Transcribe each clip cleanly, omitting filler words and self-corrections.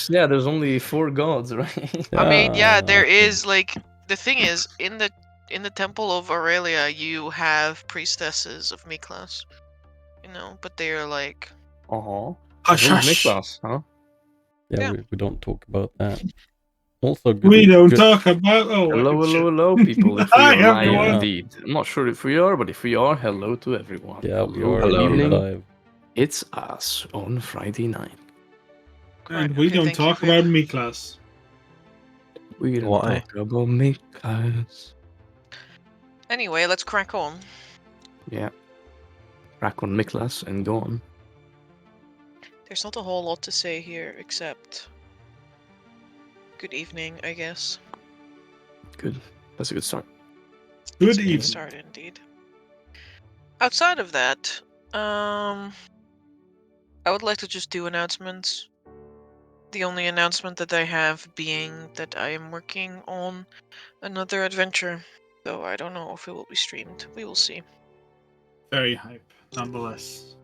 there's only 4 gods, right? I mean, yeah, there okay. is like the thing is in the temple of Aurelia, you have priestesses of Miklas, but they are like Uh-huh. Hush, Who's hush. Miklas, huh? Yeah, Yeah. we don't talk about that. Also, good. We don't good- talk about. Oh, Hello, shit. hello, people, if we Hi, are live everyone. indeed. I'm not sure if we are, but if we are, hello to everyone. Yeah, we hello, are good indeed evening. live. It's us on Friday night. And Right, we okay, don't thank you talk for- about Miklas. We don't Why? talk about Miklas. Anyway, let's crack on. Yeah. Crack on Miklas and go on. There's not a whole lot to say here except good evening, I guess. Good. That's a good start. Good It's a evening. good start indeed. Outside of that, I would like to just do announcements. The only announcement that I have being that I am working on another adventure, though I don't know if it will be streamed. We will see. Very hype, nonetheless.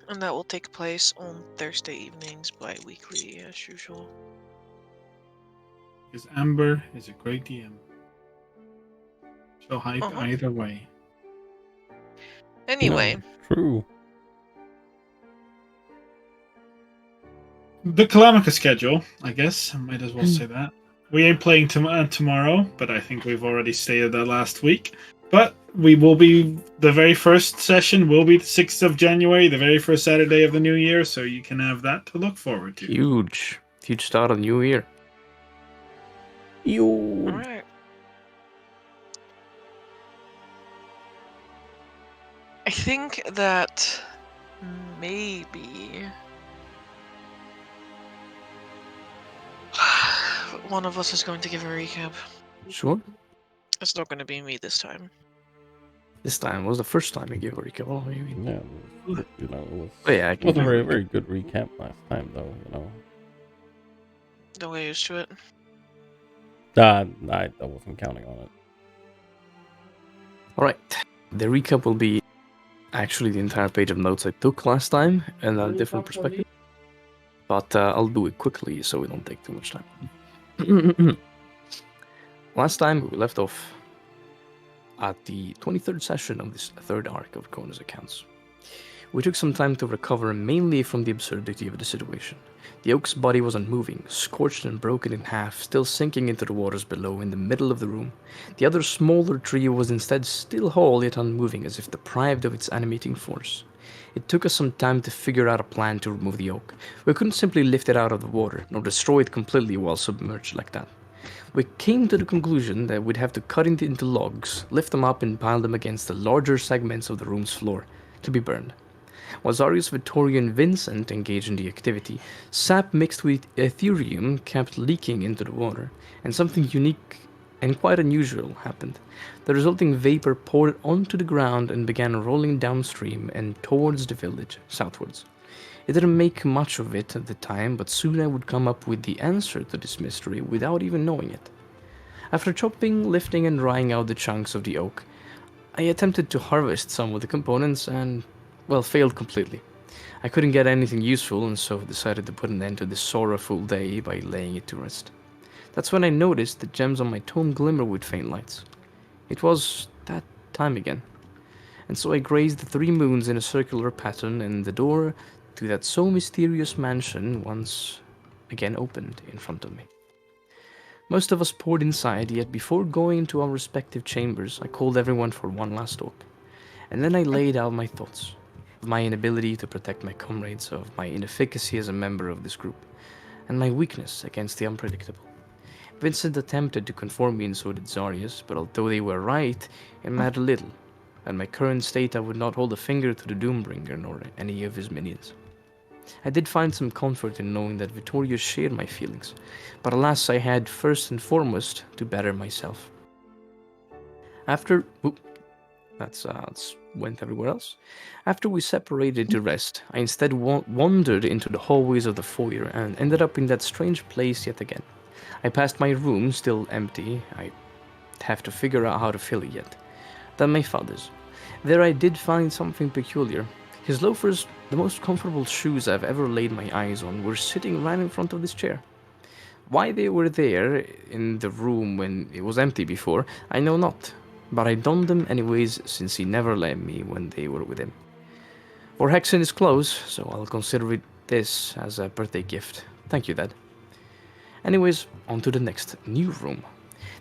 And that will take place on Thursday evenings bi-weekly as usual. Because Amber is a great DM. So hype Uh-huh. either way. Anyway, Yeah, true. The Calamica schedule, I guess. I might as well say that. We ain't playing tomorrow, but I think we've already stated that last week. But we will be, the very first session will be the 6th of January, the very first Saturday of the new year, so you can have that to look forward to. Huge start of the new year. Huge. alright. I think that maybe one of us is going to give a recap. Sure. It's not going to be me this time. This time was the first time we gave a recap. Oh, you mean? Yeah, it was. Oh, yeah, I It can was a give a very, recap. very good recap last time, though. Don't get used to it. I wasn't counting on it. Alright. The recap will be actually the entire page of notes I took last time and a different perspective. But I'll do it quickly so we don't take too much time. Last time we left off at the 23rd session of this third arc of Arkona's accounts. We took some time to recover mainly from the absurdity of the situation. The oak's body was unmoving, scorched and broken in half, still sinking into the waters below in the middle of the room. The other smaller tree was instead still whole yet unmoving, as if deprived of its animating force. It took us some time to figure out a plan to remove the oak. We couldn't simply lift it out of the water, nor destroy it completely while submerged like that. We came to the conclusion that we'd have to cut it into logs, lift them up and pile them against the larger segments of the room's floor to be burned. While Zarius, Vittoria, and Vincent engaged in the activity, sap mixed with Ethereum kept leaking into the water, and something unique and quite unusual happened. The resulting vapor poured onto the ground and began rolling downstream and towards the village, southwards. It didn't make much of it at the time, but soon I would come up with the answer to this mystery without even knowing it. After chopping, lifting, and drying out the chunks of the oak, I attempted to harvest some of the components and, well, failed completely. I couldn't get anything useful and so decided to put an end to this sorrowful day by laying it to rest. That's when I noticed the gems on my tome glimmer with faint lights. It was that time again. And so I grazed the 3 moons in a circular pattern, and the door to that so mysterious mansion once again opened in front of me. Most of us poured inside, yet before going into our respective chambers, I called everyone for one last talk. And then I laid out my thoughts, of my inability to protect my comrades, of my inefficacy as a member of this group, and my weakness against the unpredictable. Vincent attempted to conform me and so did Zarius, but although they were right, it mattered little. At my current state, I would not hold a finger to the Doombringer nor any of his minions. I did find some comfort in knowing that Vittoria shared my feelings, but alas, I had first and foremost to better myself. After... That's went everywhere else. After we separated to rest, I instead wandered into the hallways of the foyer and ended up in that strange place yet again. I passed my room, still empty. I have to figure out how to fill it yet. Then my father's. There I did find something peculiar. His loafers, the most comfortable shoes I've ever laid my eyes on, were sitting right in front of this chair. Why they were there in the room when it was empty before, I know not, but I donned them anyways since he never left me when they were with him. For Hexen is close, so I'll consider it this as a birthday gift. Thank you, Dad. Anyways, on to the next new room.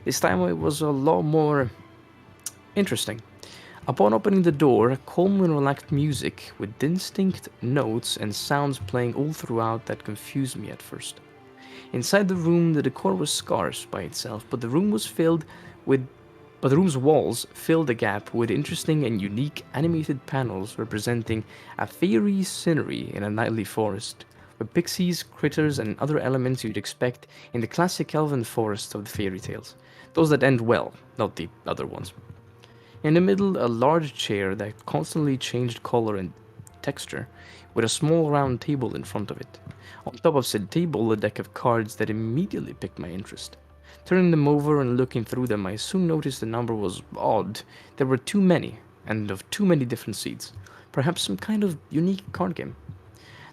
This time it was a lot more interesting. Upon opening the door, calm and relaxed music with distinct notes and sounds playing all throughout that confused me at first. Inside the room, the decor was scarce by itself, but the room's walls filled the gap with interesting and unique animated panels representing a fairy scenery in a nightly forest, with pixies, critters, and other elements you'd expect in the classic elven forests of the fairy tales. Those that end well, not the other ones. In the middle, a large chair that constantly changed color and texture, with a small round table in front of it. On top of said table, a deck of cards that immediately piqued my interest. Turning them over and looking through them, I soon noticed the number was odd. There were too many, and of too many different seats. Perhaps some kind of unique card game.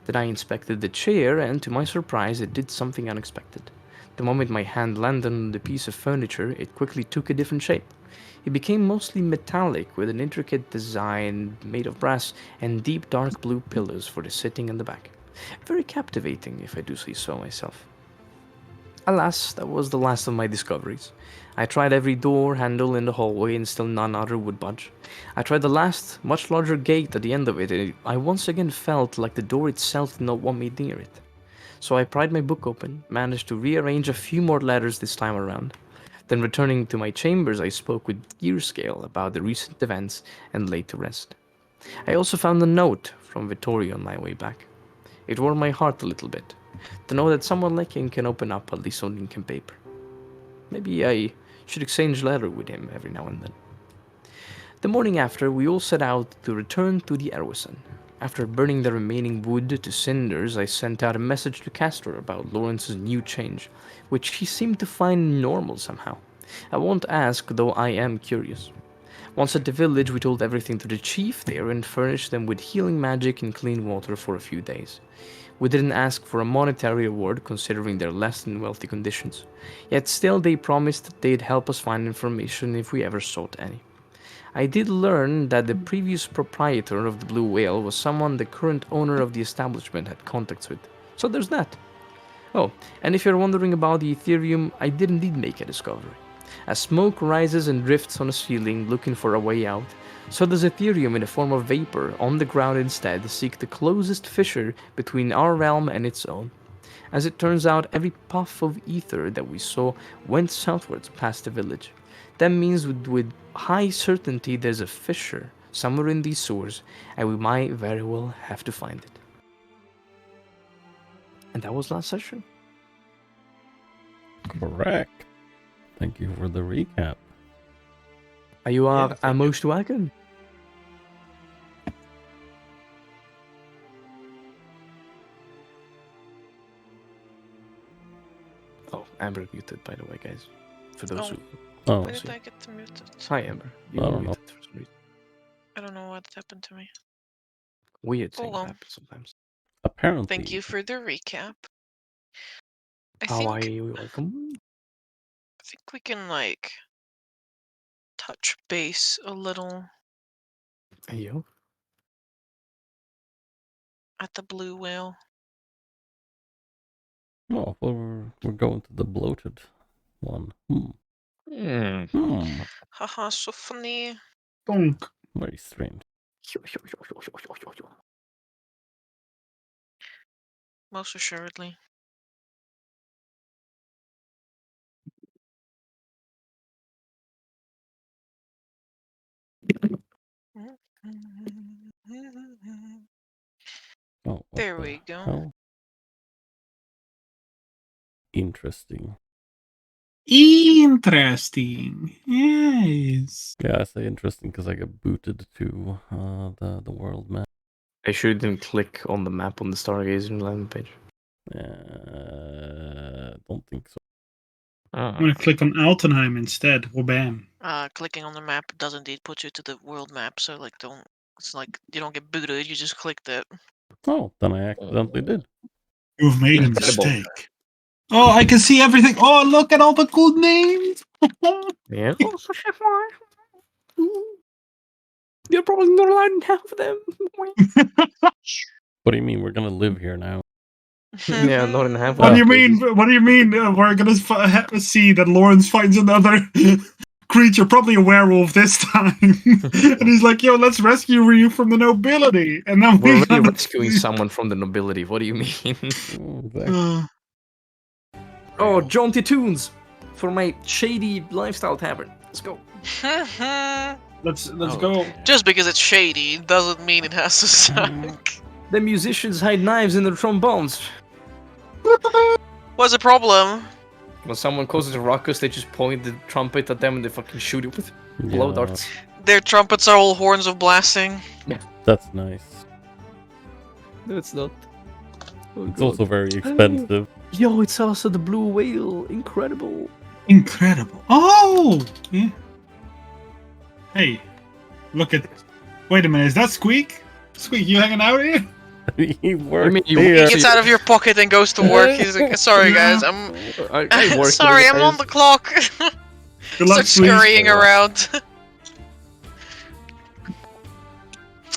Then I inspected the chair, and to my surprise, it did something unexpected. The moment my hand landed on the piece of furniture, it quickly took a different shape. It became mostly metallic, with an intricate design made of brass and deep dark blue pillows for the sitting and the back. Very captivating, if I do say so myself. Alas, that was the last of my discoveries. I tried every door handle in the hallway and still none other would budge. I tried the last, much larger gate at the end of it, and I once again felt like the door itself did not want me near it. So I pried my book open, managed to rearrange a few more letters this time around. Then returning to my chambers, I spoke with Gearscale about the recent events and laid to rest. I also found a note from Vittorio on my way back. It warmed my heart a little bit, to know that someone like him can open up at least on ink and paper. Maybe I should exchange letter with him every now and then. The morning after, we all set out to return to the Erwison. After burning the remaining wood to cinders, I sent out a message to Castor about Lawrence's new change, which he seemed to find normal somehow. I won't ask, though I am curious. Once at the village, we told everything to the chief there and furnished them with healing magic and clean water for a few days. We didn't ask for a monetary reward considering their less than wealthy conditions, yet still they promised that they'd help us find information if we ever sought any. I did learn that the previous proprietor of the Blue Whale was someone the current owner of the establishment had contacts with. So there's that. Oh, and if you're wondering about the Ethereum, I did indeed make a discovery. As smoke rises and drifts on the ceiling looking for a way out, so does Ethereum in the form of vapor on the ground instead seek the closest fissure between our realm and its own. As it turns out, every puff of ether that we saw went southwards past the village. That means with high certainty there's a fissure somewhere in these sewers, and we might very well have to find it. And that was last session. Correct. Thank you for the recap. You are Yeah, thank you. most welcome. Oh, Amber muted, by the way, guys. For those who... Oh, Why see. did I get muted? Hi, Amber. You I were don't know. muted for some reason. I don't know what happened to me. Weird Oh, things well. happen sometimes. apparently. Thank you for the recap. I How are think you? Welcome. we can like touch base a little Are you? at the Blue Whale. Oh, well, we're going to the bloated one. Haha, so funny. Bonk. Very strange. Most assuredly. Oh, what There the we go. hell? Interesting. Interesting. Yes. Yeah, I say interesting because I got booted to the world map. I shouldn't click on the map on the Stargazer landing page. Don't think so. I'm gonna click on Altenheim instead. Well, bam. Clicking on the map does indeed put you to the world map, so like it's like you don't get booted, you just clicked it. Oh, then I accidentally did. You've made a Incredible. mistake. Oh, I can see everything. Oh, look at all the cool names. Yeah. You're probably not allowed to have them. What do you mean? We're gonna live here now? Yeah, not in half. What do you Wow. mean? What do you mean? We're gonna see that Lawrence finds another creature, probably a werewolf this time, and he's like, "Yo, let's rescue you from the nobility." And then We're we already rescuing someone from the nobility. What do you mean? Exactly. Oh, jaunty tunes for my shady lifestyle tavern. Let's go. let's Oh, go. Just because it's shady doesn't mean it has to suck. The musicians hide knives in their trombones. What's the problem? When someone causes a ruckus, they just point the trumpet at them and they fucking shoot it with blow Yeah, darts. Their trumpets are all horns of blasting. that's nice. No, it's not. Oh, It's God. also very expensive. Yo, it's also the blue whale. Incredible. Incredible. Oh, yeah. Hey, look at. Wait a minute. Is that Squeak? Squeak, you hanging out here? He works mean, you- here. He gets out of your pocket and goes to work. He's like, sorry guys, I'm I work sorry, I'm on the clock. Good luck, Start scurrying Squeak. around.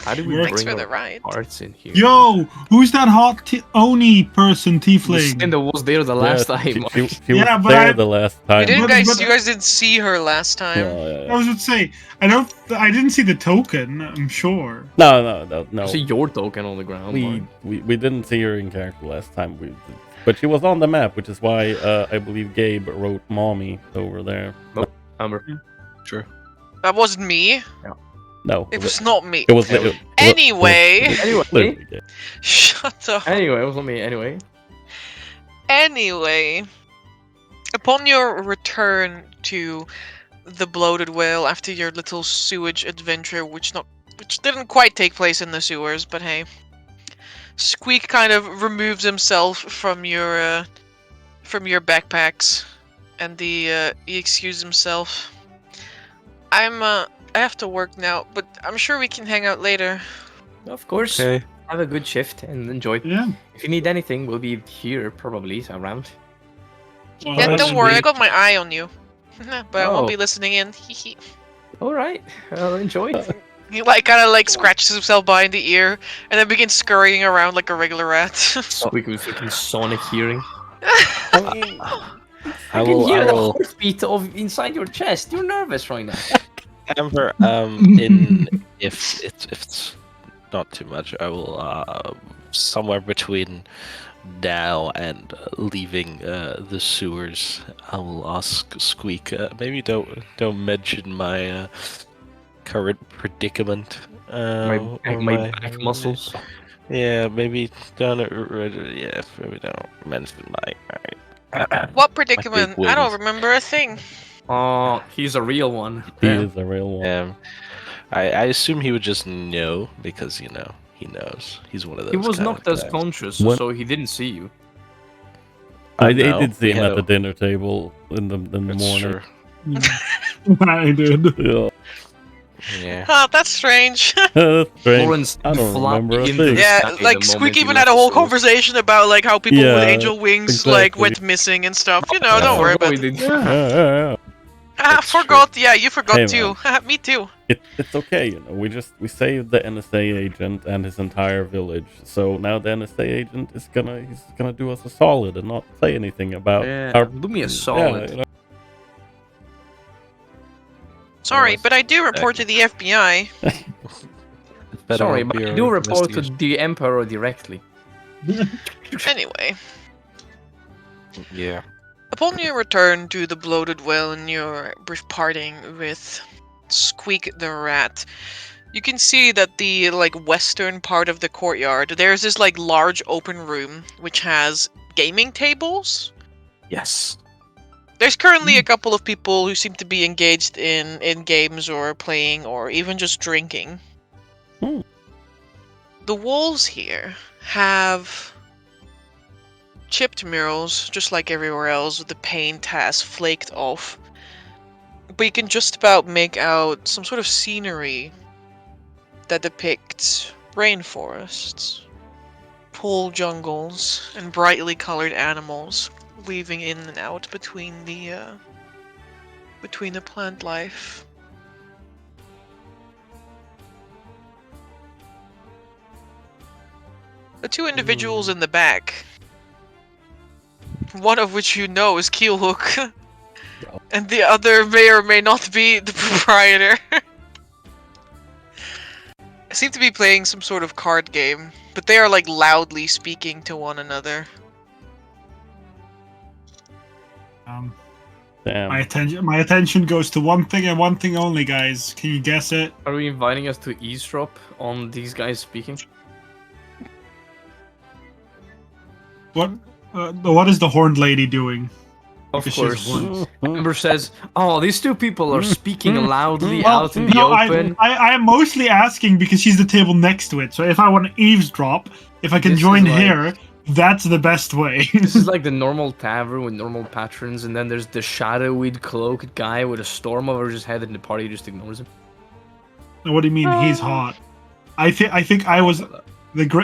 How do we Thanks bring for the our ride. parts in here? Yo, who's that hot Oni person, tiefling? Lucinda was there the last time. She Yeah, was but there I- the last You time. didn't But- guys, but- you guys didn't see her last time. I was going to say, I didn't see the token. I'm sure. No. I see your token on the ground. We didn't see her in character last time. But she was on the map, which is why I believe Gabe wrote "mommy" over there. Amber. Sure. That wasn't me. No, It was not me. It was. Anyway. Anyway. literally Gabe. Shut up. Anyway, it was not me. Anyway. Anyway, upon your return to the Bloated Whale after your little sewage adventure, which didn't quite take place in the sewers, but hey, Squeak kind of removes himself from your backpacks, and he excuses himself. I have to work now, but I'm sure we can hang out later. Of course. Okay. Have a good shift and enjoy. Yeah. If you need anything, we'll be here probably around. Well, Yeah, that don't should worry, be- I got my eye on you. But I won't Oh. be listening in. Hee All right. I'll enjoy. He kind of scratches himself behind the ear and then begins scurrying around like a regular rat. Squeak with freaking sonic hearing. I I can will. hear I the will. heartbeat of inside your chest. You're nervous right now. Amber. If it's not too much, I will somewhere between now and leaving the sewers. I will ask Squeak. Maybe don't mention my current predicament. my or back muscles. Yeah, maybe don't. Yeah, maybe don't mention my. What predicament? I don't wings. remember a thing. Oh, he's a real one. He Yeah. is a real one. I assume he would just know because he knows. He's one of those. He was kind knocked of as guys. conscious, What? so he didn't see you. I No, did see him we at the had- dinner table in the That's morning. true. I did. Yeah. Yeah. Huh, that's strange. That's strange. Lawrence I don't flopped remember a into thing. the Yeah, sky like the Squeak moment he even left had a whole the sewers. conversation about like how people with Yeah, angel wings like exactly. went missing and stuff. You know, don't worry about we it. did. Yeah. Ah, That's true. forgot. Yeah, you forgot Hey, too. Me too. It's okay, you know. We saved the NSA agent and his entire village. So now the NSA agent is gonna do us a solid and not say anything about Yeah, our. do me a Yeah, solid. you know. Sorry, Otherwise- but I do report to the FBI. Sorry, but I do report to the Emperor directly. Anyway, Yeah. upon your return to the Bloated Well and your brief parting with Squeak the Rat, you can see that the western part of the courtyard, there's this large open room which has gaming tables. Yes. There's currently a couple of people who seem to be engaged in games or playing or even just drinking. Hmm. The walls here have chipped murals, just like everywhere else, with the paint has flaked off. But you can just about make out some sort of scenery that depicts rainforests, tall jungles, and brightly colored animals. weaving in and out between the plant life. The two individuals in the back, one of which you know is Keelhook, and the other may or may not be the proprietor. Seem to be playing some sort of card game, but they are like loudly speaking to one another. Damn. My attention goes to one thing and one thing only, guys. Can you guess it? Are we inviting us to eavesdrop on these guys speaking? What is the horned lady doing? Of Because she has course. horns. Amber says, "Oh, these two people are speaking loudly Well, out in the no, open." I am mostly asking because she's the table next to it. So if I want to eavesdrop, if I can This is join like- here, that's the best way. This is like the normal tavern with normal patrons, and then there's the shadowy cloaked guy with a storm over his head, and the party just ignores him. What do you mean he's hot? I think I was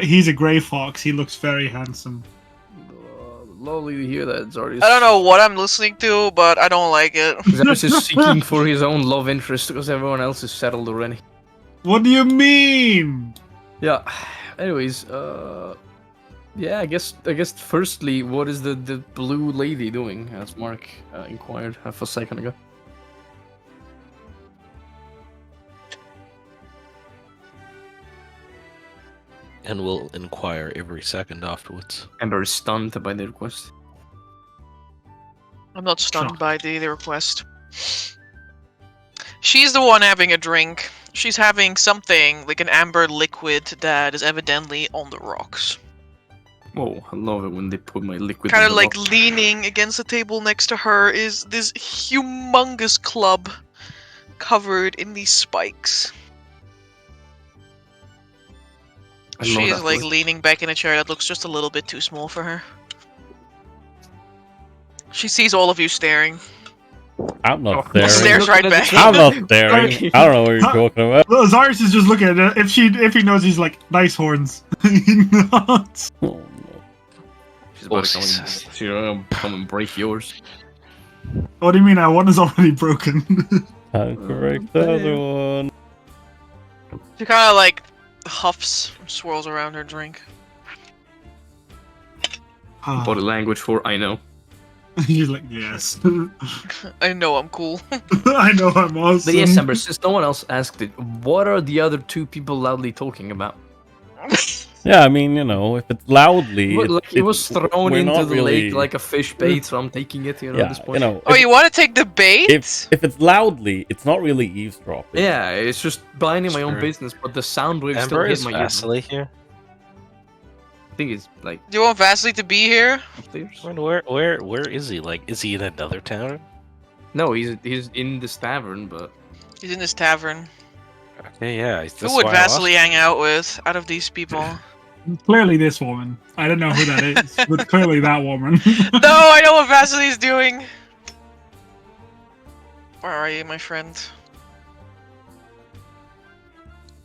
he's a gray fox. He looks very handsome. Lovely to hear that, Zarius. I don't know what I'm listening to, but I don't like it. Zarius is seeking for his own love interest because everyone else is settled already. What do you mean? Yeah. Anyways, yeah, I guess firstly, what is the blue lady doing? As Mark inquired half a second ago. And we'll inquire every second afterwards. Amber is stunned by the request. I'm not stunned Shocked. by the request. She's the one having a drink. She's having something like an amber liquid that is evidently on the rocks. Oh, I love it when they put my liquid. Kind in of the like rock. leaning against the table next to her is this humongous club covered in these spikes. I She love is that like word. leaning back in a chair that looks just a little bit too small for her. She sees all of you staring. I'm not Oh, staring. Stares right back. I'm not staring. I don't know what you're talking about. Zarius is just looking at it. If he knows, he's like, nice horns. Not. Oh, no. She's about to Oh, come Jesus. she's gonna come and break yours. What do you mean? One is already broken. Time to correct the other one. She kind of like huffs, swirls around her drink. Body language for I know. He's like, yes. I know I'm cool. I know I'm awesome. But yes, Amber, since no one else asked it, what are the other two people loudly talking about? Yeah, I mean, you know, if it's loudly, Well, like, it was thrown we're into not the really- lake like a fish bait, so I'm taking it, at Yeah, this you point. know, Oh, you want to take the bait? if it's loudly, it's not really eavesdropping. Yeah, it's just minding my own Sure. business, but the sound waves still Amber hit is my ears. Vasily here. I think it's like Do you want Vasily to be here? upstairs. Where is he? Like, is he in another town? No, he's in this tavern, but He's in this tavern. Okay, yeah. that's Who would why I asked. Vasily hang out with out of these people? Clearly this woman. I don't know who that is, but clearly that woman. No, I know what Vasily's doing. Where are you, my friend?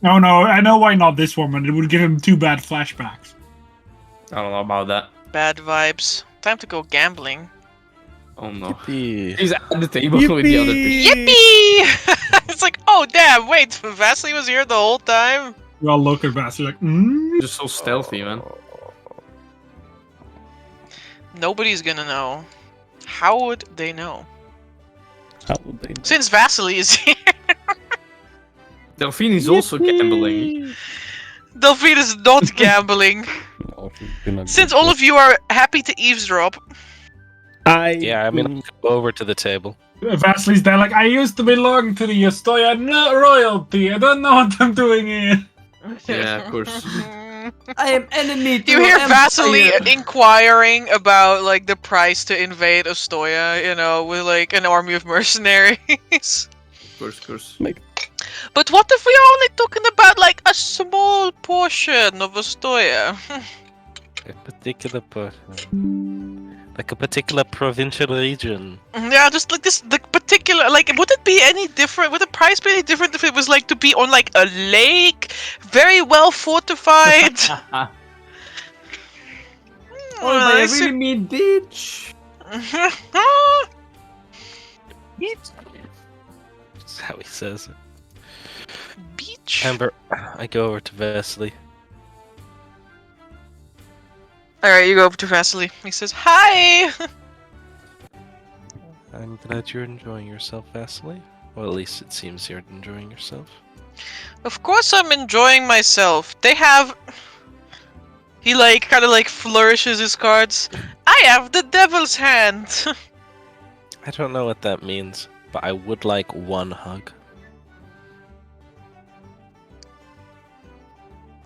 No, I know why not this woman. It would give him 2 bad flashbacks. I don't know about that. Bad vibes. Time to go gambling. Oh no, Yippee. he's at the table with the other two. Yippee! It's like, oh damn, wait, Vasily was here the whole time? We all look at Vasily like, Just so stealthy, man. Nobody's gonna know. How would they know? How would they know? Since Vasily is here. Delphine is also gambling. Delphine is not gambling. No, she's gonna Since go all for- of you are happy to eavesdrop. Yeah, I mean, I'll go over to the table. Vasily's there like, I used to belong to the Estoya royalty. I don't know what I'm doing here. Yeah, of course. I am enemy to You hear Empire. Vasily inquiring about like the price to invade Estoya, you know, with like an army of mercenaries. Of course. But what if we are only talking about like a small portion of Estoya? A particular like a particular provincial region. Yeah, just like this, the particular, like, would it be any different? Would the price be any different if it was like to be on like a lake, very well fortified? Oh, but I It's- really mean bitch. That's how he says it. Beach. Amber, I go over to Vasily. Alright, you go up to Vasily. He says, "Hi!" I'm glad you're enjoying yourself, Vasily. Well, at least it seems you're enjoying yourself. Of course I'm enjoying myself. They have... He, kind of, flourishes his cards. I have the devil's hand! I don't know what that means, but I would like one hug.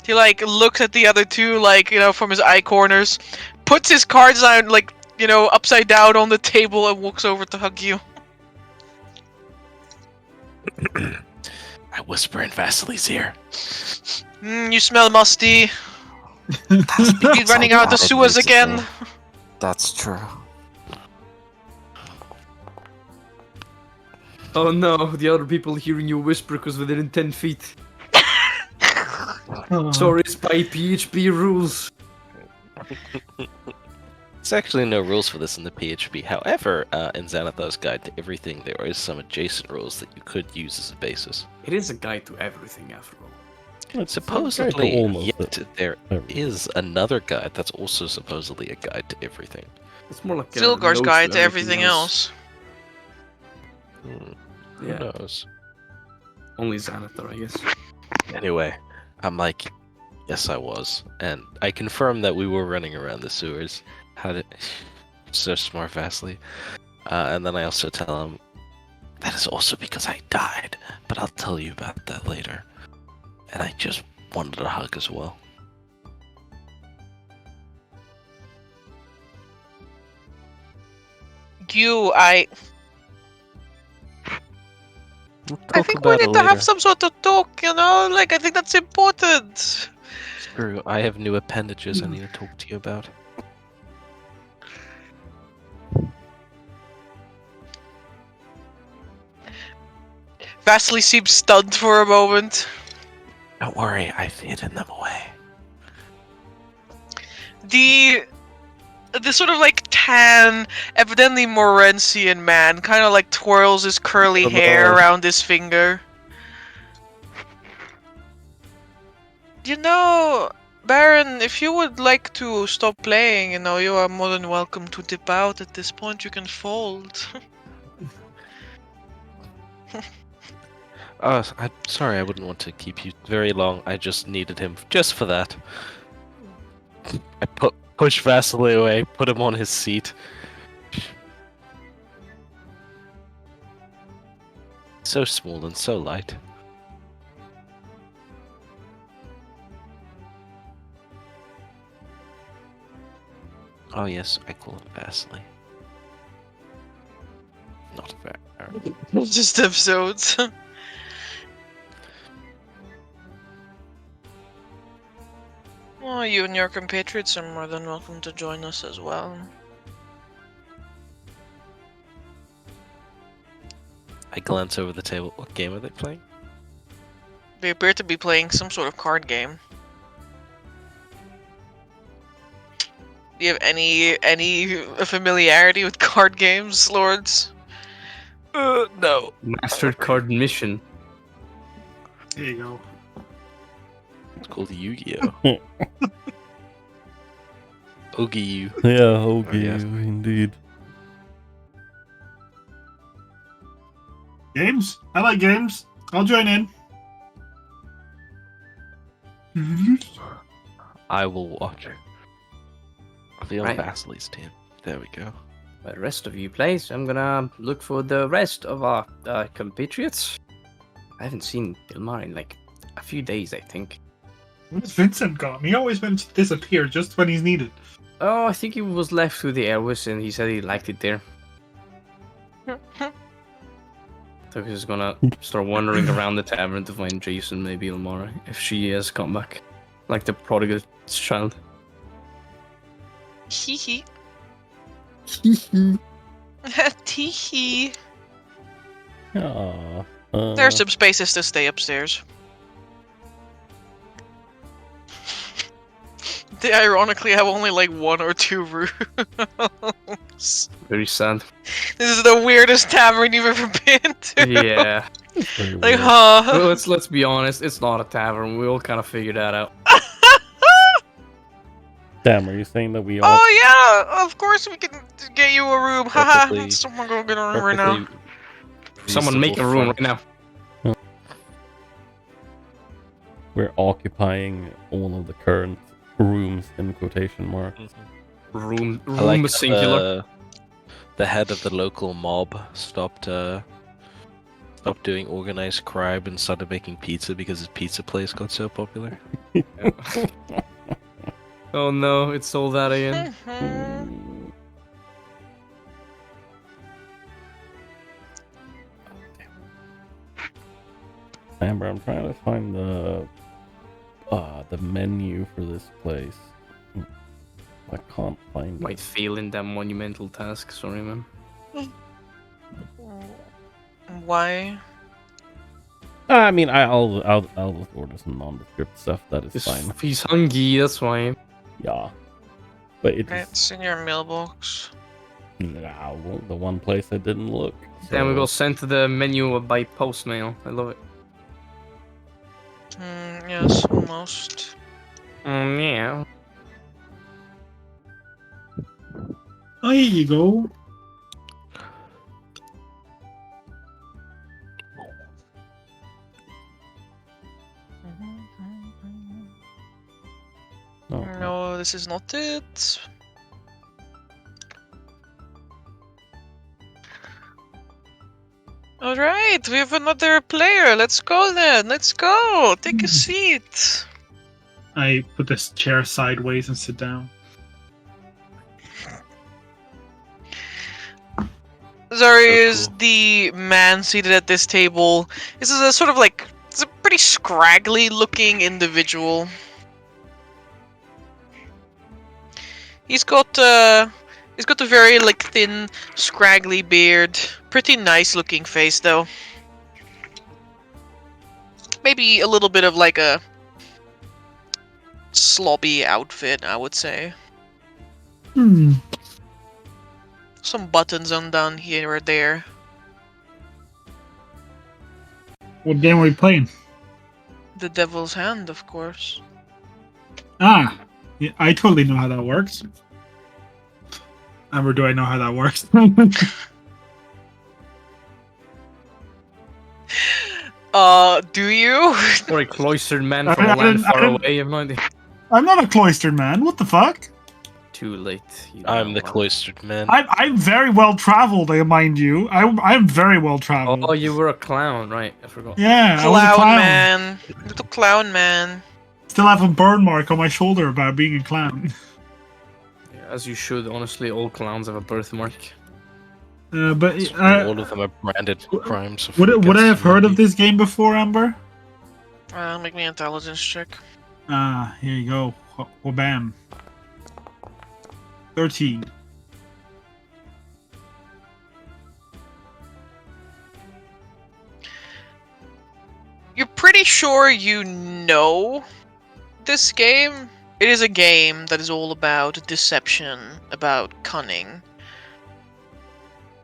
He, looks at the other two, from his eye corners, puts his cards down, upside down on the table and walks over to hug you. I whisper in Vasily's ear. You smell musty. He's running out the sewers again. That's true. Oh no, the other people hearing you whisper because they're in 10 feet. Sorry, it's by PHP rules. There's actually no rules for this in the PHP. However, in Xanathar's Guide to Everything, there is some adjacent rules that you could use as a basis. It is a guide to everything, after all. Supposedly, almost yet there is another guide that's also supposedly a guide to everything. It's more like a Zilgar's notes guide to everything else. Who Yeah. knows? Only Xanathar, I guess. Anyway, I'm like, yes, I was, and I confirmed that we were running around the sewers. How did so smart, Vasily? And then I also tell him that is also because I died, but I'll tell you about that later. And I just wanted a hug as well. I Talk think we about it need to later. have some sort of talk, I think that's important. Screw, I have new appendages I need to talk to you about. Vasily seems stunned for a moment. Don't worry, I've hidden them away. The sort of tan, evidently Morensian man kind of twirls his curly hair around his finger. Baron, if you would like to stop playing, you are more than welcome to dip out at this point. You can fold. I'm sorry, I wouldn't want to keep you very long. I just needed him just for that. I push Vasily away, put him on his seat. So small and so light. Oh yes, I call him Vasily. Not fair. Just episodes. Well, you and your compatriots are more than welcome to join us as well. I glance over the table. What game are they playing? They appear to be playing some sort of card game. Do you have any familiarity with card games, lords? No. Mastered card mission. There you go. It's called Yu-Gi-Oh. Oogie-Yu. Yeah, okay, yes. indeed. Games? I like games. I'll join in. I will watch. I'll be on Right. Vasily's team. There we go. The rest of you plays, I'm gonna look for the rest of our compatriots. I haven't seen Ilmar in a few days, I think. Where's Vincent gone? He always went to disappear just when he's needed. Oh, I think he was left through the airways and he said he liked it there. So he's gonna start wandering around the tavern to find Jason, maybe Ilmara, if she has come back. Like the prodigal child. Hee hee. Hee Tee hee. Aw, There are some spaces to stay upstairs. They ironically have only 1 or 2 rooms. Very sad. This is the weirdest tavern you've ever been to. Yeah. Very Like, weird. huh? Well, let's be honest. It's not a tavern. We all kind of figured that out. Damn, are you saying that we all Oh yeah, of course we can get you a room. Haha, Perfectly- someone go get a room right now. perfectly Someone make a reasonable room front. right now. we're occupying all of the current rooms in quotation marks? Room I like how singular. the head of the local mob stopped doing organized crime and started making pizza because his pizza place got so popular. Oh no, it's sold out again. Mhm. Amber, I'm trying to find the menu for this place. I can't find Might it. fail in that monumental task. Sorry, man. Why? I mean, I'll order some nondescript stuff. That is He's, fine. he's hungry. That's why. Yeah, but it just It's in your mailbox. well, the one place I didn't look. Then we so- got sent to the menu by post mail. I love it. Yes, almost. Yeah. Oh, here you go. Oh, No, this is not it. Alright, we have another player. Let's go then. Let's go. Take a seat. I put this chair sideways and sit down. Zari So is cool. the man seated at this table. This is a sort of like, it's a pretty scraggly looking individual. He's got a very like thin, scraggly beard. Pretty nice looking face though. Maybe a little bit of like a slobby outfit, I would say. Some buttons undone here or there. What game are we playing? The Devil's Hand, of course. Ah, yeah, I totally know how that works. Amber, do I know how that works? Do you? Or a cloistered man I from a land didn't- far I didn't- away. You have no idea. I'm not a cloistered man. What the fuck? Too late. You I'm know the what. cloistered man. I'm very well traveled, I mind you. I'm very well traveled. Oh, you were a clown, right? I forgot. Yeah, I was a Clown clown. man. Little clown man. Still have a burn mark on my shoulder about being a clown. Yeah, as you should. Honestly, all clowns have a birthmark. But All of them are branded crimes. of would I against have heard of humanity. this game before, Amber? Make me an intelligence check. Ah, here you go. Bam. 13. You're pretty sure you know this game? It is a game that is all about deception, about cunning.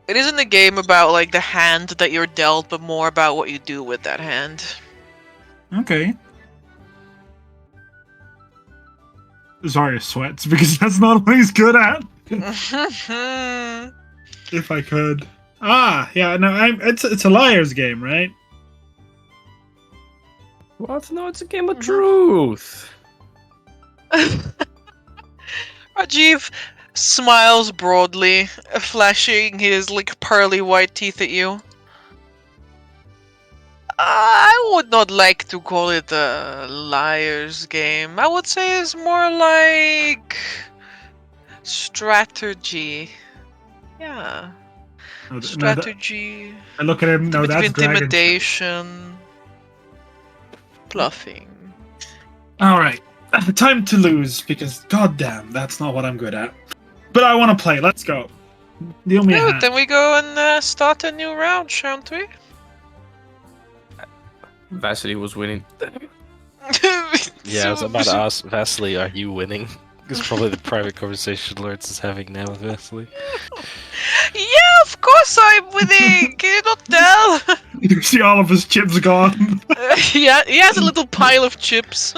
It isn't a game about like the hand that you're dealt, but more about what you do with that hand. Okay. Zarya sweats because that's not what he's good at. If I could. Ah, yeah, no, it's a liar's game, right? What? No, it's a game of truth. Rajiv smiles broadly, flashing his like pearly white teeth at you. I would not like to call it a liar's game. I would say it's more like strategy. Yeah, strategy. I look at him. No, bit of that's dragon. intimidation, bluffing. All right, time to lose because goddamn, that's not what I'm good at. But I want to play. Let's go. Deal me a Good, hand. then we go and start a new round, shan't we? Vasily was winning. Yeah, I was about to ask Vasily, are you winning? It's probably the private conversation Lawrence is having now with Wesley. Yeah, of course I'm winning! Can you not tell? You see all of his chips gone. Yeah, he has a little pile of chips.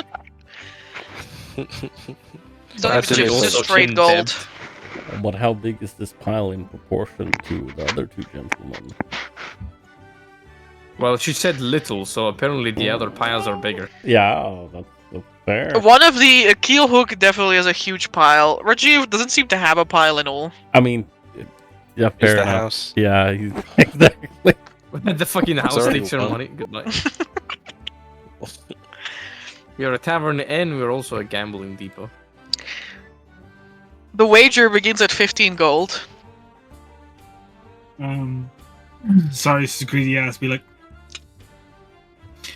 It's not even Perhaps it chips, also just straight came gold. dead. But how big is this pile in proportion to the other two gentlemen? Well, she said little, so apparently the other piles are bigger. Yeah, that's fair. One of the keel hook definitely has a huge pile. Rajiv doesn't seem to have a pile at all. I mean, yeah, Here's fair the enough. house. Yeah, exactly. The fucking house already takes your won. money. Goodbye. We're a tavern and we're also a gambling depot. The wager begins at 15 gold. Sorry, this is greedy ass. Be like,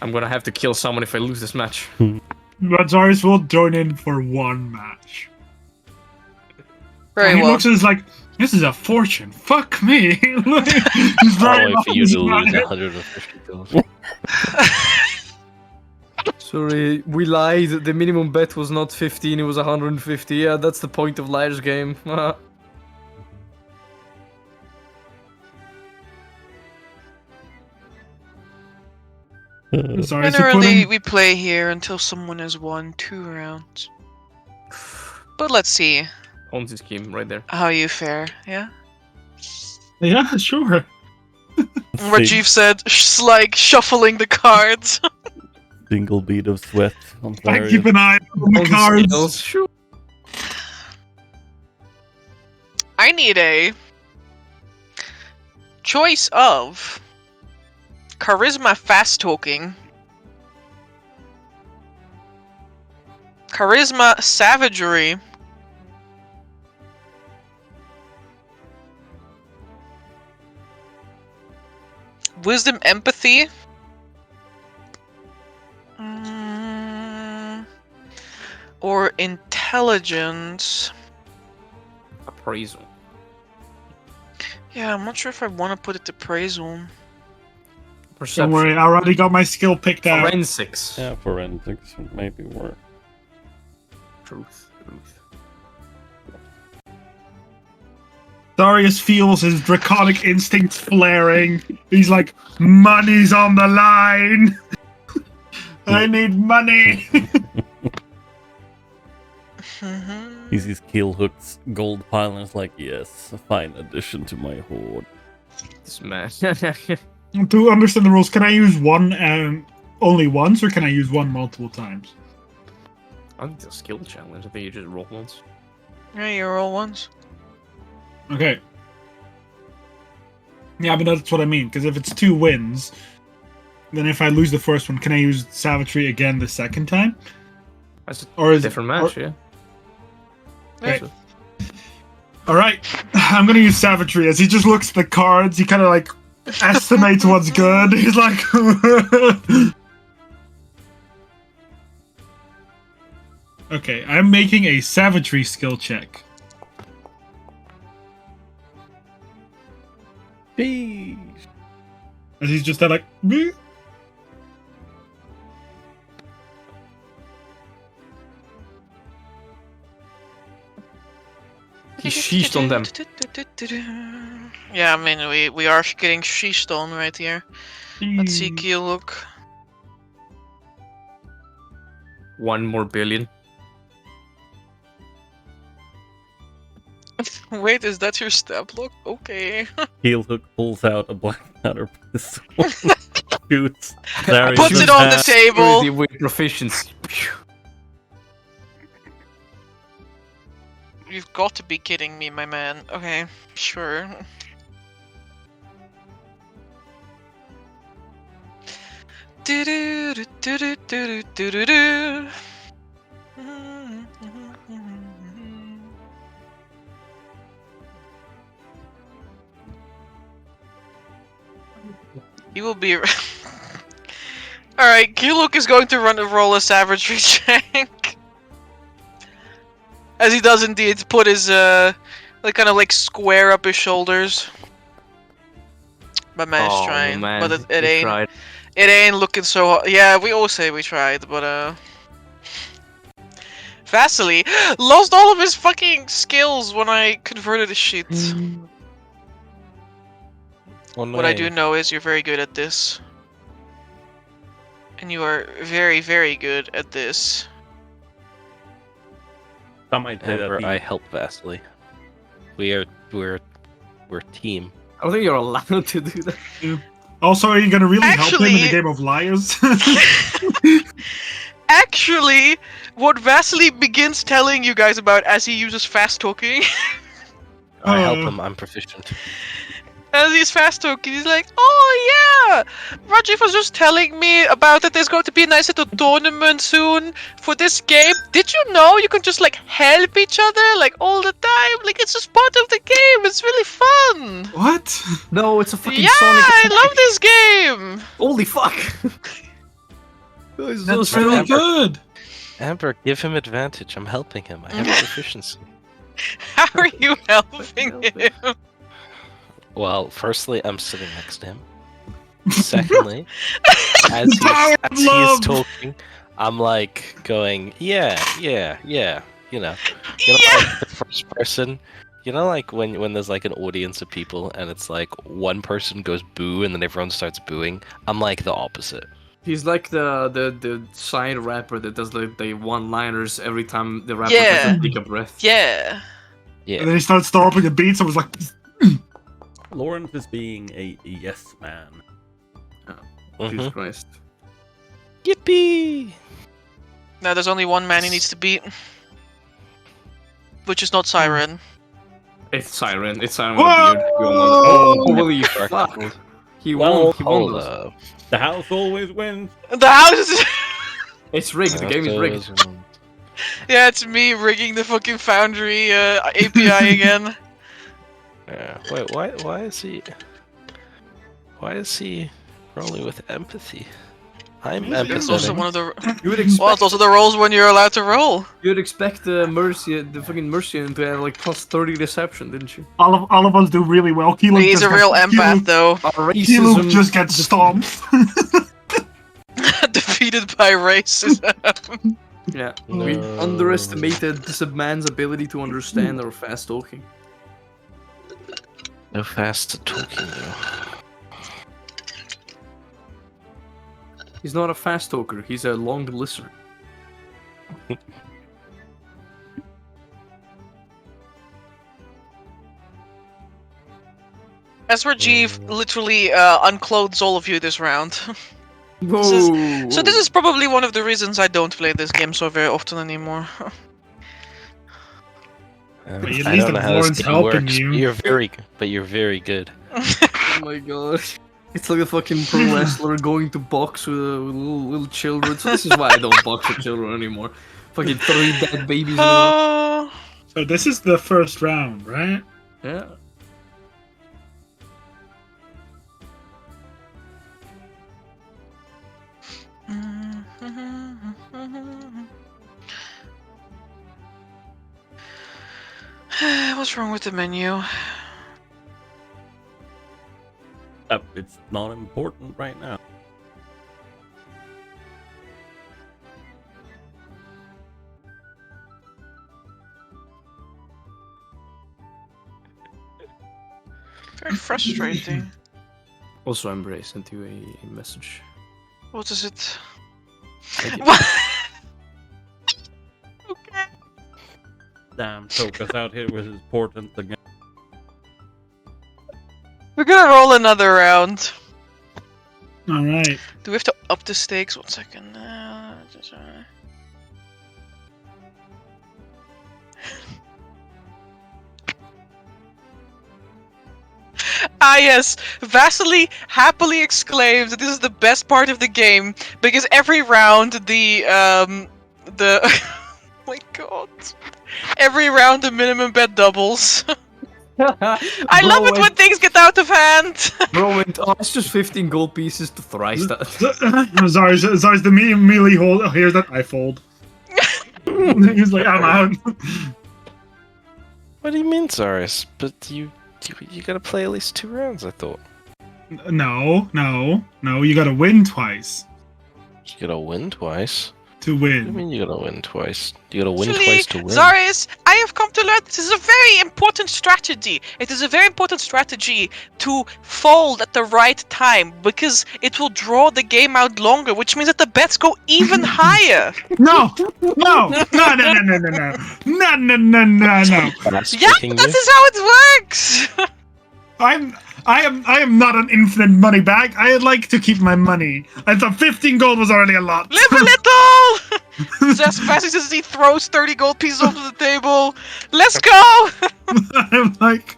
I'm gonna have to kill someone if I lose this match. but Zarius will join in for one match. Very And he well. looks at us like, this is a fortune. Fuck me. He's I'll very wait for you to much lose mad. 150 gold. Sorry, we lied. The minimum bet was not 15, it was 150. Yeah, that's the point of liar's game. Sorry, so put Generally, him. we play here until someone has won 2 rounds. But let's see Ponzi scheme right there. how you fare, yeah? Yeah, sure. Rajiv said, like, shuffling the cards. Single bead of sweat on I Clarion. keep an eye on the Ponzi cards. skills, sure. I need a choice of charisma fast talking, charisma savagery, wisdom empathy, or intelligence. Appraisal. Yeah, I'm not sure if I want to put it to appraisal. Perception. Don't worry, I already got my skill picked out. Forensics. Yeah, forensics would maybe work. Truth. Darius feels his draconic instincts flaring. He's like, money's on the line. I need money. He sees Keelhook's gold pile and is like, yes, a fine addition to my hoard. This man. To understand the rules, can I use one only once, or can I use one multiple times? I think it's a skill challenge. I think you just roll once. Yeah, you roll once. Okay. Yeah, but that's what I mean, because if it's 2 wins, then if I lose the first one, can I use savagery again the second time? That's a Or is different match, yeah. Right. So- Alright, I'm gonna use savagery. As he just looks at the cards, he kind of like estimates what's good. He's like... Okay, I'm making a savagery skill check. Sheesh. As he's just there like... "Meh." He sheeshed on them. Yeah, I mean, we are getting sheeshed on right here. Let's see, Keel, look. 1 more billion. Wait, is that your step look? Okay. Keelhook pulls out a black powder pistol. Shoots. Darius Puts in it on the half. table. With proficiency. You've got to be kidding me, my man. Okay, sure. Do-do-do-do-do-do-do-do-do. He will be. Alright, Kiluk is going to roll a savagery check. As he does indeed put his, like, kind of like square up his shoulders. My man's trying, but it he ain't. tried. It ain't looking so hot. Yeah, we all say we tried, but Vasily lost all of his fucking skills when I converted his shit. What I do know is you're very good at this. And you are very, very good at this. Some might say that Amber, he- I help Vasily. We're team. I don't think you're allowed to do that. Also, are you gonna really help him in Actually- the game of liars? Actually, what Vasily begins telling you guys about as he uses fast talking, I help him. I'm proficient. as he's fast talking, he's like, "Oh yeah, Rajiv was just telling me about that. There's going to be a nice little tournament soon for this game. Did you know you can just like help each other like all the time? Like it's just part of the game. It's really fun. What? No, it's a fucking Yeah, Sonic. I love this game. Holy fuck! That is so That's strong. really good. Amber, give him advantage. I'm helping him. I have proficiency. How are you helping him? Well, firstly, I'm sitting next to him. Secondly, as Power of he is love! talking, I'm like going, yeah. You know, Yeah. like the first person. You know, like when there's like an audience of people and it's like one person goes boo and then everyone starts booing. I'm like the opposite. He's like the side rapper that does like the one-liners every time the rapper Yeah. doesn't take a breath. Yeah. Yeah. And then he starts stomping the beats. I was like, Lawrence is being a yes man. Jesus Mhm. Christ. Yippee! Now there's only one man he needs to beat, which is not Siren. It's Siren. It's Siren with a beard. We all know that. Holy fuck! He won. He won Hold those. up. The house always wins. The house is... It's rigged. The game is rigged. Yeah, it's me rigging the fucking Foundry API again. Yeah. Wait, why is he? Why is he rolling with empathy? I'm It's also empathetic. one of the... You would Well, it's expect. also the roles when you're allowed to roll. You'd expect the fucking Mercian to have like plus 30 deception, didn't you? all of us do really well. Kilo He's a real empath, though. Our Kilo racism just gets stomped. Defeated by racism. Yeah, we No. underestimated this man's ability to understand our fast talking. No fast talking though. He's not a fast talker. He's a long listener. Rajiv literally unclothes all of you this round. Whoa! So this is probably one of the reasons I don't play this game so very often anymore. But at I least don't know how Lawrence this game helping works. you. You're very good. Oh my god. It's like a fucking pro wrestler going to box with little children. So this is why I don't box with children anymore. Fucking 3 dead babies in the room. Oh, So this is the first round, right? Yeah. what's wrong with the menu? It's not important right now. Very frustrating. Also, Embrace sent you a message. What is it? Thank you. What? Okay. Damn, took us out here with his portent again. We're gonna roll another round. All right. Do we have to up the stakes? 1 second. Ah yes, Vasily happily exclaims that this is the best part of the game because every round the oh my god, every round the minimum bet doubles. I love it when things get out of hand. Bro went, oh, it's just 15 gold pieces to thrice that. Zar's the melee hold. Oh, here's that. I fold. He's like, I'm out. What do you mean, Zaris? But you gotta play at least 2 rounds, I thought. No. You gotta win twice You gotta win twice. to I win. mean, you gotta win twice. You gotta win Actually, twice to win. Zarius, I have come to learn this is a very important strategy. It is a very important strategy to fold at the right time because it will draw the game out longer, which means that the bets go even higher. No, no, no, no, no, no, no, no, no, no, no, no, no. Yeah, that is how it works. I am not an infinite money bag. I like to keep my money. I thought 15 gold was already a lot. Live a little. Just fast as he throws 30 gold pieces onto the table. Let's go. I'm like,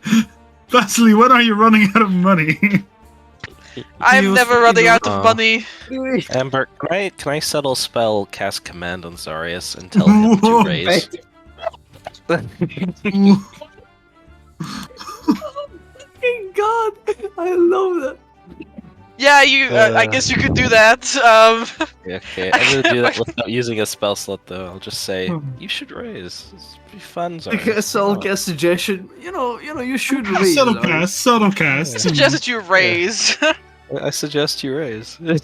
Vasily, when are you running out of money? I'm never running out of money. Amber, can I subtle spell cast command on Zarius and tell him to raise? God, I love that. Yeah, I guess you could do that. Yeah, okay, I'm gonna do that without using a spell slot though. I'll just say you should raise. It's pretty fun, I Zarius. guess I'll guess suggestion. You know, you should raise. Subtle cast, subtle cast. I suggest that you raise. I suggest you raise. Look,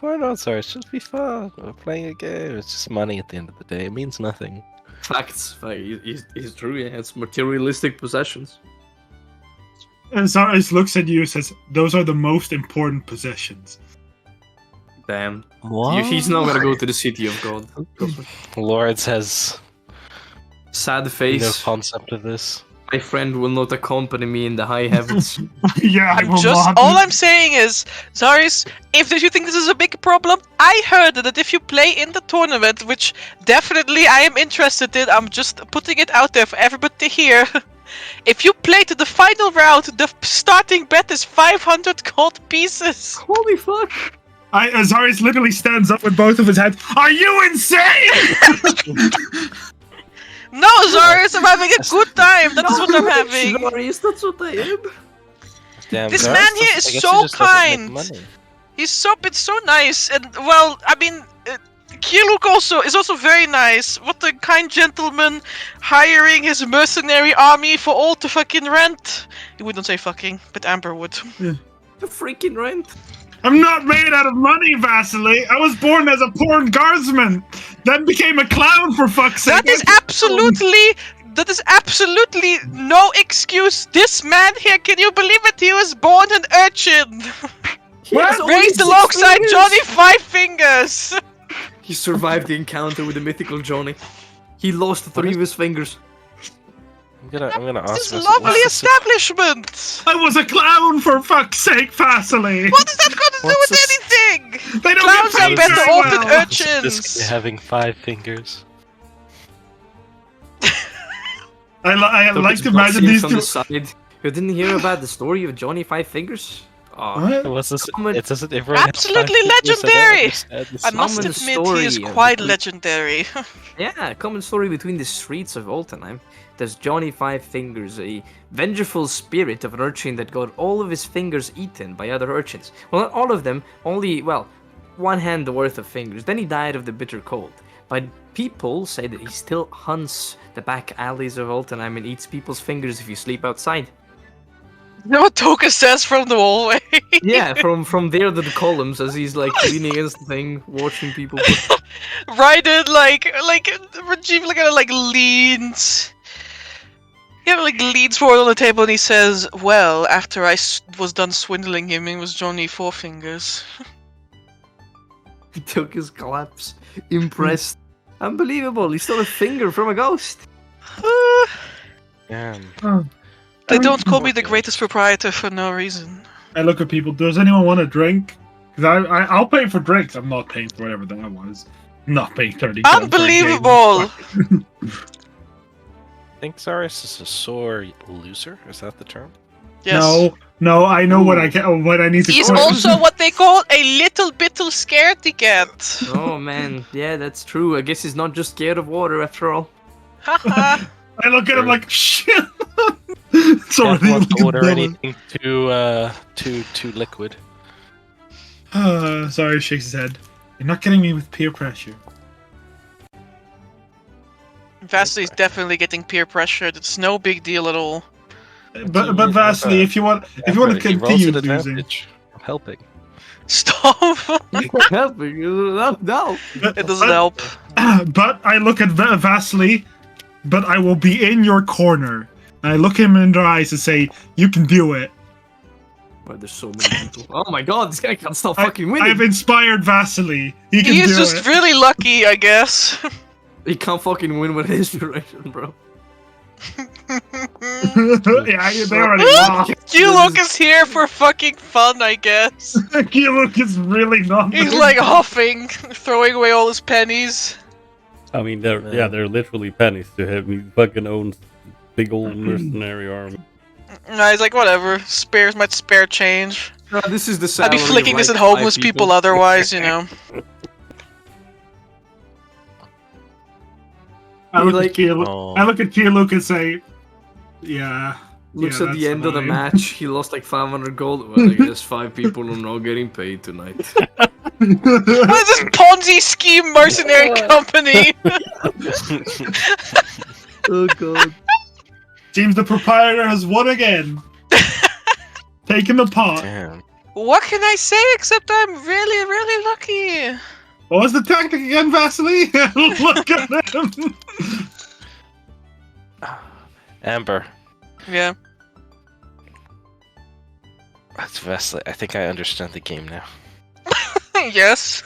why not, Zarius? Just be fun. We're playing a game. It's just money at the end of the day. It means nothing. Facts. He's true. He has materialistic possessions. And Zarius looks at you and says, "Those are the most important possessions." Damn. What? He's not gonna go to the city of God. Lawrence has Sad face. no concept of this. My friend will not accompany me in the high heavens. Yeah, I will not. All I'm saying is, Zarius, if you think this is a big problem, I heard that if you play in the tournament, which definitely I am interested in, I'm just putting it out there for everybody to hear. If you play to the final round, the starting bet is 500 gold pieces. Holy fuck! Zarius literally stands up with both of his hands. Are you insane? No, Zarius, I'm having a good time. That is what I'm having. Zarius, that's what I am. Damn, This Zarius man here doesn't- is I guess so he just doesn't make kind. money. It's so nice, and well, I mean, Kiluk also is also very nice. What a kind gentleman, hiring his mercenary army for all to fucking rent. He wouldn't say fucking, but Amber would. The freaking rent. I'm not made out of money, Vasily. I was born as a poor guardsman, then became a clown for fuck's sake. That is absolutely no excuse. This man here, can you believe it? He was born an urchin. Raised alongside Johnny Five Fingers. He survived the encounter with the mythical Johnny. He lost 3 of his fingers. I'm gonna ask This Vasily, lovely what's the establishment. I was a clown for fuck's sake, Vasily. What is that got to do What's with this- anything? They don't Clowns get are paid better very off than well. urchins. This guy having 5 fingers? I Look, like it's to imagine Boxy these from two. the side. You didn't hear about the story of Johnny Five Fingers? Oh, What? What's this? Common- It doesn't everyone have Absolutely 5 fingers? I don't legendary. understand this. I must common admit, he is story of quite the- legendary. yeah, a common story between the streets of Altenheim. There's Johnny Five Fingers, a vengeful spirit of an urchin that got all of his fingers eaten by other urchins. Well, not all of them, only, well, 1 hand worth of fingers. Then he died of the bitter cold. But people say that he still hunts the back alleys of Altenheim and eats people's fingers if you sleep outside. You know what Toka says from the hallway? Yeah, from there to the columns as he's like leaning against the thing, watching people. Raiden, like Rajiv, like leans. Yeah, like leans forward on the table and he says, "Well, after I was done swindling him, it was Johnny Four Fingers." He took his collapse. Impressed. Unbelievable, he stole a finger from a ghost. Damn. They don't call me the greatest proprietor for no reason. I look at people. Does anyone want a drink? Because I'll pay for drinks. I'm not paying for whatever that was. I'm not paying 30 gold for a game. Unbelievable! I think Zarius is a sore loser. Is that the term? Yes. No, I know what I need to. He's quit. also what they call a little bittle scaredy cat. Oh man, yeah, that's true. I guess he's not just scared of water after all. Haha. I look at him like shit. Sorry, Can't want to order dumb. anything too liquid. Sorry, shakes his head. You're not getting me with peer pressure. Vasily is definitely getting peer pressured. It's no big deal at all. But Vasily, if you want to He rolls continue an losing, advantage. I'm helping. Stop. Helping. No. It doesn't help. But I look at Vasily, but I will be in your corner. And I look him in the eyes and say, "You can do it." Why there's so many people. Oh my god, this guy can't stop fucking winning. I've inspired Vasily. He can He do is just it. really lucky, I guess. He can't fucking win with inspiration, bro. Yeah, they already lost. Q-Look is here for fucking fun, I guess. Look is really not. He's like huffing, throwing away all his pennies. I mean, they're literally pennies to him. He fucking owns big old mercenary army. No, he's like, whatever. Might spare change. This is the I'd salary be flicking of, this at like, homeless 5 people otherwise, you know. I look like- at Q-Look. Oh. I look at Q-Look and say, "Yeah." Looks yeah, at the that's end of the annoying. match, he lost like 500 gold. Well, I guess 5 people are not getting paid tonight. What is this Ponzi scheme mercenary company? Oh god. Seems the proprietor has won again. Taking the pot. Damn. What can I say except I'm really, really lucky? What was the tactic again, Vasily? Look at him. Amber, Yeah. that's Vesely. I think I understand the game now. Yes.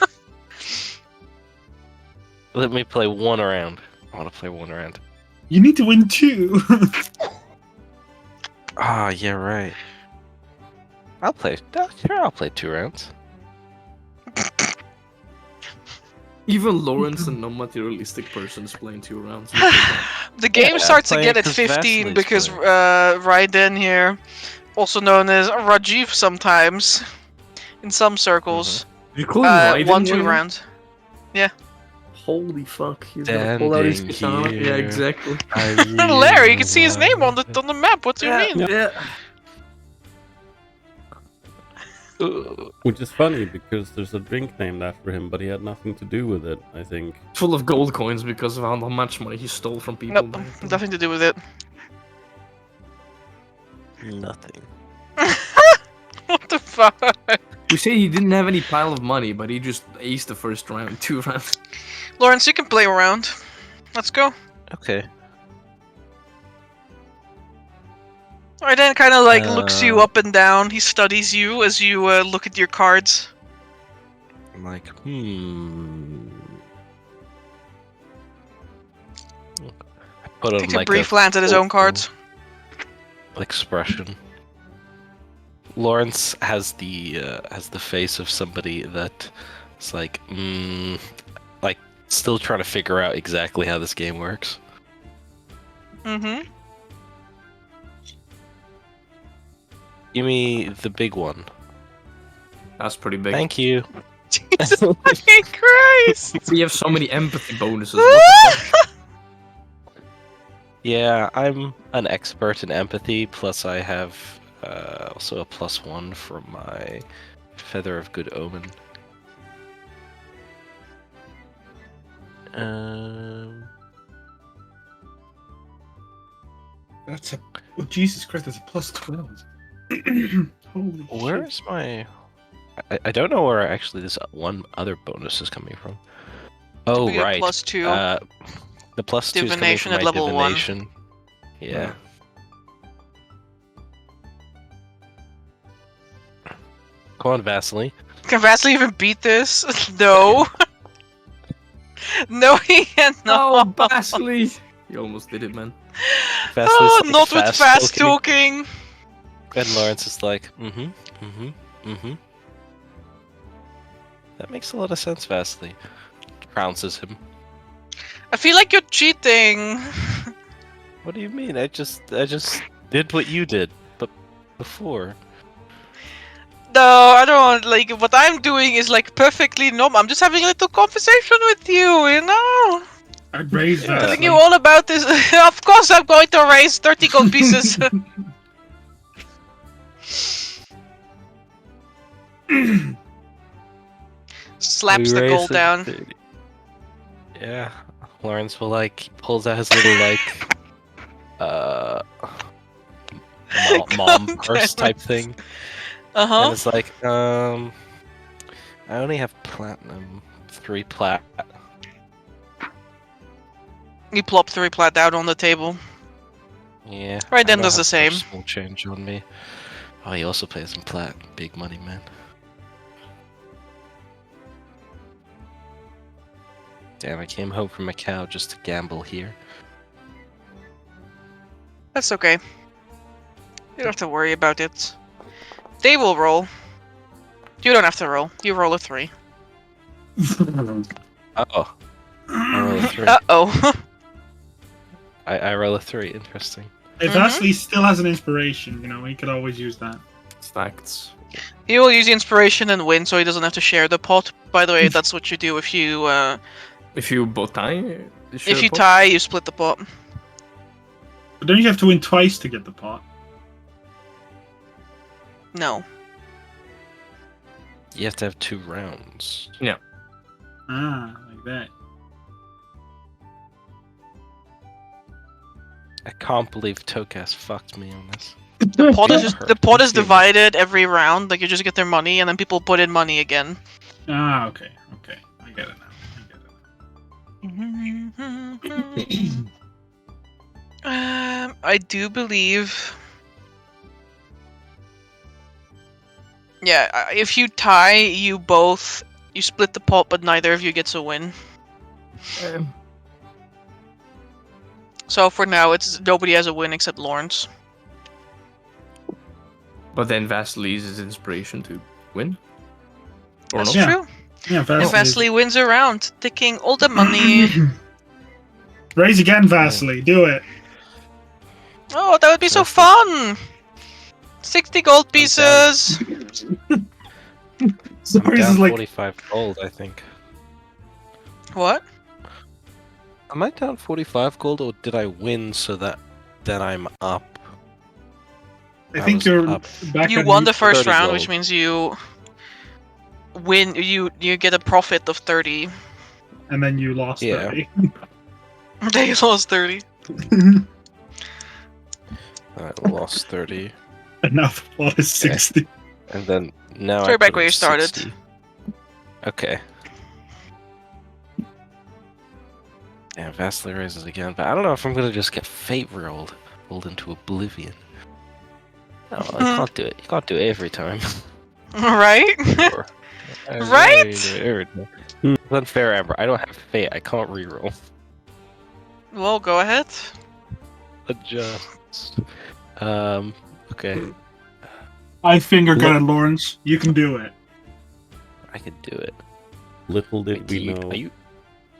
Let me play one round. I want to play one round. You need to win 2. Ah, yeah, right. I'll play 2 rounds. Even Lawrence, a non-materialistic person, is playing 2 rounds. The game Yeah, starts play again it at 'cause 15 Vasily's because playing. Raiden here, also known as Rajiv sometimes, in some circles, You call him Raiden, 1-2 Raiden? rounds. Holy fuck, he's gonna pull out his Standing katana. Yeah, here. exactly. Larry, you can see his name on the map. What do you mean? Yeah. Which is funny because there's a drink named after him, but he had nothing to do with it, I think. Full of gold coins because of how much money he stole from people. Nope, nothing to do with it. Nothing. What the fuck? We say he didn't have any pile of money, but he just aced the first round, 2 rounds. Lawrence, you can play around. Let's go. Okay. Raiden kind of like looks you up and down. He studies you as you look at your cards. I'm like, I put on Takes a like brief glance at his own cards. expression. Lawrence has the face of somebody that is like still trying to figure out exactly how this game works. Mm-hmm. Give me the big one. That's pretty big. Thank you. Jesus fucking Christ! We have so many empathy bonuses. What the fuck? Yeah, I'm an expert in empathy. Plus, I have also a +1 from my Feather of Good Omen. That's a. Oh, Jesus Christ, that's a +12. Holy Where's my? I don't know where actually this one other bonus is coming from. Oh We got right, +2. the +2 is coming Divination from at my level 1. divination. Yeah. Come on, Vasily. Can Vasily even beat this? No. No, he cannot. No, Vasily! You almost did it, man. Vasily's Oh, like not with fast talking. talking. And Lawrence is like, That makes a lot of sense, Vasily. Trounces him. I feel like you're cheating. What do you mean? I just did what you did, but before. No, I don't like what I'm doing is like perfectly normal. I'm just having a little conversation with you, you know? I'd raise that. Telling you all about this. Of course I'm going to raise 30 gold pieces. Slaps We the raise gold it down. to- Yeah, Lawrence will pulls out his little mom purse type thing, and Uh-huh. it's like I only have platinum. 3 plat. You plop 3 plat down on the table. Yeah. Right, I then don't does the have same. much small change on me. Oh, he also plays in plat. Big money, man. Damn, I came home from Macau just to gamble here. That's okay. You don't have to worry about it. They will roll. You don't have to roll. You roll a 3. Oh. I roll a 3. Uh-oh. I roll a 3. Interesting. If Ashley still has an inspiration, you know, he could always use that. Facts. He will use the inspiration and win, so he doesn't have to share the pot. By the way, that's what you do if you If you both tie, if you tie, you split the pot. But don't you have to win twice to get the pot? No. You have to have 2 rounds. Ah, like that. I can't believe Tokas fucked me on this. The pot is Hurt. the pot is Let's see. divided every round. Like you just get their money, and then people put in money again. Ah, okay. I get it now. I do believe. Yeah, if you tie, you split the pot, but neither of you gets a win. So for now, it's nobody has a win except Lawrence. But then Vasily uses inspiration to win? Or That's not? Yeah. true. Yeah, And Vasily. Vasily wins a round, taking all the money. Raise again, Vasily. Do it. Oh, that would be so fun! 60 gold pieces! So I'm this down is like 45 gold, I think. What? Am I down 45 gold, or did I win so that then I'm up? I think was you're up. back. You on won the first 30 round, gold. which means you win. You get a profit of 30. and then you lost Yeah. 30. They lost 30. I lost 30. And now the plot is 60. And then now Sorry, I back put where in you started. 60. Okay. Damn, Vasily raises again, but I don't know if I'm gonna just get fate rolled into oblivion. No, I can't do it. You can't do it every time. Right? Or- I Right? really do it every time. It's unfair, Amber. I don't have fate. I can't reroll. Well, go ahead. Adjust. Okay. I finger gun Lawrence. You can do it. I could do it. Little did Wait, we you, know. Are you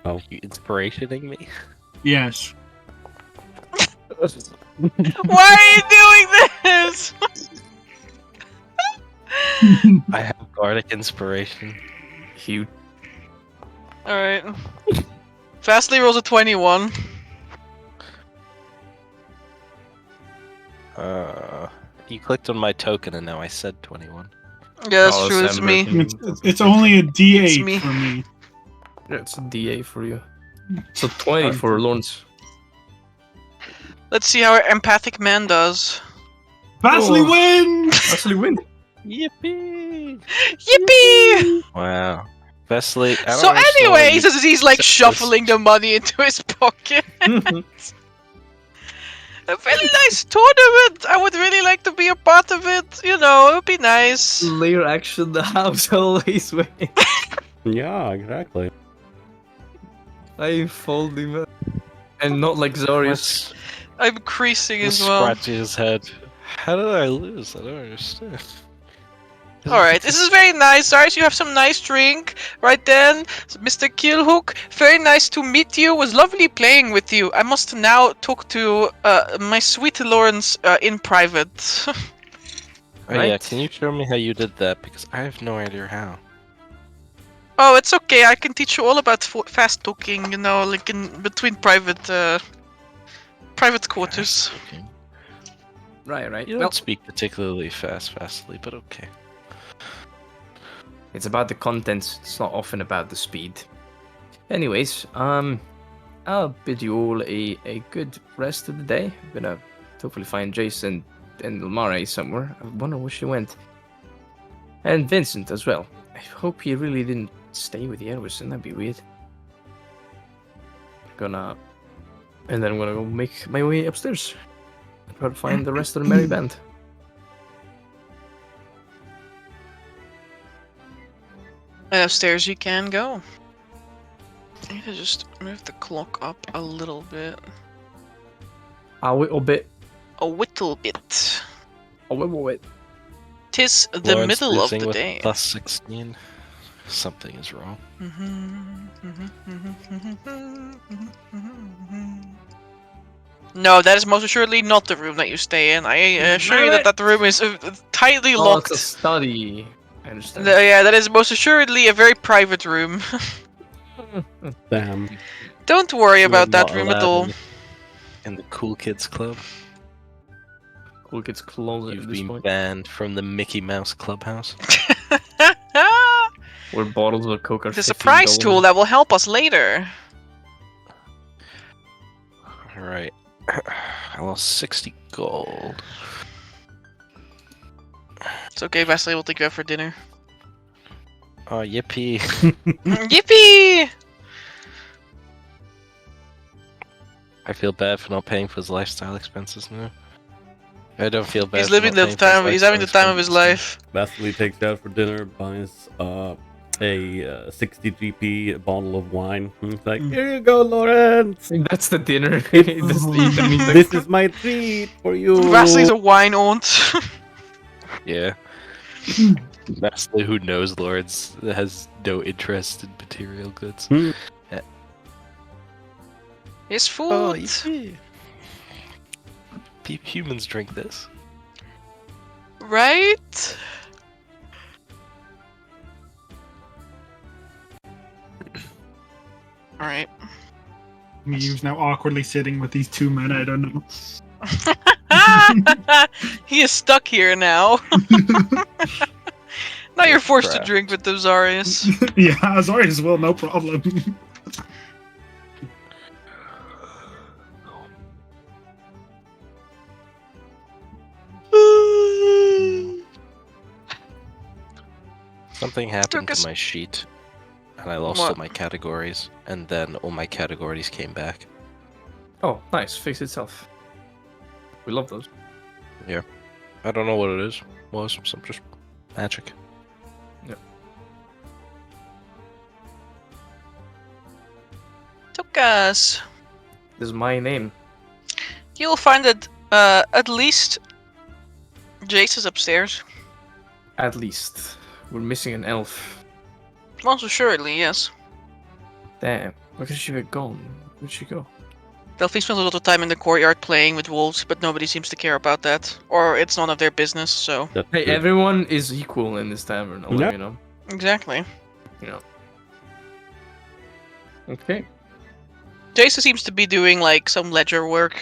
Oh. inspirationing me? Yes. Why are you doing this? I have Gardic inspiration. Huge. Alright. Fastly rolls a 21. You clicked on my token and now I said 21. Yeah, that's Oh, true, it's me. It's only a D8 It's me. for me. Yeah, it's a DA for you. So 20 for Lawrence. Let's see how our empathic man does. Vasily Oh. wins! Actually win. Yippee! Yippee! Wow. Vasily, I don't So understand why anyway, you- he's like this- shuffling the money into his pocket. A very nice tournament! I would really like to be a part of it. You know, it would be nice. Layer action, the house always wins. Yeah, exactly. I'm folding that. And not like Zorius. Wes- I'm creasing Wes as well. scratching his head. How did I lose? I don't understand. Alright, this is very nice. Alright, you have some nice drink. Right then, Mr. Killhook, very nice to meet you. It was lovely playing with you. I must now talk to my sweet Lawrence in private. Oh, yeah, Right. can you show me how you did that? Because I have no idea how. Oh, it's okay. I can teach you all about fast talking, you know, like in between private quarters. Okay. Right. You don't Well, speak particularly fastly, but okay. it's about the contents. It's not often about the speed. Anyways, I'll bid you all a good rest of the day. I'm gonna hopefully find Jason and Ilmare somewhere. I wonder where she went. And Vincent as well. hope he really didn't stay with Etharis, and that'd be weird. And then I'm gonna go make my way upstairs and try to find the rest of the merry band. Upstairs you can go. I need to just move the clock up a little bit. A little bit. A whittle bit. A little bit. Tis the Lawrence middle of losing the with day. Plus 16. Something is wrong. No, that is most assuredly not the room that you stay in. I assure you that room is tightly Oh, locked. it's a study. I understand. Yeah, that is most assuredly a very private room. Damn. Don't worry about You're that not room at allowed all. In the Cool Kids Club, Cool gets closet you've at this been point. banned from the Mickey Mouse Clubhouse. Where bottles of Coke are The $15. surprise tool that will help us later. Alright. I lost 60 gold. It's okay, Vasily will take you out for dinner. Oh, yippee. Yippee! I feel bad for not paying for his lifestyle expenses now. I don't feel bad. He's for living not the paying for his time. He's having the lifestyle time of his expenses. life. Vasily takes you out for dinner, buys a 60 GP bottle of wine. And it's like, here you go, Lawrence. That's the dinner. That's the meal. This is my treat for you. Vasily's a wine aunt. Yeah. Vasily, who knows Lawrence, has no interest in material goods. His food. Oh, yippee. Humans drink this. Right? Alright. Mew's now awkwardly sitting with these two men. I don't know. He is stuck here now. Now you're forced to Crap. drink with the Zarius. Yeah, Azorius will, no problem. Something happened Took us- to my sheet, and I lost all my categories, and then all my categories came back. Oh, nice. Fix itself. We love those. I don't know what it is. Well, it's some just magic. Took us. This is my name. You'll find that at least Jace is upstairs. At least. We're missing an elf. Most assuredly, yes. Damn. Where could she have gone? Where'd she go? Delphine spends a lot of time in the courtyard playing with wolves, but nobody seems to care about that. Or it's none of their business, so... That's Hey, good. everyone is equal in this tavern. I'll let Yep. you know. Exactly. Okay. Jace seems to be doing, like, some ledger work.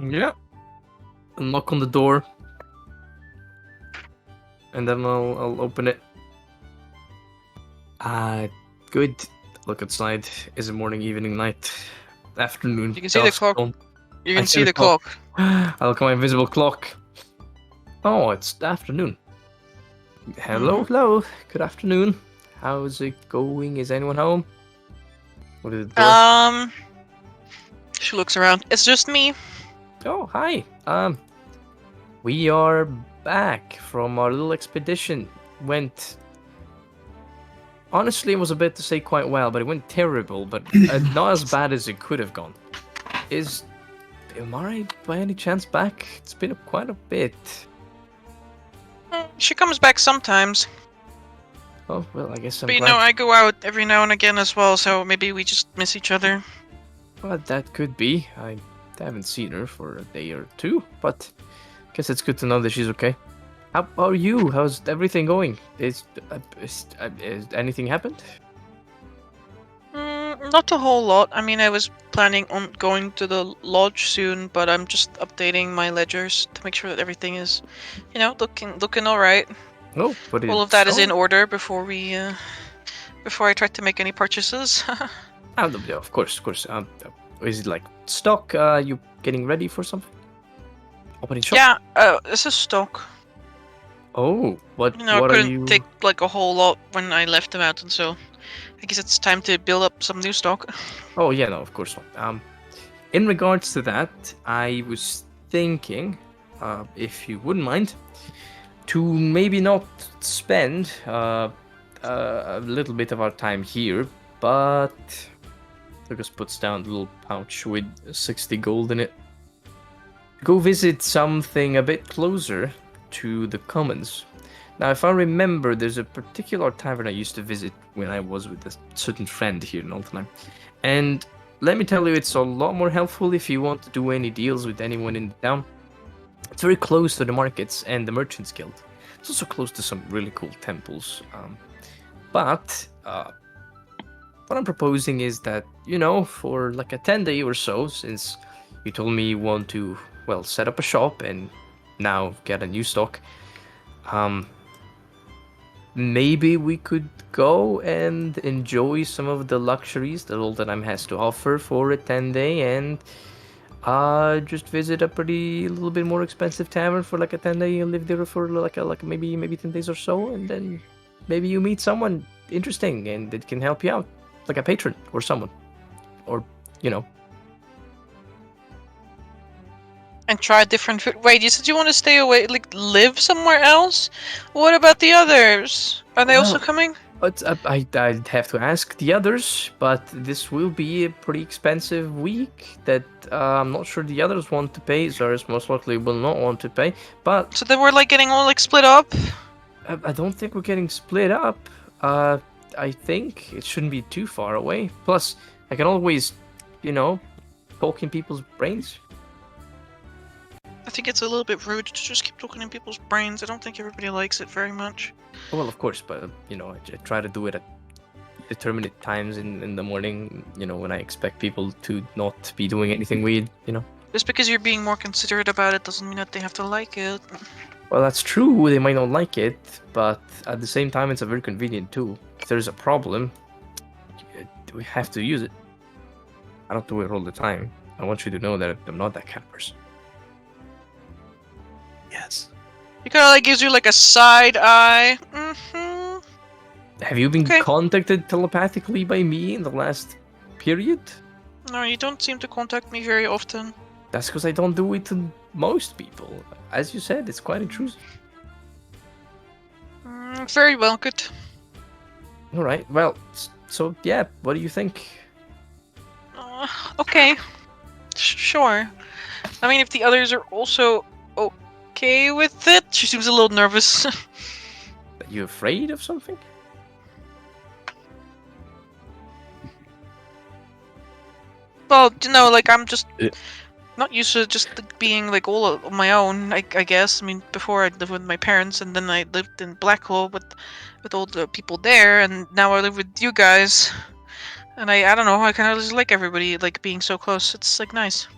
Yeah. I'll knock on the door. And then I'll open it. Good. Look outside. Is it morning, evening, night, afternoon? You can see the dusk, clock. dawn? You I can see see the the clock. I look at my invisible clock. Oh, it's afternoon. Hello, hello. Good afternoon. How's it going? Is anyone home? What is it? She looks around. It's just me. Oh, hi. We are back from our little expedition. Went. Honestly, it was a bit to say quite well, but it went terrible, but not as bad as it could have gone. Is Ilmari by any chance back? It's been quite a bit. She comes back sometimes. Oh, well, I guess I'm But you glad. know, I go out every now and again as well, so maybe we just miss each other. Well, that could be. I haven't seen her for a day or two, but guess it's good to know that she's okay. How are you? How's everything going? Is anything happened? Not a whole lot. I mean, I was planning on going to the lodge soon, but I'm just updating my ledgers to make sure that everything is, you know, looking all right. No, but All of that is in order before we, before I try to make any purchases. Yeah, of course. Is it like stock? You getting ready for something? Opening shop? Yeah, this is stock. Oh, what You know, I what are couldn't you? take like a whole lot when I left the mountain, so I guess it's time to build up some new stock. Oh yeah, no, of course not. In regards to that, I was thinking, if you wouldn't mind, to maybe not spend a little bit of our time here, but Lucas puts down the little pouch with 60 gold in it. Go visit something a bit closer to the commons. Now, if I remember, there's a particular tavern I used to visit when I was with a certain friend here in Altenheim. And let me tell you, it's a lot more helpful if you want to do any deals with anyone in the town. It's very close to the markets and the Merchants Guild. It's also close to some really cool temples. But what I'm proposing is that, you know, for like a 10-day or so, since you told me you want to, well, set up a shop and now get a new stock, maybe we could go and enjoy some of the luxuries that Altenheim has to offer for a 10-day and just visit a pretty little bit more expensive tavern for like a 10-day and live there for like maybe 10 days or so, and then maybe you meet someone interesting and it can help you out, like a patron or someone, or you know. And try different food. Wait, you said you want to stay away, like live somewhere else? What about the others? Are they also Well, coming? But I'd have to ask the others, but this will be a pretty expensive week that I'm not sure the others want to pay. Zars most likely will not want to pay, but So then we're like getting all like split up? I don't think we're getting split up. I think it shouldn't be too far away. Plus, I can always, you know, poke in people's brains. I think it's a little bit rude to just keep talking in people's brains. I don't think everybody likes it very much. Well, of course, but you know, I try to do it at determinate times in the morning. You know, when I expect people to not be doing anything weird. You know. Just because you're being more considerate about it doesn't mean that they have to like it. Well, that's true. They might not like it, but at the same time, it's a very convenient tool. If there's a problem, we have to use it. I don't do it all the time. I want you to know that I'm not that kind of person. Yes. He kind of like gives you like a side eye. Mm-hmm. Have you been Okay. contacted telepathically by me in the last period? No, you don't seem to contact me very often. That's because I don't do it to most people. As you said, it's quite intrusive. Very well, good. All right. Well, so yeah. What do you think? Okay. Sure. I mean, if the others are also okay with it, she seems a little nervous. Are you afraid of something? Well, you know, like I'm just not used to just like, being like all on my own. I guess. I mean, before I lived with my parents, and then I lived in Blackhole with all the people there, and now I live with you guys. And I don't know. I kind of just like everybody like being so close. It's like nice.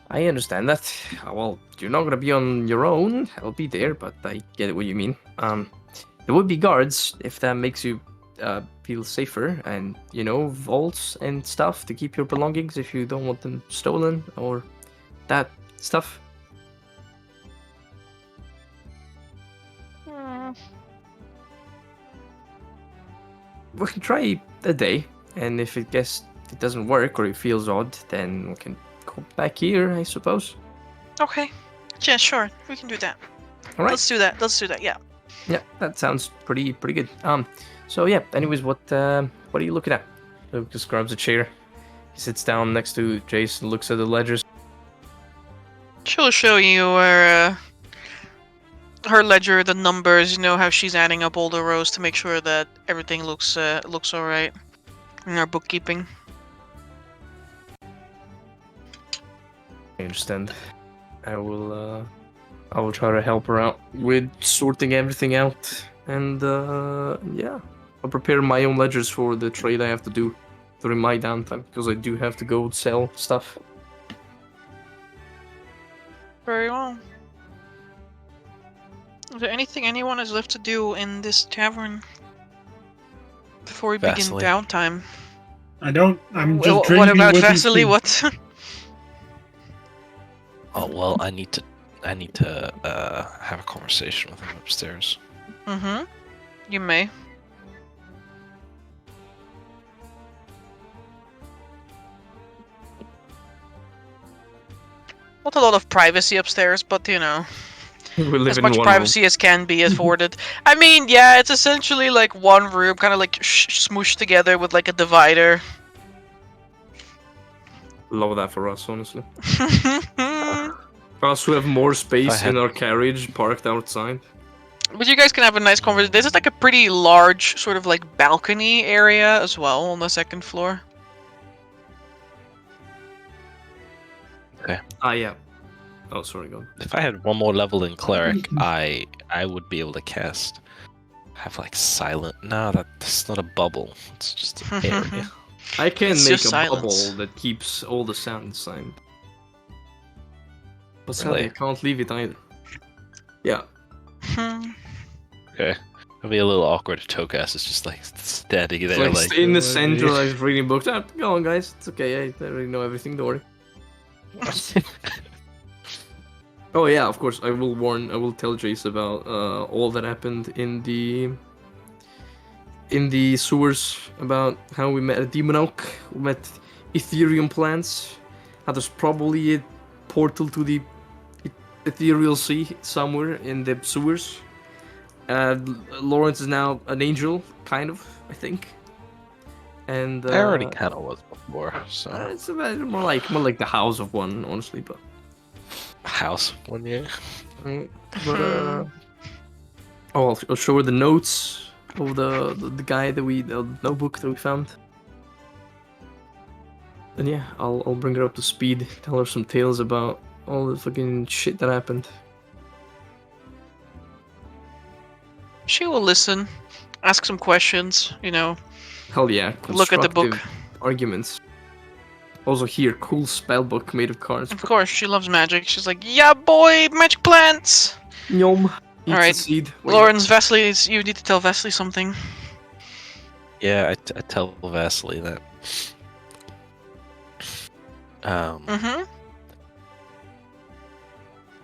I understand that. Well, you're not gonna be on your own. I'll be there, but I get what you mean. There would be guards if that makes you feel safer, and you know, vaults and stuff to keep your belongings if you don't want them stolen or that stuff. We can try a day, and if it doesn't work or it feels odd, then we can go back here, I suppose. Okay. Yeah, sure. We can do that. All right. Let's do that. Let's do that. Yeah. Yeah, that sounds pretty good. So yeah. Anyways, what are you looking at? Lucas grabs a chair. He sits down next to Jason, looks at the ledgers. She'll show you her ledger, the numbers. You know how she's adding up all the rows to make sure that everything looks all right in our bookkeeping. I understand. I will try to help her out with sorting everything out, and yeah, I'll prepare my own ledgers for the trade I have to do during my downtime because I do have to go sell stuff. Very well. Is there anything anyone has left to do in this tavern before we begin Vasily. downtime? I don't. I'm just What drinking about with Vasily? you. What? Oh well, I need to I need to have a conversation with him upstairs. Mm-hmm. You may. Not a lot of privacy upstairs, but you know, We live as in much one privacy as can be afforded. I mean, yeah, it's essentially like one room, kind of like smooshed together with like a divider. room. Love that for us, honestly. For us who have more space had- in our carriage parked outside. But you guys can have a nice conversation. This is like a pretty large sort of like balcony area as well on the second floor. Ah, yeah. Oh, sorry, go on. If I had one more level in cleric, I would be able to cast. Have like silent. No, that's not a bubble. It's just an area. I can It's make just a silence. bubble that keeps all the sound inside. But Really? sadly, I can't leave it either. Yeah. Okay. It'll be a little awkward if TaleChasers is just like standing It's there, like like in the "Oh, center, okay." like reading books. Ah, go on, guys. It's okay. I already know everything. Don't worry. Oh yeah, of course. I will tell Jace about all that happened in the sewers, about how we met a demon oak, we met Ethereum plants, how there's probably a portal to the ethereal sea somewhere in the sewers. Lawrence is now an angel, kind of, I think. And I already kind of was before, so it's more like the house of one, honestly, but. house 1 year. But I'll show her the notes of the guy that the notebook that we found. And yeah, I'll bring her up to speed, tell her some tales about all the fucking shit that happened. She will listen, ask some questions, you know. Hell yeah, Look at the book. constructive arguments. Also here, cool spell book made of cards. Of course, she loves magic. She's like, yeah, boy, magic plants. Yum. Eats Alright, a seed. Lawrence, Vesely, you need to tell Vesely something. Yeah, I tell Vasily that. Mm-hmm.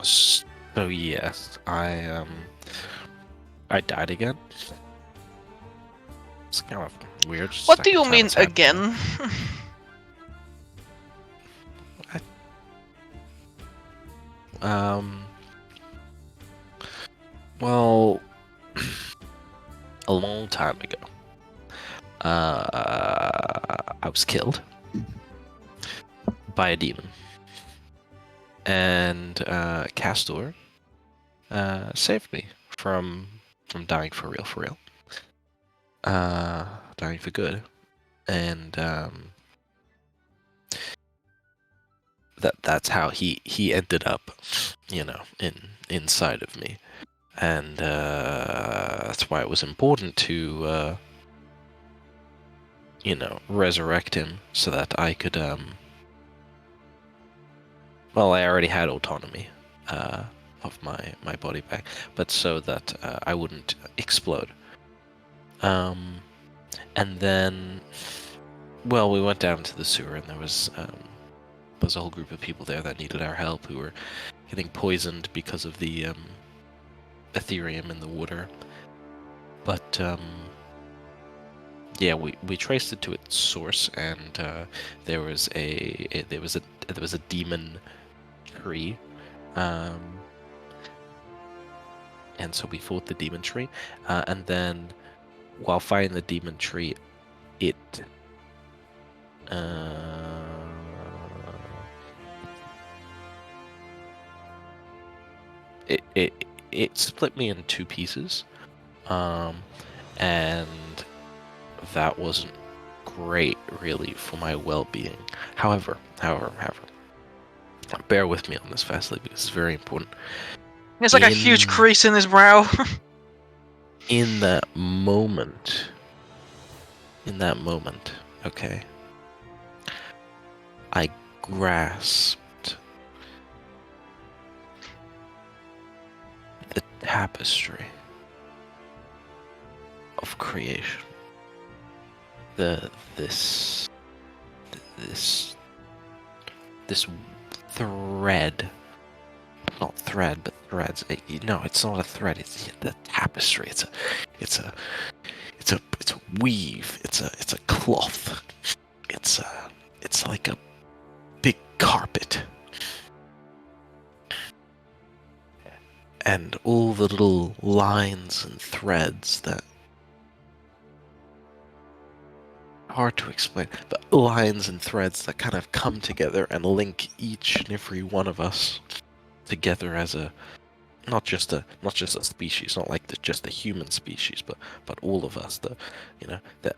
So yes, I died again. It's kind of weird. What do second you time mean it's happened. again? Well, a long time ago, I was killed by a demon, and Castor saved me from dying for real, dying for good, and that's how he ended up, inside of me. And that's why it was important to, resurrect him so that I could, well, I already had autonomy of my body back, but so that I wouldn't explode. And then, well, we went down to the sewer, and there was a whole group of people there that needed our help, who were getting poisoned because of the Ethereum in the water. But yeah, we traced it to its source, and there was a demon tree, and so we fought the demon tree, and then while fighting the demon tree, it split me in two pieces, and that wasn't great, really, for my well-being. However, bear with me on this, Fastly, because it's very important. There's like a huge crease in his brow. In that moment, okay, I grasped the tapestry of creation. This thread not thread, but threads. No, it's not a thread. It's the tapestry. It's a weave. It's a cloth. It's like a big carpet. And all the little lines and threads that hard to explain, but lines and threads that kind of come together and link each and every one of us together as not just a species, not like just the human species, but all of us, the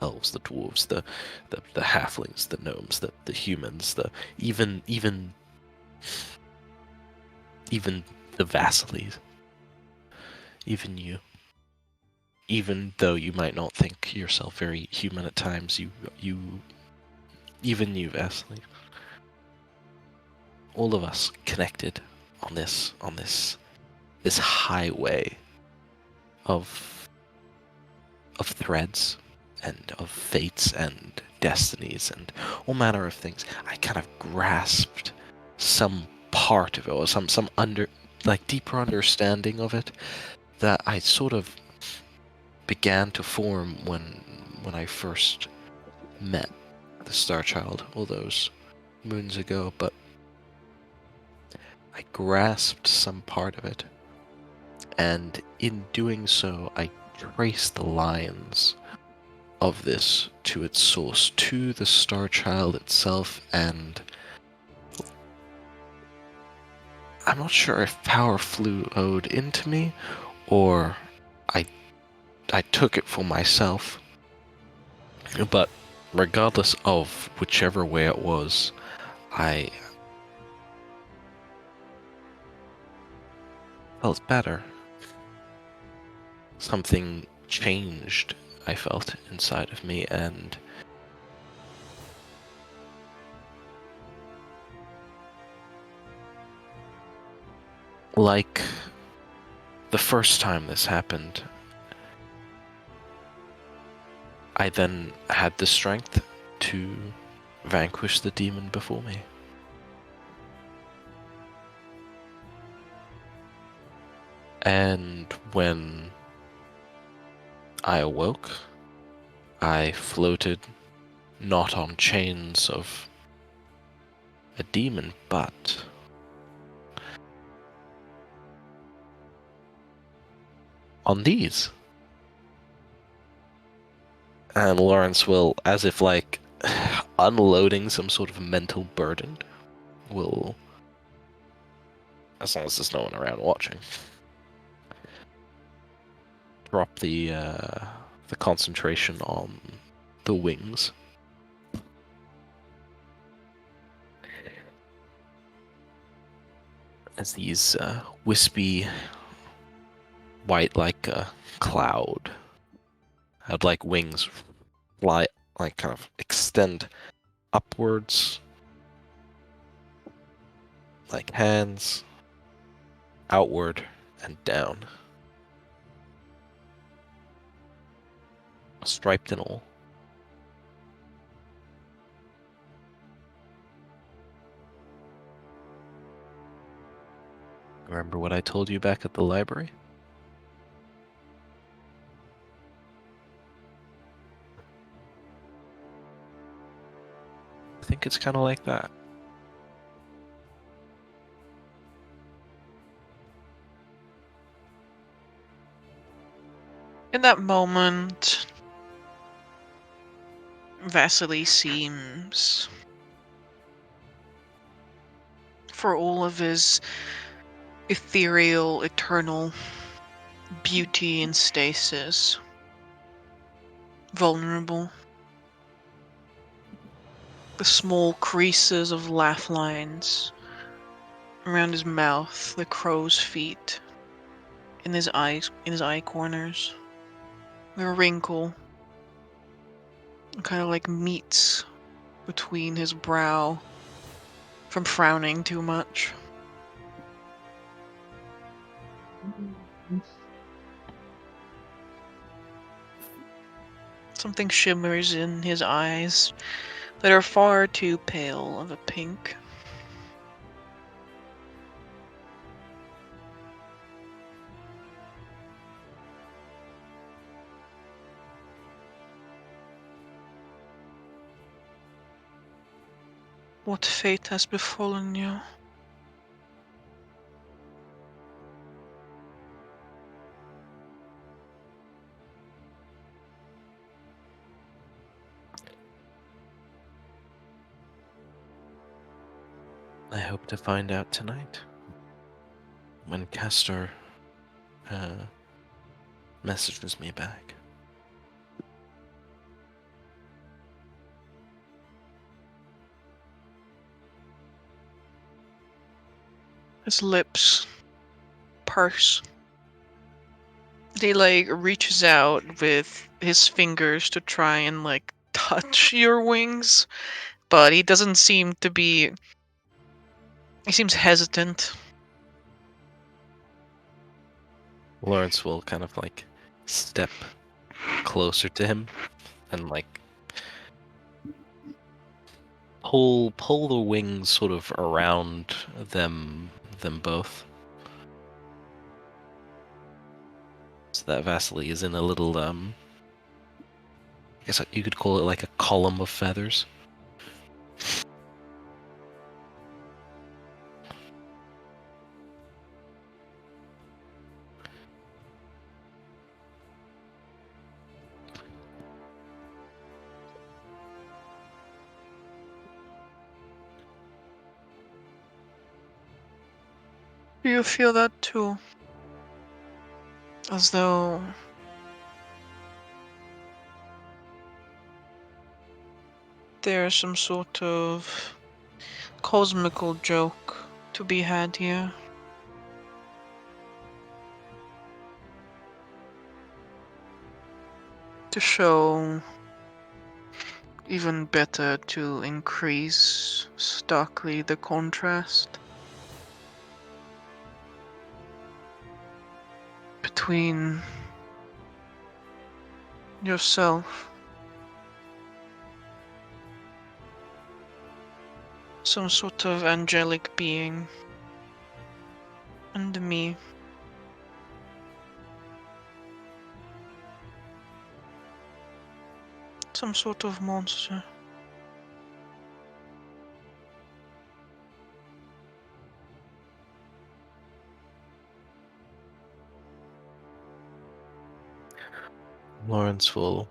elves, the dwarves, the halflings, the gnomes, the humans, even the Vasiles, even you. Even though you might not think yourself very human at times, even you, Vasily, all of us connected on this highway of threads and of fates and destinies and all manner of things. I kind of grasped some part of it, or some deeper understanding of it that I sort of began to form when I first met the Star Child all those moons ago, but I grasped some part of it, and in doing so, I traced the lines of this to its source, to the Star Child itself, and I'm not sure if power flowed into me, or I took it for myself. But regardless of whichever way it was, I felt better. Something changed, I felt, inside of me, and like the first time this happened, I then had the strength to vanquish the demon before me. And when I awoke, I floated not on chains of a demon, but on these. And Lawrence will, as if like unloading some sort of mental burden, will, as long as there's no one around watching, drop the concentration on the wings. As these wispy, white like a cloud, had like wings fly, like kind of extend upwards, like hands, outward and down. Striped and all. Remember what I told you back at the library? I think it's kind of like that. In that moment, Vasily seems, for all of his ethereal, eternal beauty and stasis, vulnerable. The small creases of laugh lines around his mouth, the crow's feet in his eyes, in his eye corners, the wrinkle kind of like meets between his brow from frowning too much. Something shimmers in his eyes that are far too pale of a pink. What fate has befallen you? I hope to find out tonight. When Castor messages me back. His lips parse. He like reaches out with his fingers to try and like touch your wings, but he doesn't seem to be. He seems hesitant. Lawrence will kind of like step closer to him and like pull the wings sort of around them both. So that Vasily is in a little I guess you could call it like a column of feathers. Do you feel that too? As though there's some sort of cosmical joke to be had here. To show even better to increase starkly the contrast between yourself, some sort of angelic being, and me. Some sort of monster. Lawrence will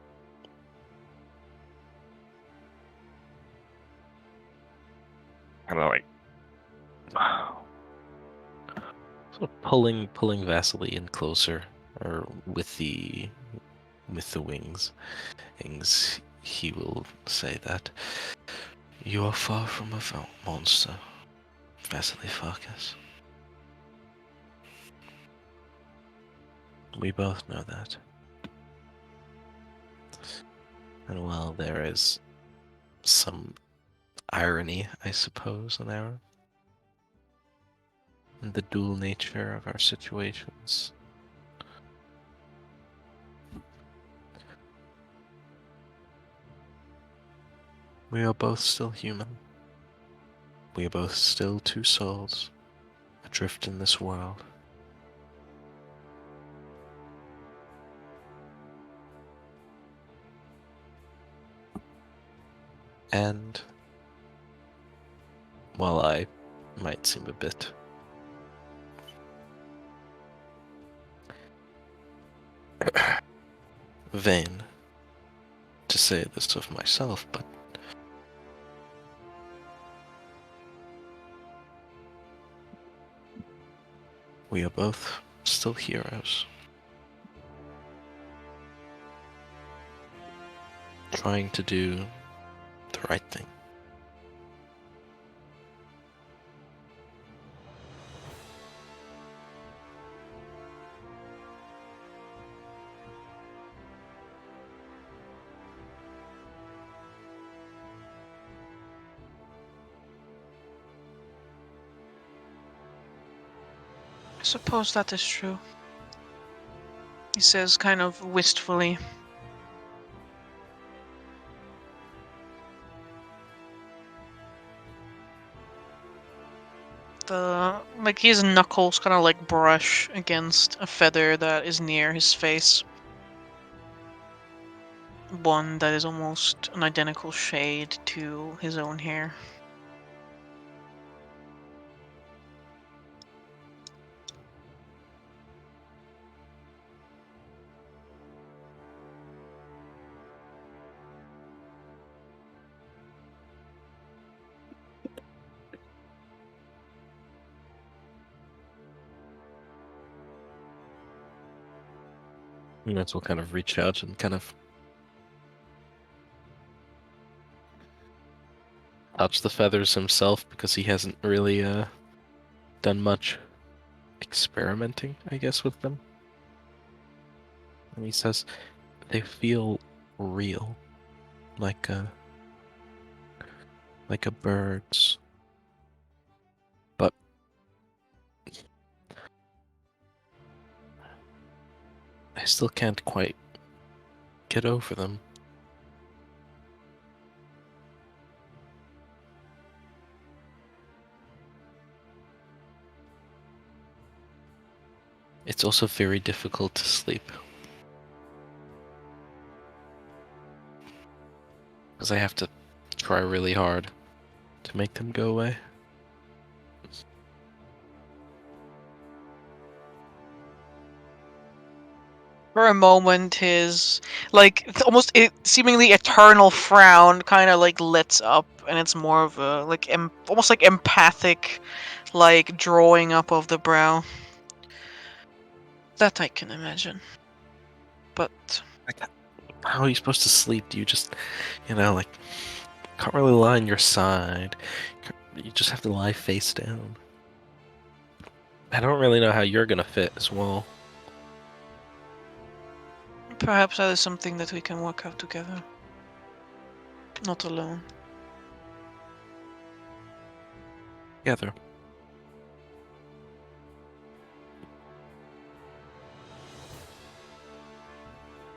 kind of like sort of pulling Vasily in closer, or with the wings. He will say that you are far from a monster, Vasily Farkas. We both know that. And while there is some irony, I suppose, in the dual nature of our situations, we are both still human. We are both still two souls, adrift in this world. And while I might seem a bit vain to say this of myself, but we are both still heroes, trying to do the right thing. I suppose that is true. He says kind of wistfully. His knuckles kind of like brush against a feather that is near his face. One that is almost an identical shade to his own hair. Nets will kind of reach out and kind of touch the feathers himself because he hasn't really done much experimenting, I guess, with them. And he says they feel real, like a bird's. But I still can't quite get over them. It's also very difficult to sleep. Because I have to try really hard to make them go away. For a moment, his almost seemingly eternal frown kind of like lets up, and it's more of a almost like empathic, like drawing up of the brow. That I can imagine. But How are you supposed to sleep? Do you just, like, can't really lie on your side. You just have to lie face down. I don't really know how you're gonna fit as well. perhaps that is something that we can work out together. Not alone. Together.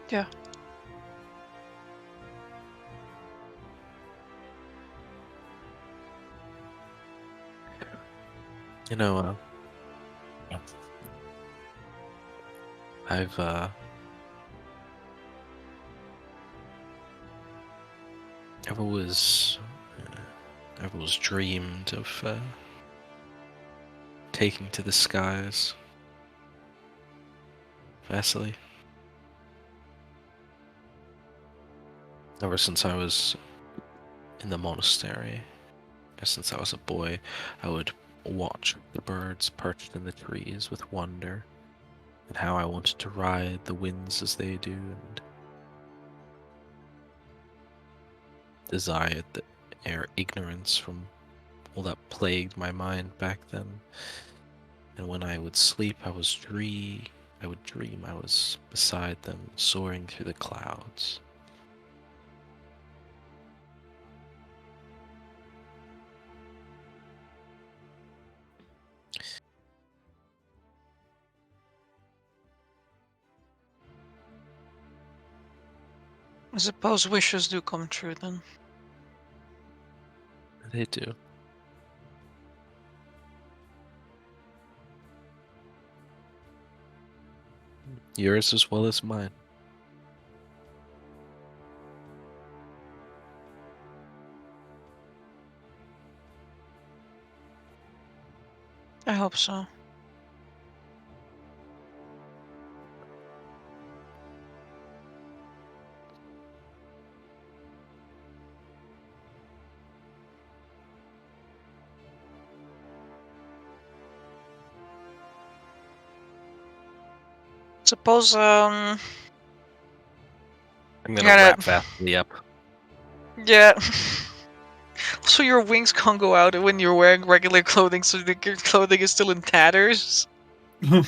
Yeah. I've always dreamed of taking to the skies. Vasily. Ever since I was in the monastery, ever since I was a boy, I would watch the birds perched in the trees with wonder, and how I wanted to ride the winds as they do, and desired the air ignorance from all that plagued my mind back then. And when I would sleep, I would dream I was beside them, soaring through the clouds. I suppose wishes do come true then. They do. Yours as well as mine. I hope so. Suppose I'm gonna gotta- wrap Vasily up. yeah. So your wings can't go out when you're wearing regular clothing, so your clothing is still in tatters. Oh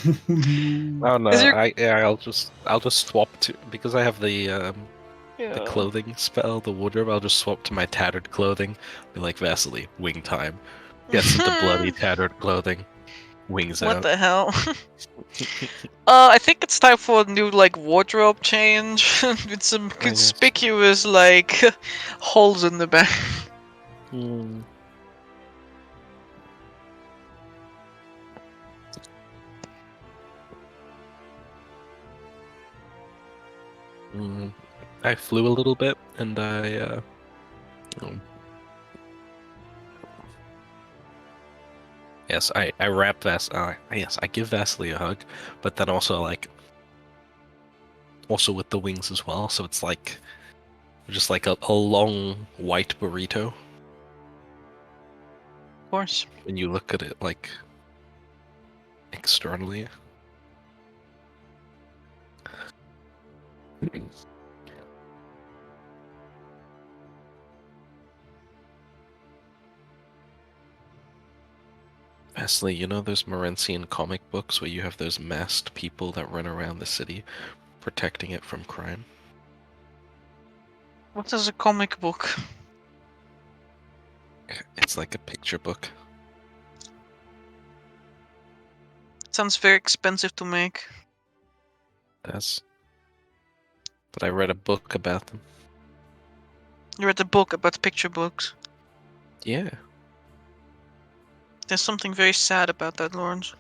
no, Is your- I'll just swap to, because I have the Yeah. clothing spell, the wardrobe. I'll just swap to my tattered clothing. Be like, Vasily, wing time. Gets into bloody tattered clothing. Wings What out. the hell? I think it's time for a new wardrobe change with some guess. conspicuous holes in the back. Hmm. I flew a little bit, and yes, I wrap yes, I give Vasily a hug, but then also also with the wings as well, so it's just like a long white burrito. Of course. When you look at it externally. Vasily, you know those Morensian comic books where you have those masked people that run around the city protecting it from crime? What is a comic book? It's like a picture book. Sounds very expensive to make. That's. But I read a book about them. You read a book about picture books. Yeah. There's something very sad about that, Lawrence.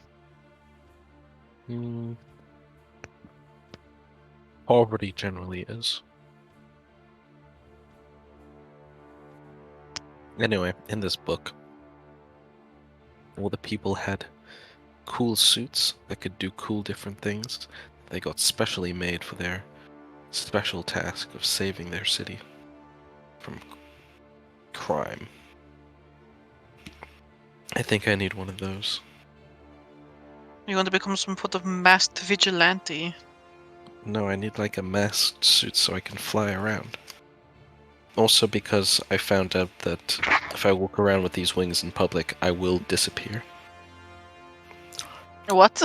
Poverty generally is. Anyway, in this book, all the people had cool suits that could do cool different things. They got specially made for their special task of saving their city from crime. I think I need one of those. You want to become some sort of masked vigilante? No, I need like a masked suit so I can fly around. Also because I found out that if I walk around with these wings in public, I will disappear. What?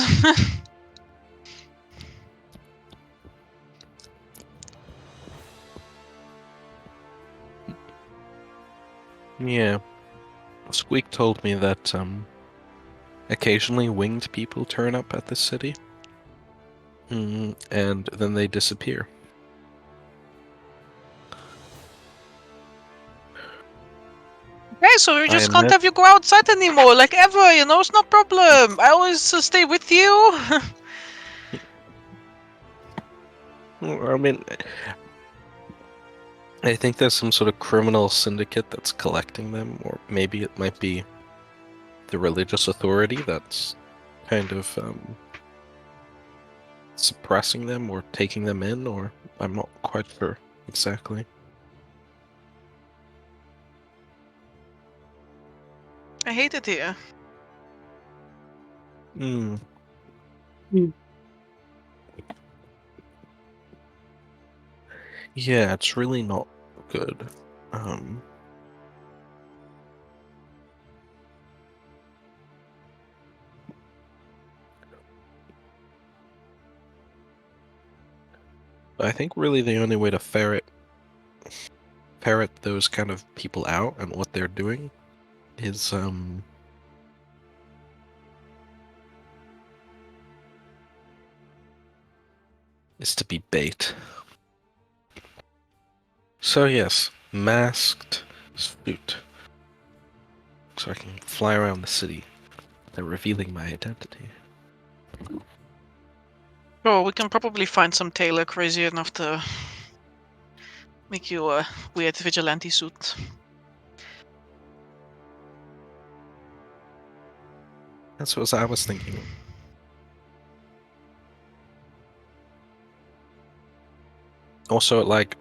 Yeah. Squeak told me that, occasionally winged people turn up at this city. And then they disappear. Okay, so we just I can't met- have you go outside anymore, like ever, you know, it's no problem. I always stay with you. I mean, I think there's some sort of criminal syndicate that's collecting them, or maybe it might be the religious authority that's kind of suppressing them or taking them in, or I'm not quite sure exactly. I hate it here. Yeah, it's really not good. I think really the only way to ferret those kind of people out and what they're doing is to be bait. So yes, masked suit. So I can fly around the city, revealing my identity. Oh, we can probably find some tailor crazy enough to make you a weird vigilante suit. That's what I was thinking. Also, like,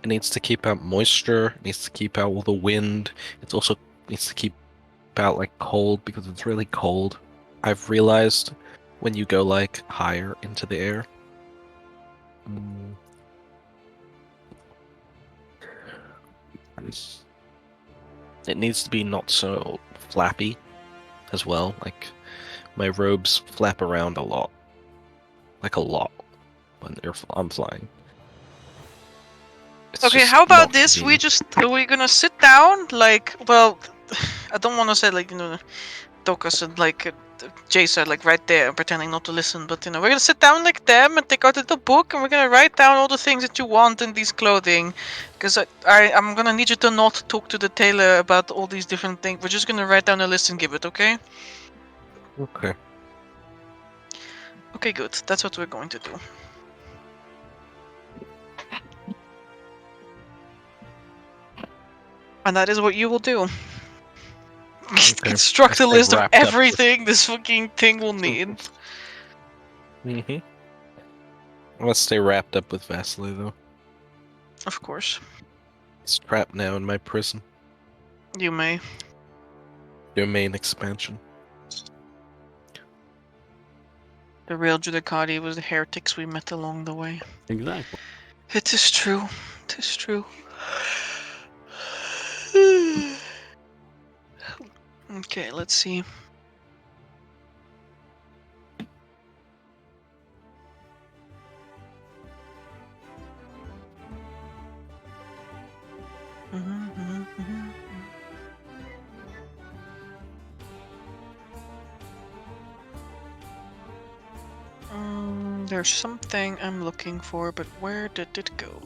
it needs to keep out moisture, it needs to keep out all the wind, it also needs to keep out, like, cold, because it's really cold. I've realized when you go, like, higher into the air, it needs to be not so flappy as well. Like, my robes flap around a lot. Like, a lot when I'm flying. It's Okay, just how about not this? convenient. We're gonna sit down, like, well, I don't want to say, like, you know, Dokas and, like, Jay said, like, right there, pretending not to listen, but, you know, we're gonna sit down like them and take out the book, and we're gonna write down all the things that you want in these clothing, because I'm gonna need you to not talk to the tailor about all these different things. We're just gonna write down a list and give it, okay? Okay. Okay, good. That's what we're going to do. And that is what you will do. Okay. Construct a I've list of wrapped up with- everything this fucking thing will need. Let's stay wrapped up with Vasily, though. Of course. He's trapped now in my prison. You may. Domain expansion. The real Judicati was the heretics we met along the way. Exactly. It is true. It is true. Okay, let's see. There's something I'm looking for, but where did it go?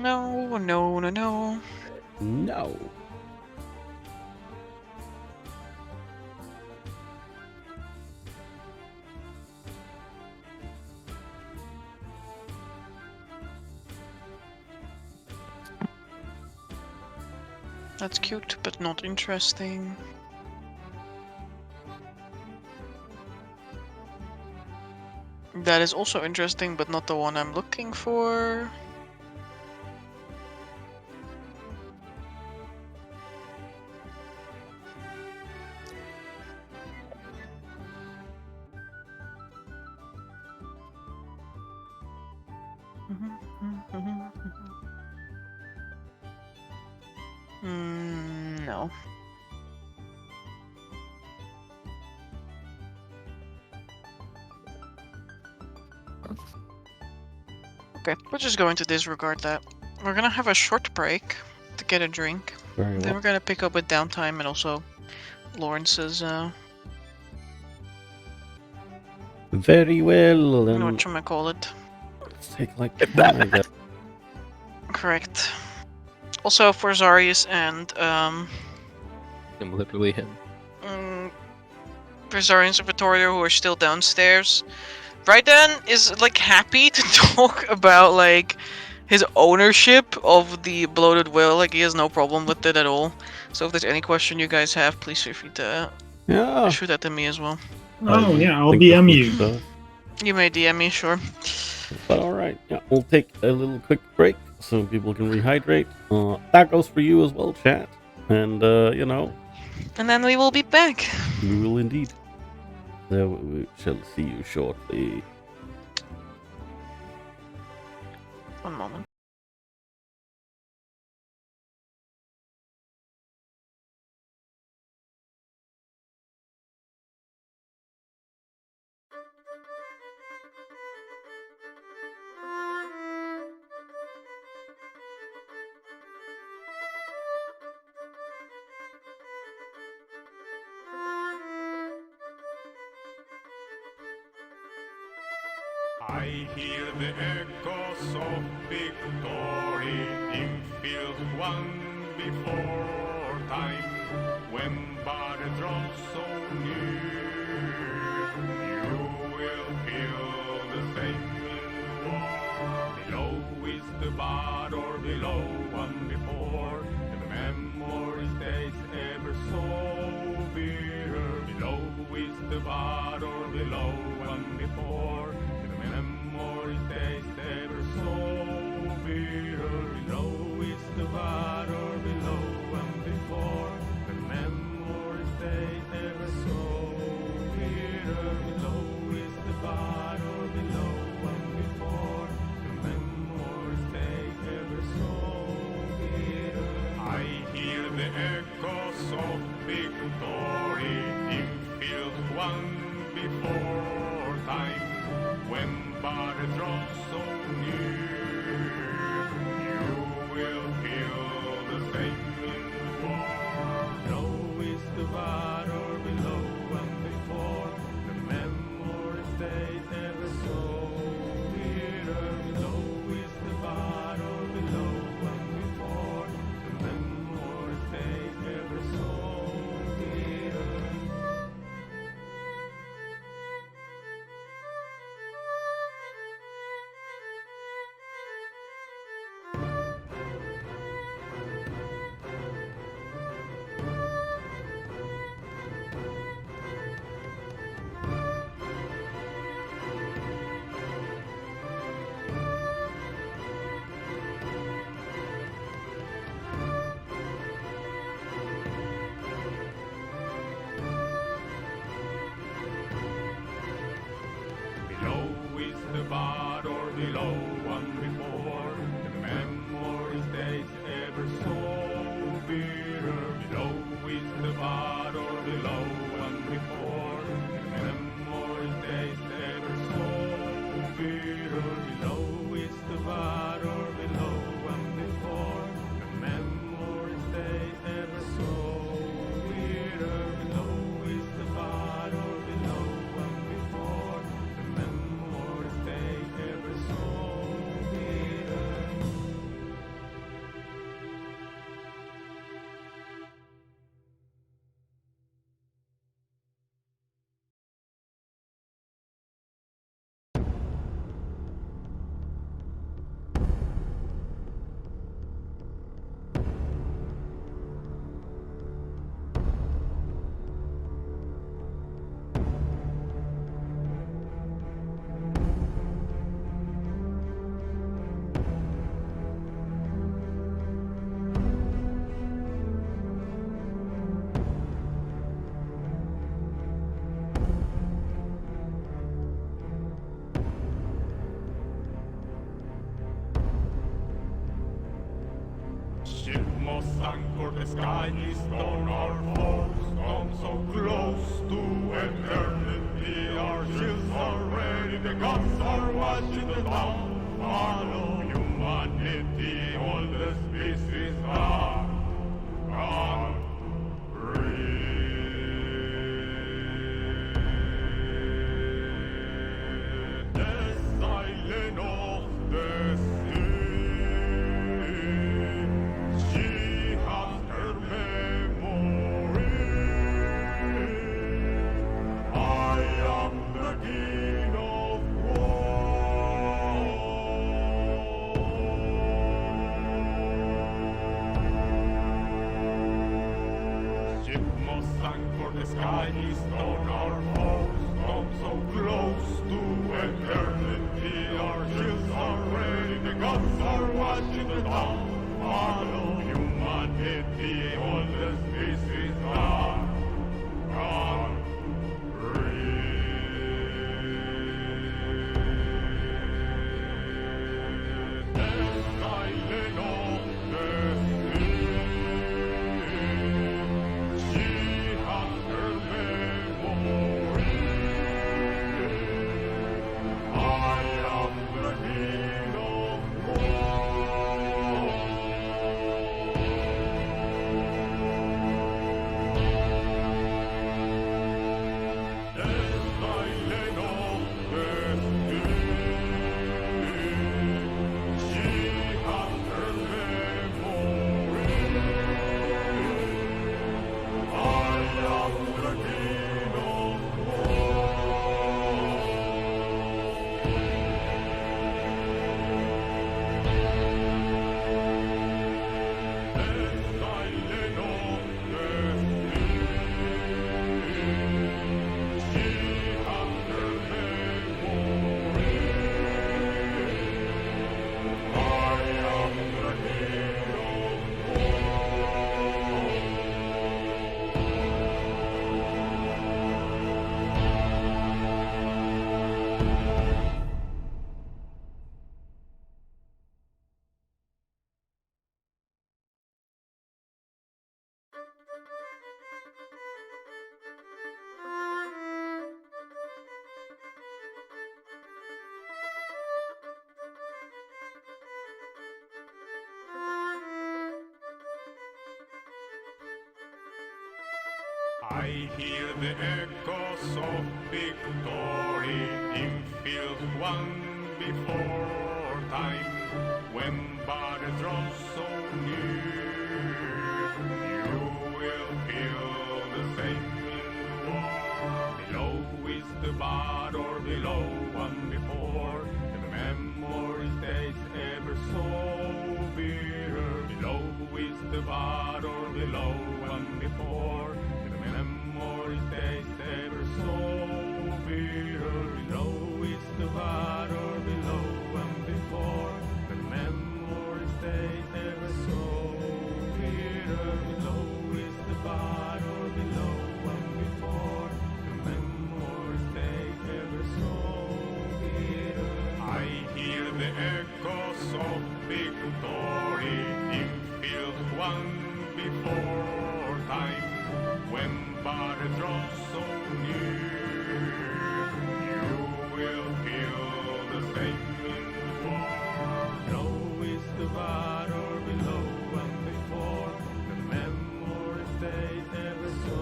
No, no, no, no. No. That's cute, but not interesting. That is also interesting, but not the one I'm looking for. No. Okay, we're just going to disregard that. We're gonna have a short break to get a drink. Very Then well. we're gonna pick up with downtime and also Lawrence's, Very well. Then whatchamacallit. let's take like 10, I guess. Correct. Also for Zarius and, I'm literally him. for Zarius and Vittorio who are still downstairs. Raiden is like happy to talk about like his ownership of the bloated whale. Like he has no problem with it at all. So if there's any question you guys have, please feel free to Yeah. shoot that to me as well. Oh, I yeah, I'll think DM that's you. what, You may DM me, sure. But all right, yeah, we'll take a little quick break so people can rehydrate. That goes for you as well, chat. And you know, And then we will be back. we will indeed. So we shall see you shortly. One moment. I hear the echoes of victory in field won before time. When battle draws so near, you will feel the same in war. Below is the battle, below one before, and the memory stays ever so bitter. Below is the battle, below one before. Memory stays ever so bitter. Below is the battle, below and before. The memory stays ever so bitter. Below is the battle, below and before. The memory stays ever so bitter. I hear the echoes of victory in field won before time. When battle draws so near, you will feel the same in war. Below is the battle, below and before. The memory stays ever so bitter. Below is the battle, below and before. The memory must stand for the sky is on our foes. Come so close to eternity, our shields are ready, the guns are watching the town. Follow humanity, all the species are gone. The silent of the sea, she has her memory. I am the king of war. Ship must stand for the sky is on our foes. Come so close to eternity, our shields are ready, the guns are watching the town. Follow humanity, all the species are gone. The silent of the sea, she has her memory. I am the king of war. The silent of the sea, she has her memory. I am the king of war. The silent of the sea, she has her memory. I am the king of war. I hear the echoes of victory in fields won before time, when battles draw so near. You will feel the same in war. Below is the battle, below one before, and the memory stays ever so bitter. Below is the battle, below one before, and the memory stays ever so bitter. Below is the battle, below one before, and the memory stays ever so bitter. Below is the battle, below one before, the memory stays ever so bitter. I hear the echoes of victory in fields won before time, when battle draws so near. You will feel the same in war. Below is the battle, below one before, the memory stays ever so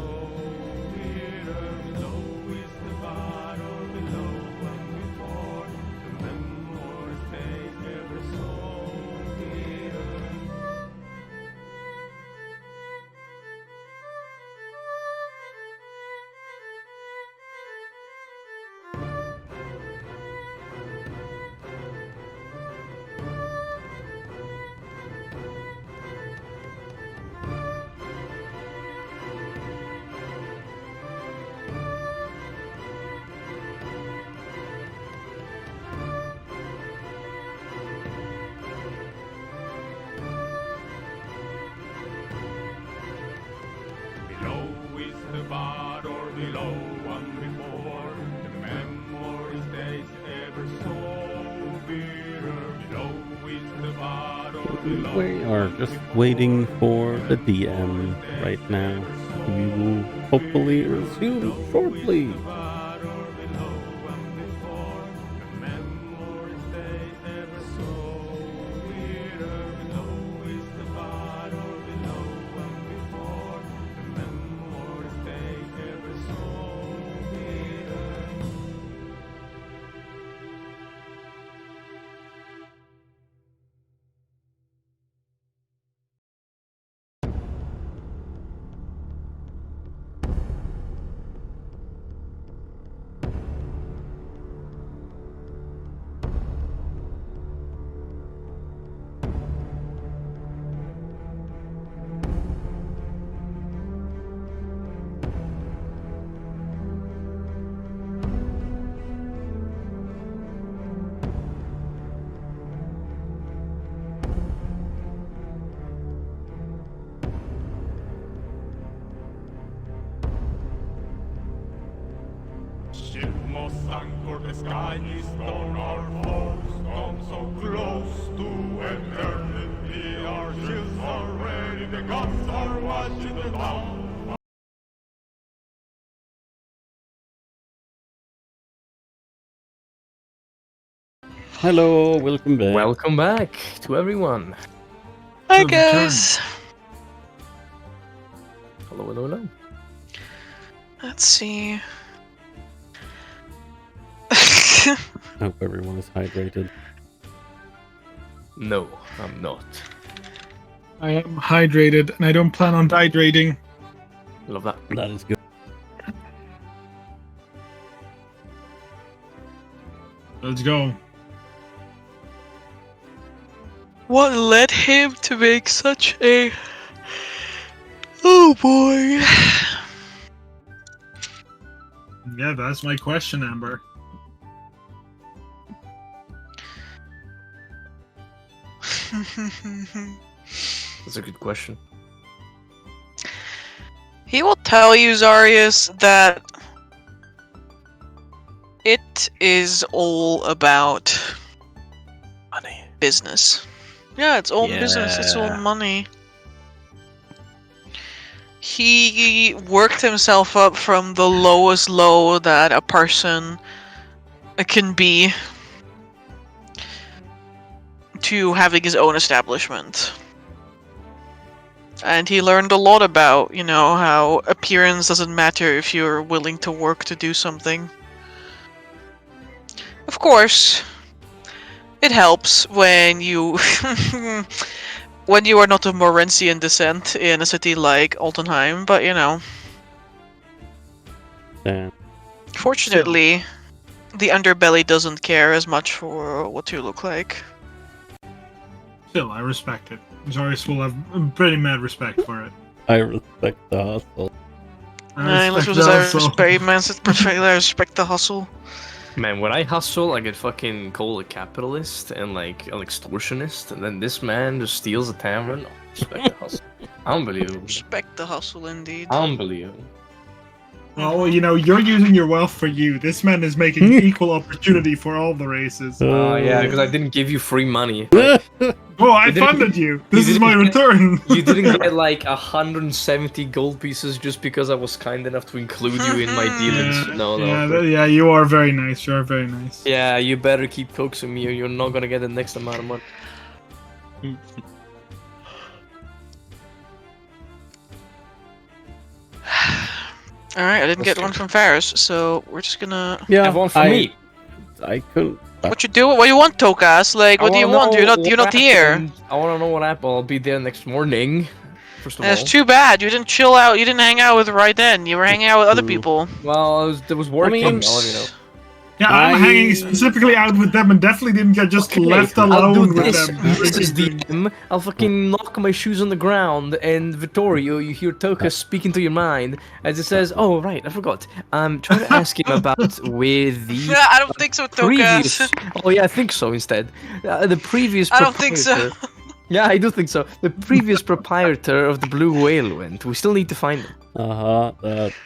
bitter. Below is the battle, below one before, the memory stays ever so bitter. Below is the battle, below one before, the memory stays ever so bitter. Below is the battle, We are just waiting for the DM right now. We will hopefully resume shortly. Ship must anchor, the sky is on our foes. Come so close to eternity. Our shields are ready, the guns are watching the town. Hello, welcome back. Welcome back to everyone. Hi Good return. guys. Hello, hello, hello. Let's see. Hope everyone is hydrated. No, I'm not. I am hydrated, and I don't plan on hydrating. Love that. That is good. Let's go. What led him to make such a... Oh boy. Yeah, that's my question, Amber. That's a good question. He will tell you, Zarius, that it is all about Money. business. Yeah, it's all business, it's all Yeah. money. He worked himself up from the lowest low that a person can be to having his own establishment. And he learned a lot about, you know, how appearance doesn't matter if you're willing to work to do something. Of course, it helps when you when you are not of Morensian descent in a city like Altenheim, but you know. Damn. Fortunately, the underbelly doesn't care as much for what you look like. Still, I respect it. Zarius will have pretty mad respect for it. I respect the hustle. I respect the hustle. I respect the hustle. Man, when I hustle, I get fucking called a capitalist and like an extortionist, and then this man just steals a tavern. Oh, respect the hustle. Unbelievable. Respect the hustle, indeed. Unbelievable. Well, you know, you're using your wealth for you. This man is making equal opportunity for all the races. Oh yeah, because I didn't give you free money. Oh, I You didn't- funded you. This you is my didn't get- return. You didn't get like 170 gold pieces just because I was kind enough to include you in my dealings. No, no. Yeah, you are very nice. You are very nice. Yeah, you better keep coaxing me or you're not gonna get the next amount of money. Alright, I didn't That's get one true. from Faris, so we're just gonna... Yeah, Have one for me. I couldn't. What you do? What do you want, Tokas? Like, what do you want? You're not here. I wanna know what happened. I'll be there next morning. First of That's all. too bad. You didn't chill out. You didn't hang out with Raiden. You were hanging out with other True. people. Well, there was working. mean- I'll let you know. Yeah, I'm hanging specifically out with them and definitely didn't get just Okay, left I'll alone do with this. them. This is DM. I'll fucking knock my shoes on the ground, and Vittorio, you hear Toka speaking to your mind as it says, "Oh right, I forgot. Try to ask him about with the Yeah, I don't think so, previous." Tokas. Oh yeah, I think so. Instead, the previous. I don't think so. proprietor- Yeah, I do think so. The previous proprietor of the Blue Whale went. We still need to find him.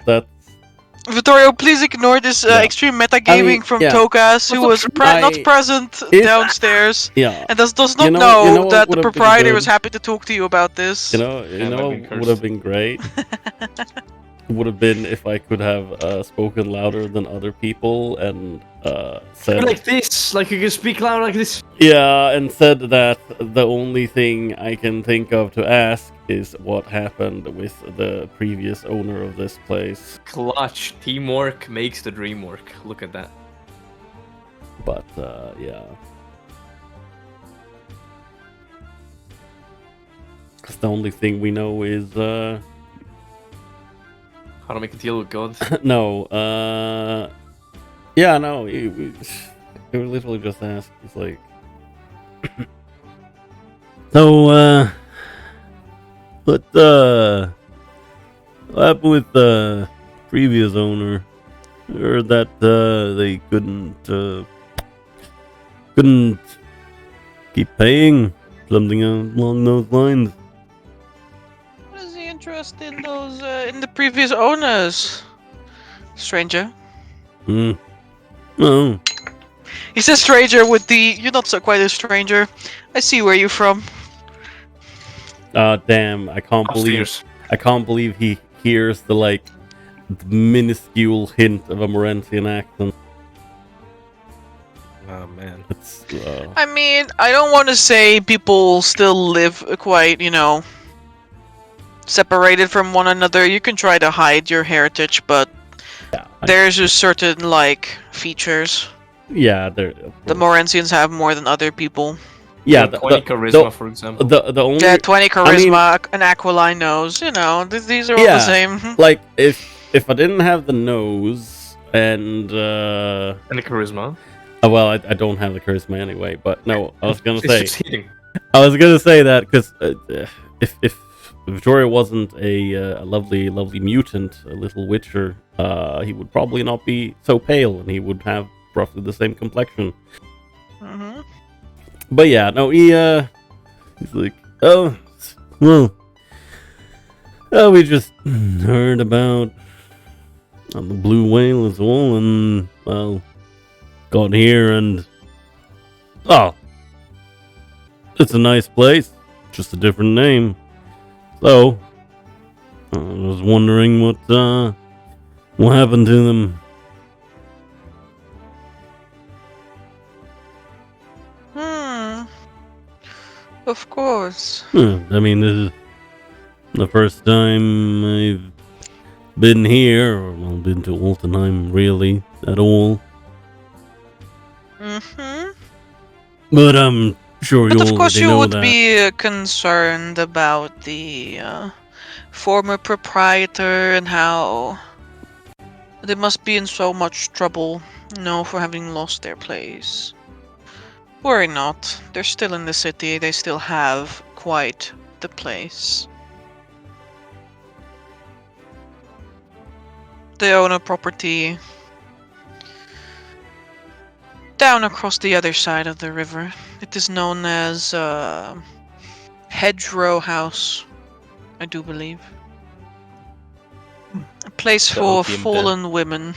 That's Vittorio, please ignore this Yeah. extreme metagaming from yeah. Tokas, who was not present downstairs Yeah. and does not You know what that the would have been proprietor good? was happy to talk to you about this. You know that'd been what would have been great? Would have been if I could have spoken louder than other people and said Like this, like you can speak loud like this. yeah, and said that the only thing I can think of to ask is what happened with the previous owner of this place. Clutch. Teamwork makes the dream work. Look at that. But yeah, because the only thing we know is How to make a deal with God. no, yeah, no, we literally just asked. It's like, so, what happened with the previous owner? Heard that they couldn't keep paying, something along those lines. What is the interest in those in the previous owners, stranger? Oh, He says stranger with the you're not so quite a stranger. I see where you're from. damn! I can't believe he hears the minuscule hint of a Morantian accent. Oh man. It's I mean, I don't want to say people still live quite, separated from one another. You can try to hide your heritage, but yeah, there's just certain features. yeah. The Morensians have more than other people. Yeah, 20 charisma, for example. the only Yeah, 20 charisma, an Aquiline nose. These are all the same. like if I didn't have the nose and And the charisma. well, I don't have the charisma anyway. But no, I was gonna It's say just hitting. I was gonna say that because if Victoria wasn't a lovely mutant, a little witcher, he would probably not be so pale, and he would have roughly the same complexion. Mm-hmm. But yeah, no, he's like, oh, well, we just heard about the blue whale as well, and well, got here, and oh, it's a nice place, just a different name. So I was wondering what happened to them. Of course. I mean, this is the first time I've been here, or well, been to Altenheim really at all. Mm-hmm. But I'm sure you But of course already you know would that. be concerned about the former proprietor and how they must be in so much trouble, for having lost their place. Worry not. They're still in the city. They still have quite the place. They own a property down across the other side of the river. It is known as Hedgerow House, I do believe. A place The for opium den. fallen women.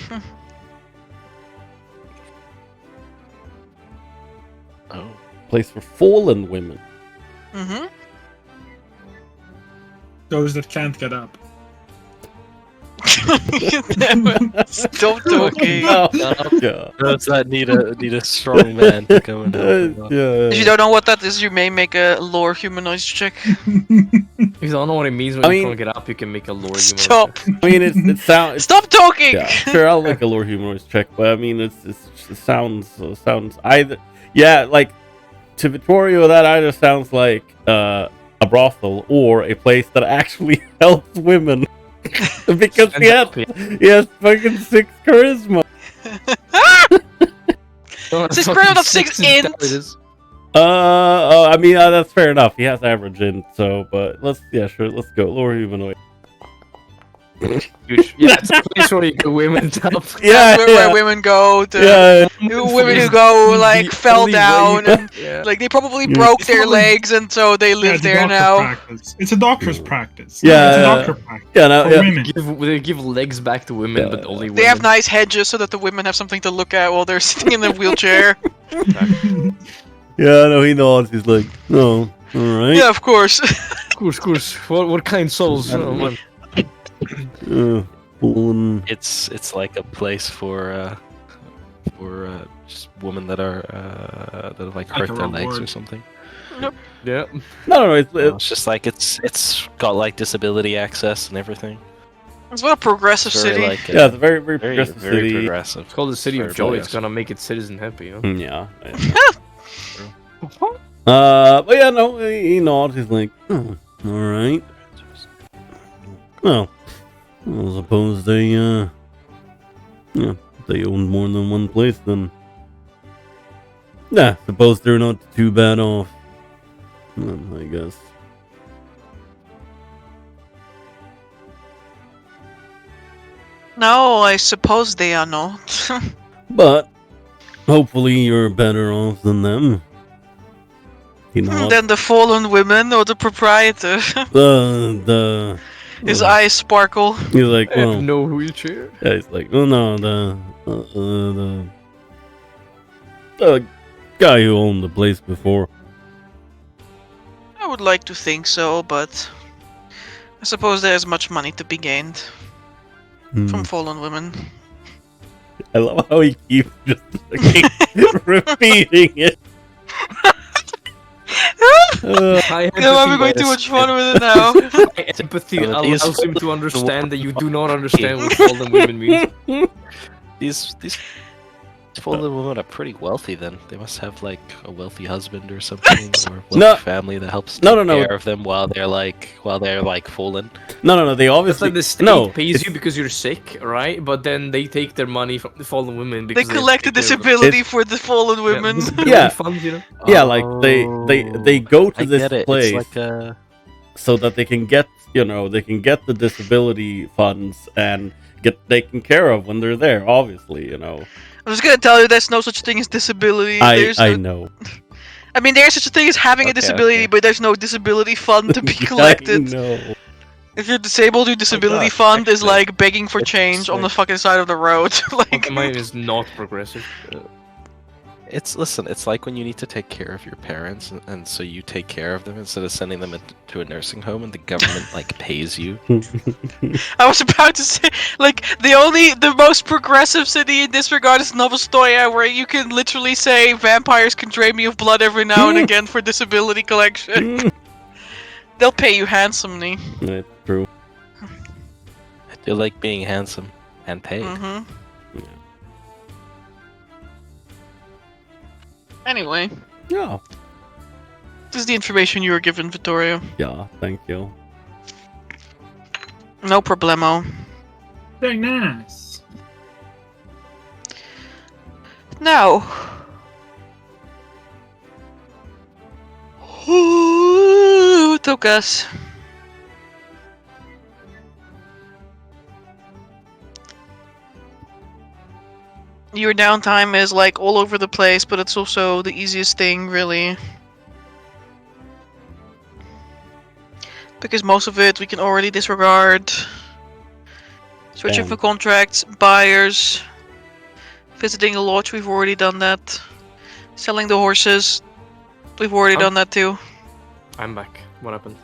Oh. Place for fallen women. Mm-hmm. Those that can't get up. Stop talking. Oh, Yeah. Those that need a strong man to come and help them out. yeah. If you don't know what that is, you may make a lore humanoids check. If you don't know what it means when I you mean- can't get up, you can make a lore. Stop. I mean, it sounds. Stop talking. Yeah, sure, I'll make a lore humorous check, but I mean, it sounds either. Yeah, like to Vittorio, that either sounds like a brothel or a place that actually helps women. Because he has fucking 6 charisma. 6 charisma, not 6 int. I mean, that's fair enough. He has average int, so, but let's go. Lore humanoid. Yeah, it's a place where you go women top. Yeah, where women go to. yeah. Women who go like The fell only way down you- and Yeah. like they probably Yeah. broke It's their probably- legs and so they Yeah, live it's a there doctor now. practice. It's a doctor's practice. Yeah, It's a doctor practice. Yeah, no, For yeah. women. They give legs back to women, Yeah. but only women. They have nice hedges so that the women have something to look at while they're sitting in their wheelchair. Yeah, no, he nods. He's like, no, all right. Yeah, of course. Of course. What kind souls? Oh, man. It's like a place for just women that are that have like Like hurt a their legs or reward. something. Yeah. No, it's It's just like it's got like disability access and everything. It's what a progressive It's very, city. like, yeah, it's a very, very very, progressive very city. progressive. It's called the City of Very Joy. It's progressive. gonna make its citizen happy, you know? Yeah. But yeah, no, he nods. He's like, oh, all right. Well, I suppose they, yeah, they own more than one place, then. Yeah, suppose they're not too bad off. I guess. No, I suppose they are not. But hopefully you're better off than them. You know, Than the fallen women or the proprietor. the His eyes sparkle. he's like, I have well, no wheelchair. yeah, he's like, oh no, the guy who owned the place before. I would like to think so, but I suppose there's much money to be gained Hmm. from fallen women. I love how he keeps just like, repeating it. High I'm having way empathy. too much fun with it now. High empathy Yeah, but allows him to understand that you do not understand what fallen women means. These fallen women are pretty wealthy. Then they must have like a wealthy husband or something, or wealthy No. family that helps No, take no, no. care of them while they're like fallen. No, they It's obviously like the state no. pays it's- you because you're sick, right? But then they take their money from the fallen women They because collect a take care of them. disability for the fallen Yeah, women. disability Yeah. funds, you know? Yeah, like they go to I this get it. place It's like a so that they can get they can get the disability funds and get taken care of when they're there. Obviously, I'm just gonna tell you there's no such thing as disability. There's I no- know. I mean, there's such a thing as having a Okay, disability, okay. but there's no disability fund to be I collected. know. If you're disabled, your disability gosh, fund is actually, like begging for it's change on the like- fucking side of the road. like, Mine is not progressive. It's like when you need to take care of your parents, and so you take care of them instead of sending them to a nursing home, and the government like pays you. I was about to say, like, the most progressive city in this regard is Novostoya, where you can literally say vampires can drain me of blood every now and again for disability collection. They'll pay you handsomely. That's true. They like being handsome and paid. Mm-hmm. Anyway, Yeah. this is the information you were given, Vittorio. Yeah. Thank you. No problemo. Very nice. Now. Who took us? Your downtime is like all over the place, but it's also the easiest thing, really. Because most of it we can already disregard. Searching Damn. for contracts, buyers, visiting a lodge, we've already done that. Selling the horses, we've already Oh. done that too. I'm back. What happened?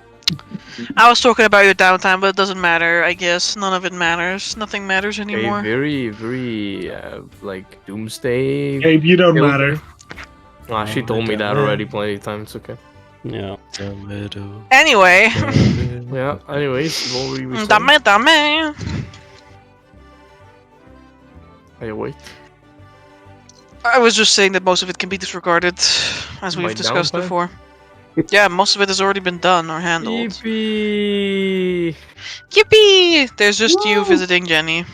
I was talking about your downtime, but it doesn't matter, I guess. None of it matters. Nothing matters A anymore. very, very, like, doomsday. Gabe, you don't Kill matter. Ah, she Oh told my me that God. already plenty of times. It's okay. Yeah. The meadow. Anyway. Yeah. Anyways, what were you saying? Dame. Hey, wait. I was just saying that most of it can be disregarded, as My we've discussed downtime? before. Yeah, most of it has already been done or handled. Yippee! Yippee! There's just you Woo! visiting Jenny.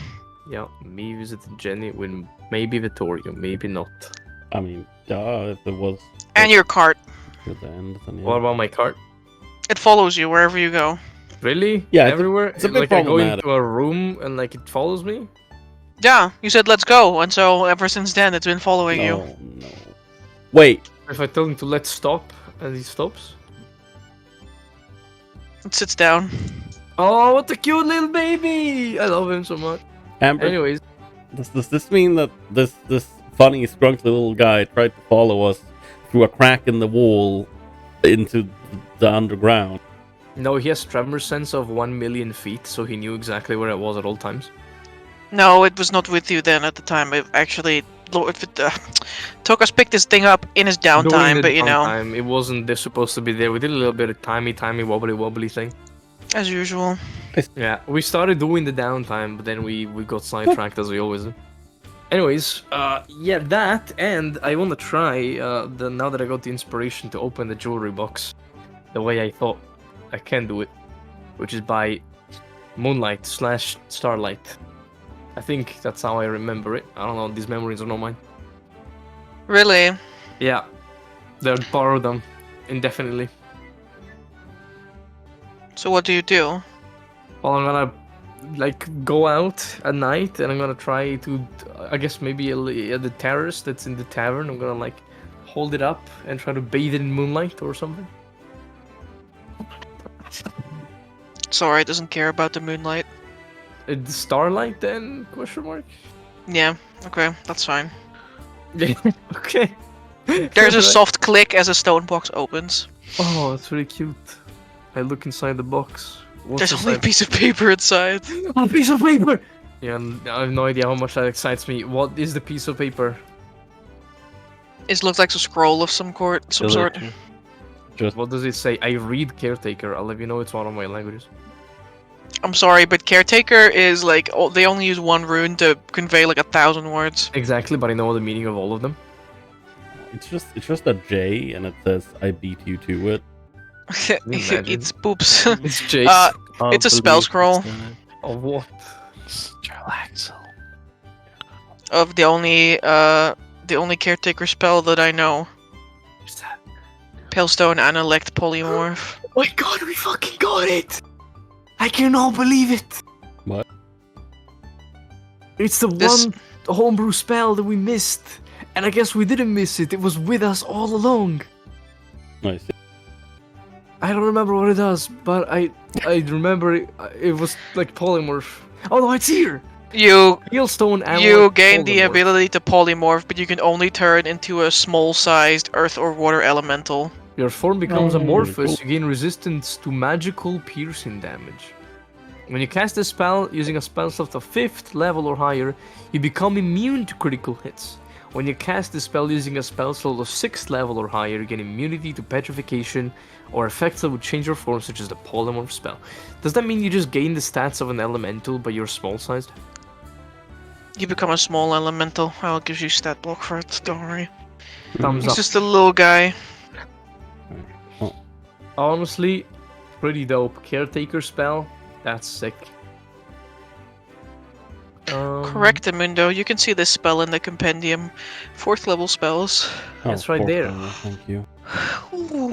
Yeah, me visiting Jenny with maybe Vittorio, maybe not. I mean, yeah, if it was And your cart. at the end, then yeah. What about my cart? It follows you wherever you go. Really? Yeah, Everywhere? it's a bit like I go problematic. into a room and like it follows me? Yeah, you said let's go, and so ever since then it's been following you. No, no. Wait, If I tell him to let's stop and he stops? It sits down. Oh, what a cute little baby! I love him so much. Amber, Anyways, does this mean that this funny, scrunchy little guy tried to follow us through a crack in the wall into the underground? no, he has tremor sense of 1 million feet, so he knew exactly where I was at all times. No, it was not with you then at the time. It actually, took us picked this thing up in his During downtime, the but you know, downtime, it wasn't this supposed to be there. We did a little bit of timey wobbly thing. as usual. Yeah, we started doing the downtime, but then we got sidetracked as we always do. Anyways, yeah, that, and I want to try, now that I got the inspiration to open the jewelry box, the way I thought I can do it, which is by moonlight/starlight. I think that's how I remember it. I don't know, these memories are not mine. Really? Yeah, they'll borrow them indefinitely. So what do you do? Well, I'm gonna like go out at night and I'm gonna try to, I guess maybe at the terrace that's in the tavern. I'm gonna like hold it up and try to bathe it in moonlight or something. Sorry, it doesn't care about the moonlight. The starlight then? Question mark. Yeah. Okay, that's fine. Okay. There's a soft click as a stone box opens. Oh, that's really cute. I look inside the box. What's There's only a inside? piece of paper inside. A piece of paper. Yeah, I have no idea how much that excites me. What is the piece of paper? It looks like a scroll of some sort. What does it say? I read caretaker. I'll let you know it's one of my languages. I'm sorry, but caretaker is like they only use one rune to convey like 1,000 words. Exactly, but I know the meaning of all of them. It's just a J, and it says "I beat you to it." Imagine. It's poops. It's Jace. It's a spell scroll Of what? Jarlaxle. of the only caretaker spell that I know. What's that? Palestone and elect polymorph. Oh my god, we fucking got it! I cannot believe it! What? It's the This- one homebrew spell that we missed. And I guess we didn't miss it. It was with us all along. Nice. I don't remember what it does, but I remember it was like polymorph. Oh no, it's here! You Hailstone and gain the polymorph. ability to polymorph, but you can only turn into a small-sized earth or water elemental. Your form becomes Oh, amorphous, cool. you gain resistance to magical piercing damage. When you cast a spell using a spell slot of 5th level or higher, you become immune to critical hits. When you cast the spell using a spell slot of 6th level or higher, you gain immunity to petrification or effects that would change your form, such as the polymorph spell. Does that mean you just gain the stats of an elemental, but you're small-sized? You become a small elemental. I'll give you stat block for it, don't worry. Thumbs He's up. just a little guy. Honestly, pretty dope. Caretaker spell, that's sick. Correct, Mundo. You can see this spell in the compendium. 4th level spells. It's right there. Thank you. Ooh.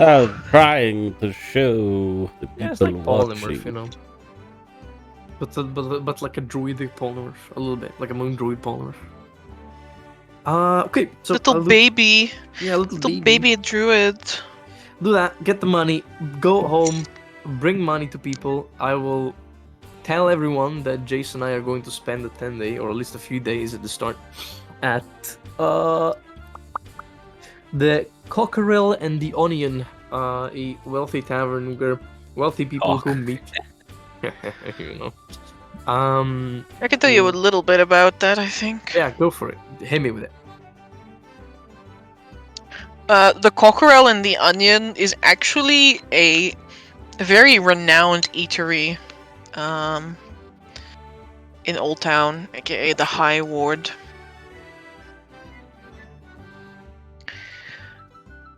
Trying to show the people Yeah, it's like polymorph, watching. you know. But like a druidic polymorph, a little bit, like a moon druid polymorph. Okay, so Little I'll do- baby. yeah, little Baby druid. Do that. Get the money. Go home. Bring money to people. I will tell everyone that Jason and I are going to spend a 10-day, or at least a few days at the start, at the Cockerel and the Onion, a wealthy tavern where wealthy people who meet. You know. I can tell you a little bit about that, I think. Yeah, go for it. Hit me with it. The Cockerel and the Onion is actually a very renowned eatery in Old Town, aka the High Ward.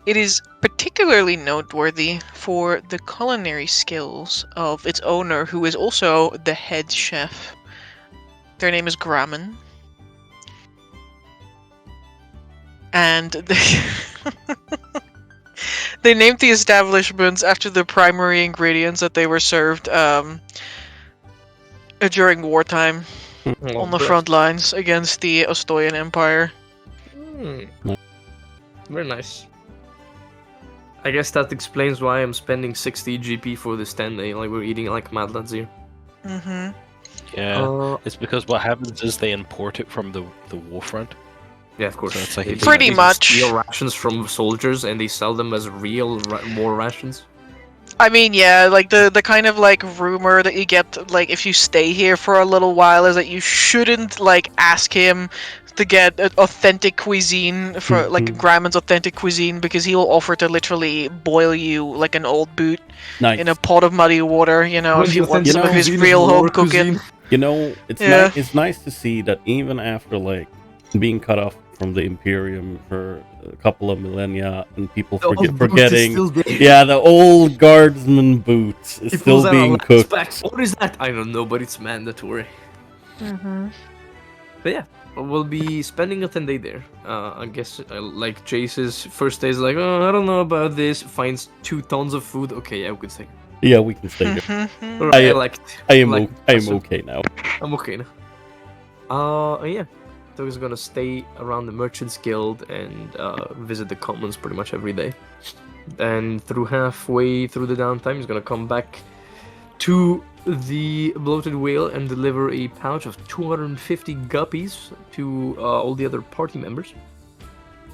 It is particularly noteworthy for the culinary skills of its owner, who is also the head chef. Their name is Gramen. And They named the establishments after the primary ingredients that they were served during wartime on the front lines against the Ostoyan Empire. Very nice. I guess that explains why I'm spending 60 GP for this 10-day. Like, we're eating like mad lads here. Mm-hmm. Yeah, it's because what happens is they import it from the war front. Yeah, of course. So it's like They Pretty much. steal rations from soldiers and they sell them as real war rations. I mean, yeah, like the kind of like rumor that you get, like if you stay here for a little while, is that you shouldn't like ask him to get authentic cuisine for like Grahman's authentic cuisine, because he will offer to literally boil you like an old boot Nice. in a pot of muddy water. You know, When if the you want authentic some of his cuisine is real home war cooking. cuisine. You know, it's Yeah. it's nice to see that even after like being cut off from the Imperium for a couple of millennia and people The old boot is forgetting, still there. yeah, the old guardsman boots is He still pulls out a being lance cooked. back. What is that? I don't know, but it's mandatory. Mm-hmm. But yeah, we'll be spending a 10-day there. I guess like Chase's first day is like, oh, I don't know about this. Finds 2 tons of food. Okay, yeah, we can stay. Yeah, we can stay here. Mm-hmm. Alright, I am like, I am so- okay now. I'm okay now. Yeah. So he's gonna stay around the Merchants Guild and visit the commons pretty much every day. And halfway through the downtime, he's gonna come back to the Bloated Whale and deliver a pouch of 250 guppies to all the other party members.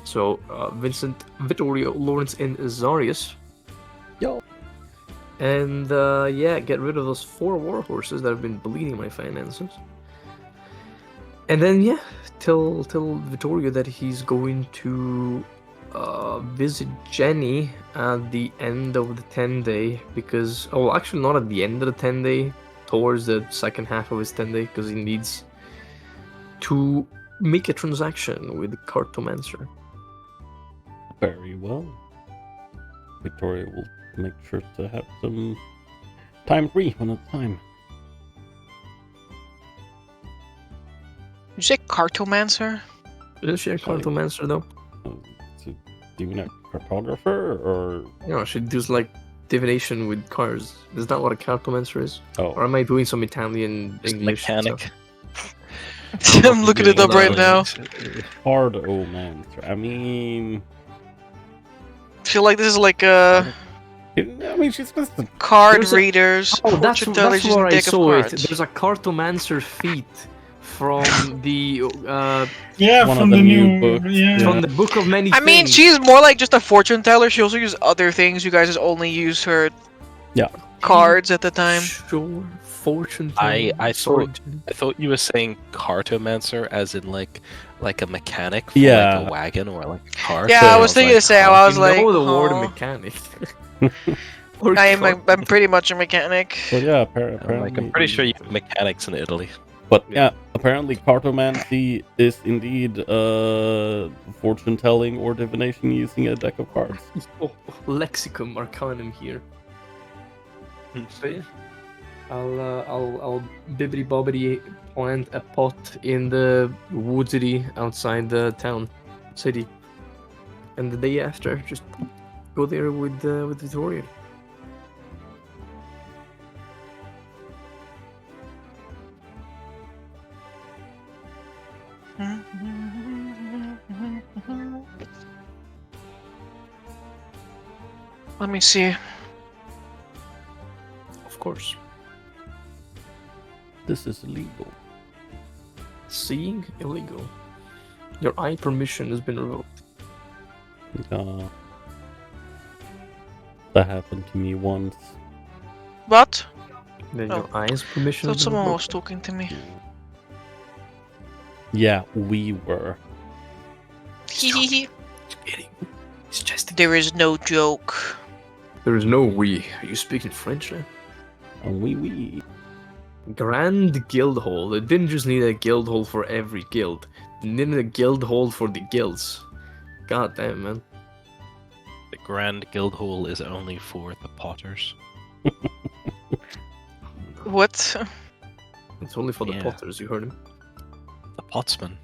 So Vincent, Vittorio, Lawrence, and Zarius. Yo. And yeah, get rid of those 4 war horses that have been bleeding my finances. And then yeah, tell Vittorio that he's going to visit Jenny at the end of the 10-day, because actually not at the end of the 10-day, towards the second half of his 10-day, because he needs to make a transaction with the Cartomancer. Very well. Victoria will make sure to have some time free when it's time. You say Cartomancer? Isn't she a Cartomancer though? So, do you mean a cartographer or? You know, she does like divination with cars. Is that what a Cartomancer is? Or Oh, am I doing some Italian English Mechanic. stuff? I'm looking it up right now. Cartomancer. I mean, I feel like this is like a she's supposed to. card There's a- readers, That's fortune tellers where using I deck of saw it. cards. There's a Cartomancer feat from the Yeah, One from of the the new new books. yeah. from the Book of Many I mean, Things. she's more like just a fortune teller. She also uses other things. You guys just only use her Yeah. cards at the time. Sure, fortune. I Sorry, thought- Jen. I thought you were saying cartomancer as in like a mechanic for Yeah. like a wagon or like a car. Yeah, So I was thinking the same. I was You like, know the word "Huh." mechanic. Or I'm car- pretty much a mechanic. But yeah, I'm apparently. like, I'm pretty sure you have mechanics in Italy. But yeah, apparently cartomancy is indeed fortune telling or divination using a deck of cards. Lexicum Arcanum here. So yeah, I'll bibbity bobbity plant a pot in the woodsity outside the town, city, and the day after just go there with Victoria. Let me see. Of course, This is illegal. seeing illegal. Your eye permission has been revoked. That happened to me once. What? Then Oh. your eyes permission. Thought has been someone revoked. was talking to me. Yeah, we were. Hehehe. Kidding. It's just There is no joke. there is no we. Are you speaking French now? We. Grand guild hall. They didn't just need a guild hall for every guild. They needed a guild hall for the guilds. God damn, man. The Grand Guild Hall is only for the potters. What? It's only for the Yeah. potters, you heard him. The potsman.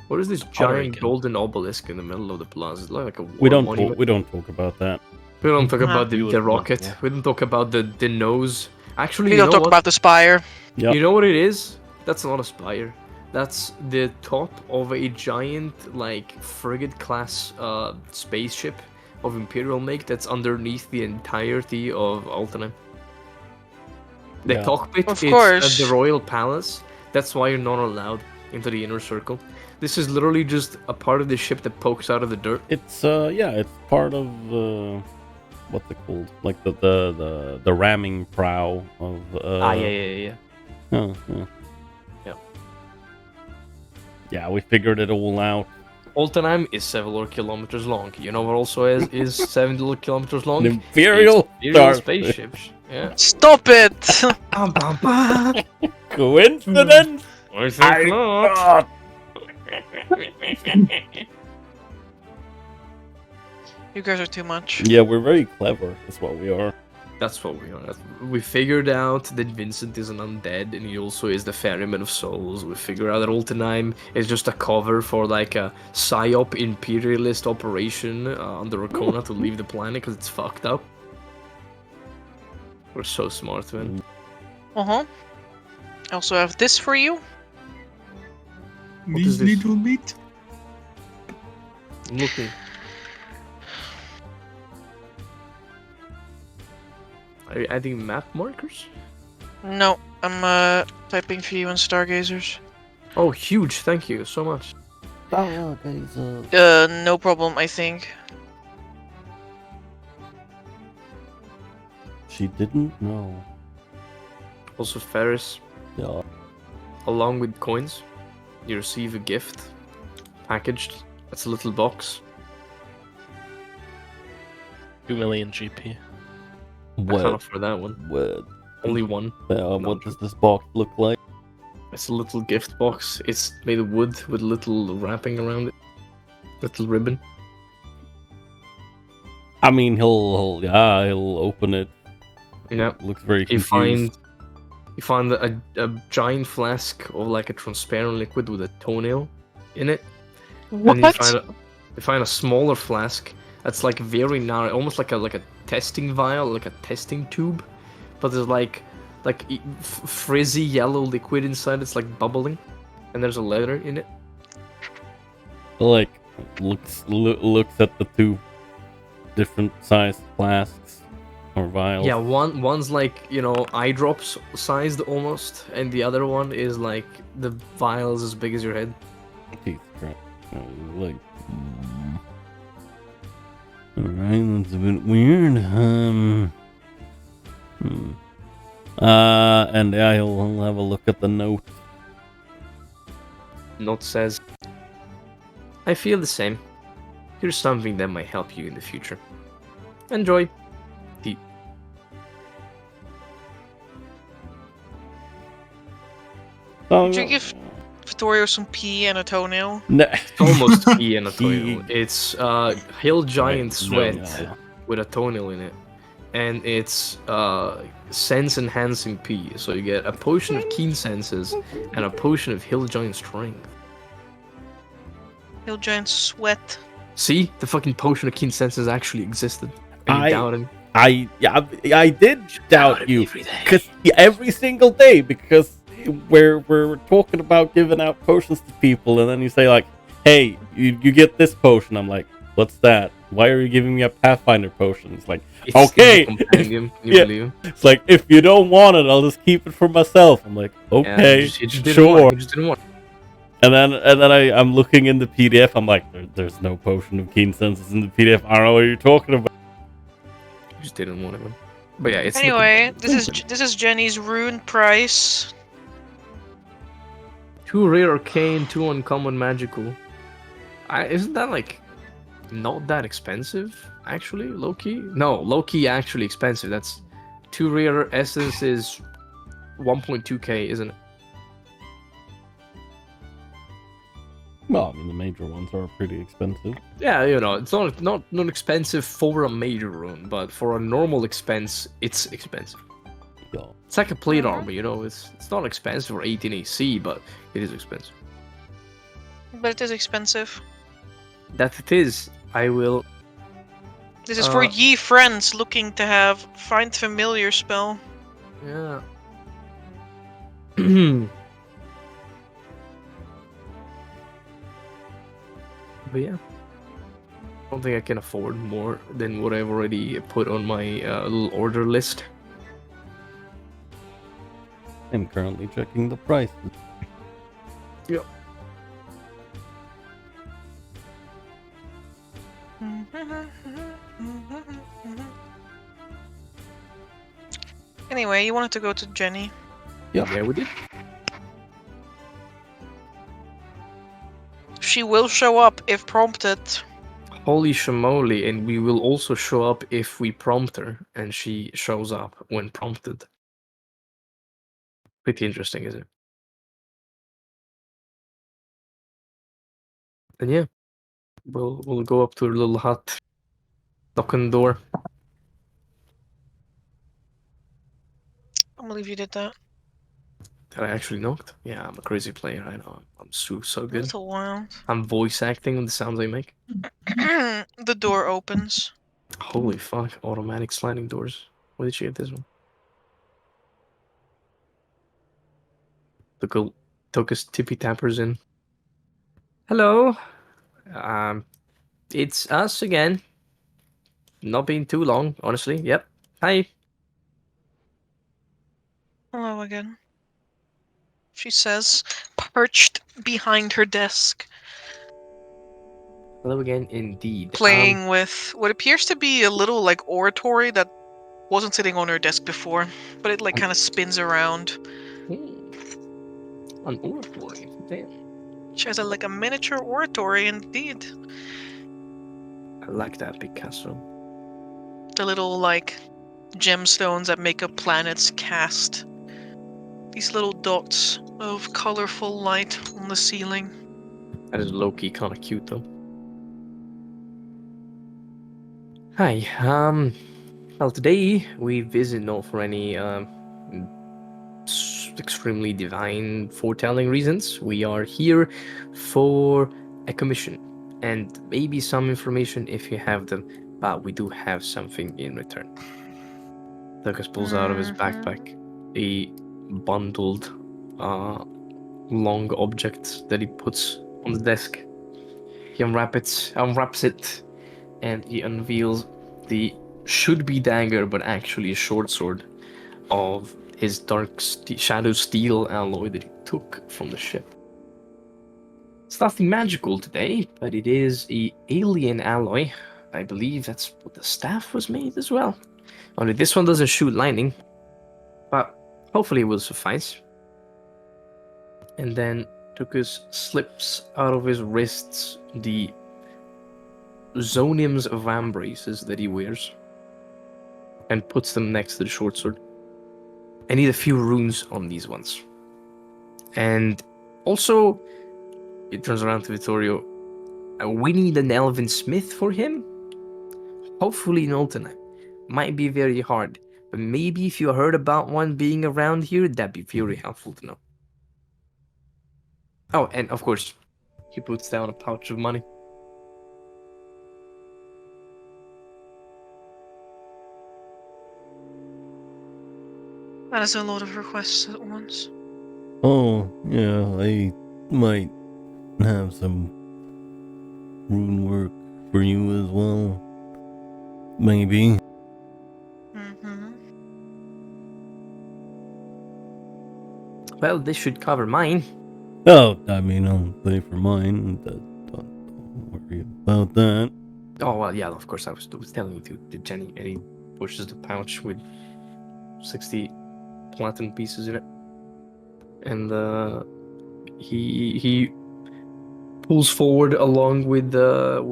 What is this Pottery giant guild. golden obelisk in the middle of the plaza? It's like a war We don't monument. we don't talk about that. We don't talk about You the would rocket. want- We don't talk about the nose. Actually, We you don't know talk what? about the spire. Yep. You know what it is? That's not a spire. That's the top of a giant, like, frigate-class spaceship of Imperial make that's underneath the entirety of Altenheim. The Yeah. cockpit Of is course. at the Royal Palace. That's why you're not allowed into the inner circle. This is literally just a part of the ship that pokes out of the dirt. It's it's part of what's it called? Like the ramming prow of Yeah. Oh, yeah. Yep. Yeah, we figured it all out. Altenheim is several kilometers long. You know what also is 70 kilometers long? An Imperial Imperial Star- spaceships. Yeah. Stop it! Bum, bum, bum. Coincidence? I think not. thought. You guys are too much. Yeah, we're very clever. That's what we are. That's what we are. We figured out that Vincent is an undead, and he also is the ferryman of souls. We figured out that Altenheim is just a cover for like a psyop imperialist operation under Arkhona to leave the planet because it's fucked up. We're so smart, man. I also have this for you. What is this? Little meat. I'm looking. Are you adding map markers? No, I'm typing for you in Stargazers. Oh, huge! Thank you so much. No problem, I think. She didn't know. Also, Ferris, Yeah. along with coins, you receive a gift packaged. It's a little box. 2 million GP. I can't What? afford that one. What? Only one. What does this box look like? It's a little gift box. It's made of wood with little wrapping around it. Little ribbon. I mean, he'll open it. Yeah. Looks very You confused. find a giant flask of like a transparent liquid with a toenail in it. And you find a smaller flask that's like very narrow, almost like a testing vial, like a testing tube, but there's like frizzy yellow liquid inside. It's like bubbling, and there's a letter in it. Like looks at the two different sized flasks or vials. Yeah, one's like, you know, eye drops sized almost, and the other one is like the vials as big as your head. Jesus Christ. Like. Alright, that's a bit weird. And yeah, he'll have a look at the note. Note says, I feel the same. Here's something that might help you in the future. Enjoy. Deep. Oh, Would you give Vittorio some pee and a toenail? No. It's almost pee and a toenail. It's Hill Giant Sweat No. with a toenail in it. And it's sense enhancing pee. So you get a potion of keen senses and a potion of Hill Giant Strength. Hill Giant Sweat. See? The fucking potion of keen senses actually existed. And you doubted me. I did doubt you every day. because every single day because we're talking about giving out potions to people and then you say like, hey, you get this potion. I'm like, what's that? Why are you giving me a Pathfinder potion? It's like, It's okay. in the compendium. Can you Yeah. believe it? it's like if you don't want it, I'll just keep it for myself. I'm like, Yeah, okay, you just didn't sure. want it. You just didn't want it. And then I'm looking in the PDF. I'm like, there's no potion of keen senses in the PDF. I don't know what you're talking about. You just didn't want it. Man. But yeah, it's in the Anyway, compendium. this is Jenny's rune price. 2 rare arcane, 2 uncommon magical. Isn't that like not that expensive? Actually, low key. No, low key actually expensive. That's 2 rare essence is 1.2k, isn't it? Well, I mean, the major ones are pretty expensive. Yeah, you know, it's not expensive for a major rune, but for a normal expense, it's expensive. Yeah. It's like a plate armor, you know. It's not expensive for 18 AC, but it is expensive. But it is expensive. That it is. I will This is for ye friends looking to have find familiar spell. Yeah. But yeah, I don't think I can afford more than what I've already put on my little order list. I'm currently checking the prices. Yep. Anyway, you wanted to go to Jenny. Yeah, we did. She will show up if prompted. Holy shamoly, and we will also show up if we prompt her, and she shows up when prompted. Pretty interesting, isn't it? And yeah, we'll go up to her little hut, knock on the door. I believe you did that. That I actually knocked. Yeah, I'm a crazy player. I know. I'm so A good. little wild. I'm voice acting on the sounds I make. The door opens. Holy fuck! Automatic sliding doors. Where did she get this one? Took us tippy tappers in. Hello. Um, it's us again. Not been too long, honestly. Yep. Hi. Hello again. She says, perched behind her desk, Hello again, indeed. playing with what appears to be a little like oratory that wasn't sitting on her desk before, but it like kind of spins around. An oratory. Damn. She has like a miniature oratory indeed. I like that Picasso. The little like gemstones that make up planets cast. These little dots of colorful light on the ceiling. That is low-key kind of cute, though. Hi. Well, today we visit not for any extremely divine foretelling reasons. We are here for a commission and maybe some information if you have them, but we do have something in return. Lucas pulls out of his backpack a bundled long object that he puts on the desk. He unwraps it, and he unveils the should-be dagger, but actually a short sword of his shadow steel alloy that he took from the ship. It's nothing magical today, but it is a alien alloy. I believe that's what the staff was made as well. Only this one doesn't shoot lightning, but hopefully it will suffice. And then Tukus slips out of his wrists the Zonium's vambraces that he wears and puts them next to the short sword. I need a few runes on these ones. And also, it turns around to Vittorio. We need an elven smith for him. Hopefully in Altenheim. Might be very hard, but maybe if you heard about one being around here, that'd be very helpful to know. Oh, and of course, he puts down a pouch of money. That is a lot of requests at once. Oh, yeah, I might have some rune work for you as well. Maybe. Well, this should cover mine. Oh, I mean, I'll pay for mine. Don't worry about that. Oh, well, yeah, of course, I was telling you to Jenny, and he pushes the pouch with 60 platinum pieces in it. And he pulls forward along with the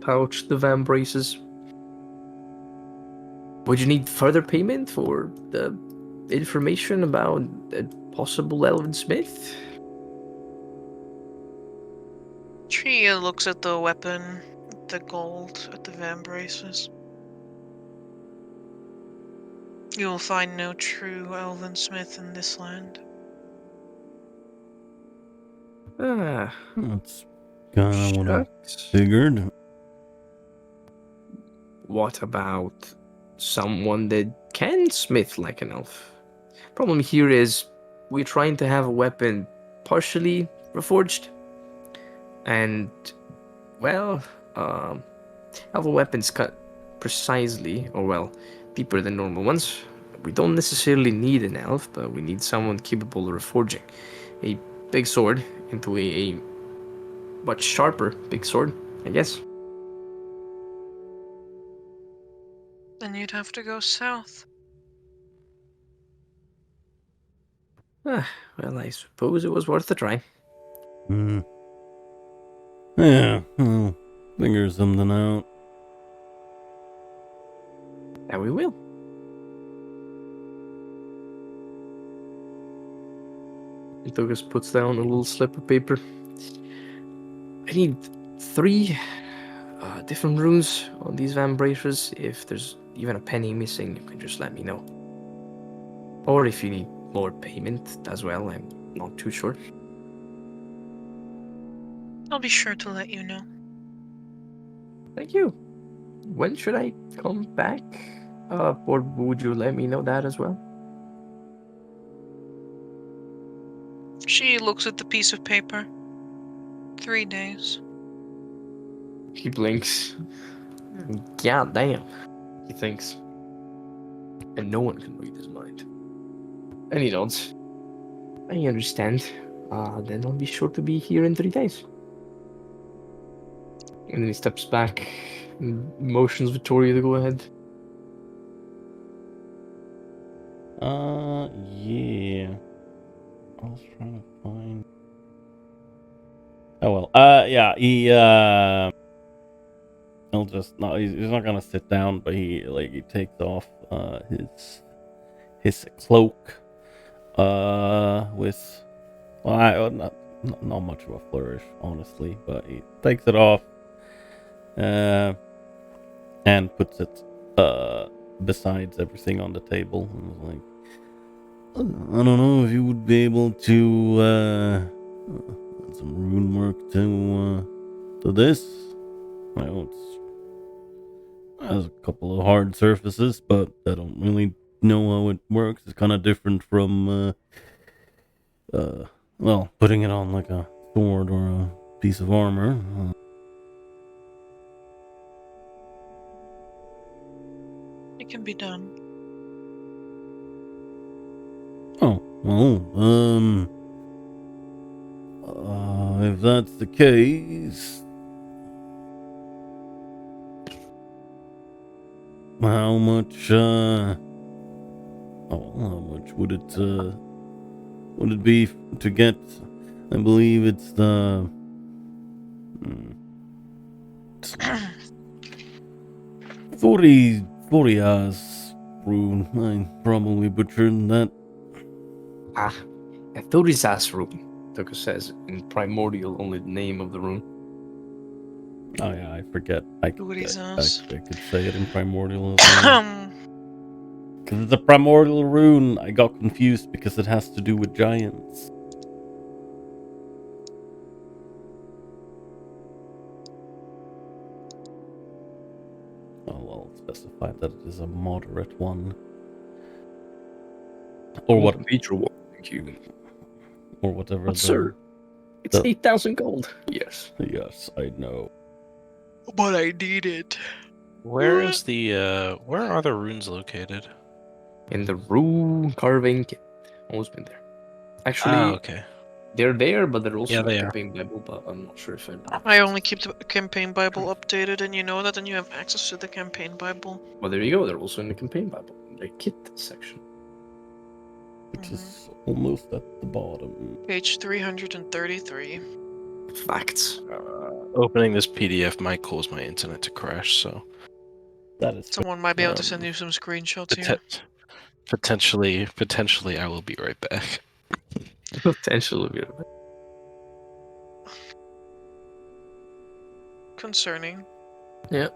pouch, the vambraces. Would you need further payment for the information about a possible elven smith? She looks at the weapon, the gold, at the vambraces. You will find no true elven smith in this land. That's kind of what I Shucks. figured. what about someone that can smith like an elf? Problem here is we're trying to have a weapon partially reforged, and well, elf weapons cut precisely, or well, deeper than normal ones. We don't necessarily need an elf, but we need someone capable of reforging a big sword into a much sharper big sword, I guess. Then you'd have to go south. Well, I suppose it was worth a try. Hmm. Yeah, well, figure something out. And we will. Togus puts down a little slip of paper. I need 3 different runes on these vambraces. If there's even a penny missing, you can just let me know. Or if you need more payment as well, I'm not too sure. I'll be sure to let you know. Thank you. When should I come back? Or would you let me know that as well? She looks at the piece of paper. 3 days. He blinks. God damn, he thinks. And no one can read his mind. And he nods. I understand. Then I'll be sure to be here in 3 days. And then he steps back and motions Vittoria to go ahead. Yeah. I was trying to find. Oh well. Yeah. He'll just no. He's not gonna sit down, but he takes off his cloak. With not much of a flourish, honestly, but he takes it off. And puts it besides everything on the table. And was like, I don't know if you would be able to add some rune work to this. I know it has a couple of hard surfaces, but I don't really know how it works. It's kind of different from well, putting it on like a sword or a piece of armor. It can be done. Oh, well, if that's the case, how much would it be to get? I believe it's the 40 hours rune. I probably butchered that. Etharis rune, Tokus says in primordial, only the name of the rune. Oh yeah, I forget. I could say it in primordial as well. Because it's a primordial rune. I got confused because it has to do with giants. Oh well, specify that it is a moderate one. Or what? Major one, thank you. Or whatever. But sir, it's 8,000 gold. Yes. Yes, I know. But I need it. Where is the where are the runes located? In the rune carving kit. Almost been there. Actually, okay. they're there, but they're also Yeah, in the they are. campaign Bible, but I'm not sure if I only keep the campaign Bible updated, and you know that, and you have access to the campaign Bible. Well, there you go. They're also in the campaign Bible, the kit section. Which is almost at the bottom. Page 333. Facts. Opening this PDF might cause my internet to crash, so That is Someone might be able to send you some screenshots here. potentially I will be right back. Potentially. Concerning. Yeah.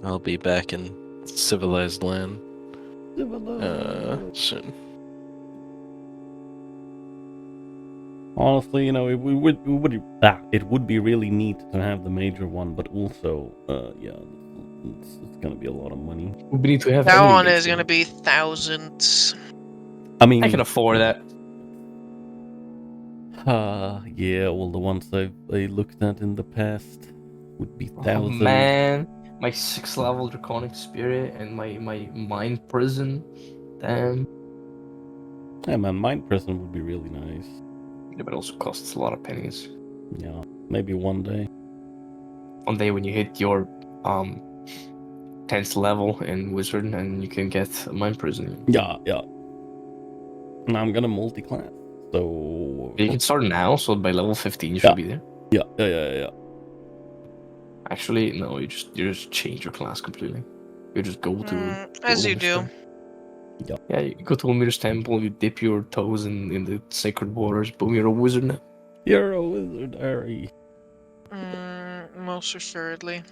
I'll be back in civilized land soon. Honestly, it would be really neat to have the major one, but also, it's gonna be a lot of money. We need to have That enemy one mates is gonna be thousands. I mean, I can afford that. yeah. Well, the ones I looked at in the past would be Oh thousands. man, my 6th level draconic spirit and my mind prison. Damn. Yeah, man, Mind Prison would be really nice. Yeah, but it also costs a lot of pennies. Yeah, maybe one day. One day when you hit your 10th level in wizard, and you can get a mind prison. Yeah. And I'm gonna multi-class, so You can start now, so by level 15 you should be there. yeah. Actually, no, you just change your class completely. You just go to As you Ulmer's do. Temple. Yeah, you go to Ulmer's Temple, you dip your toes in the sacred waters, boom, you're a wizard now. You're a wizard, Harry. Most assuredly.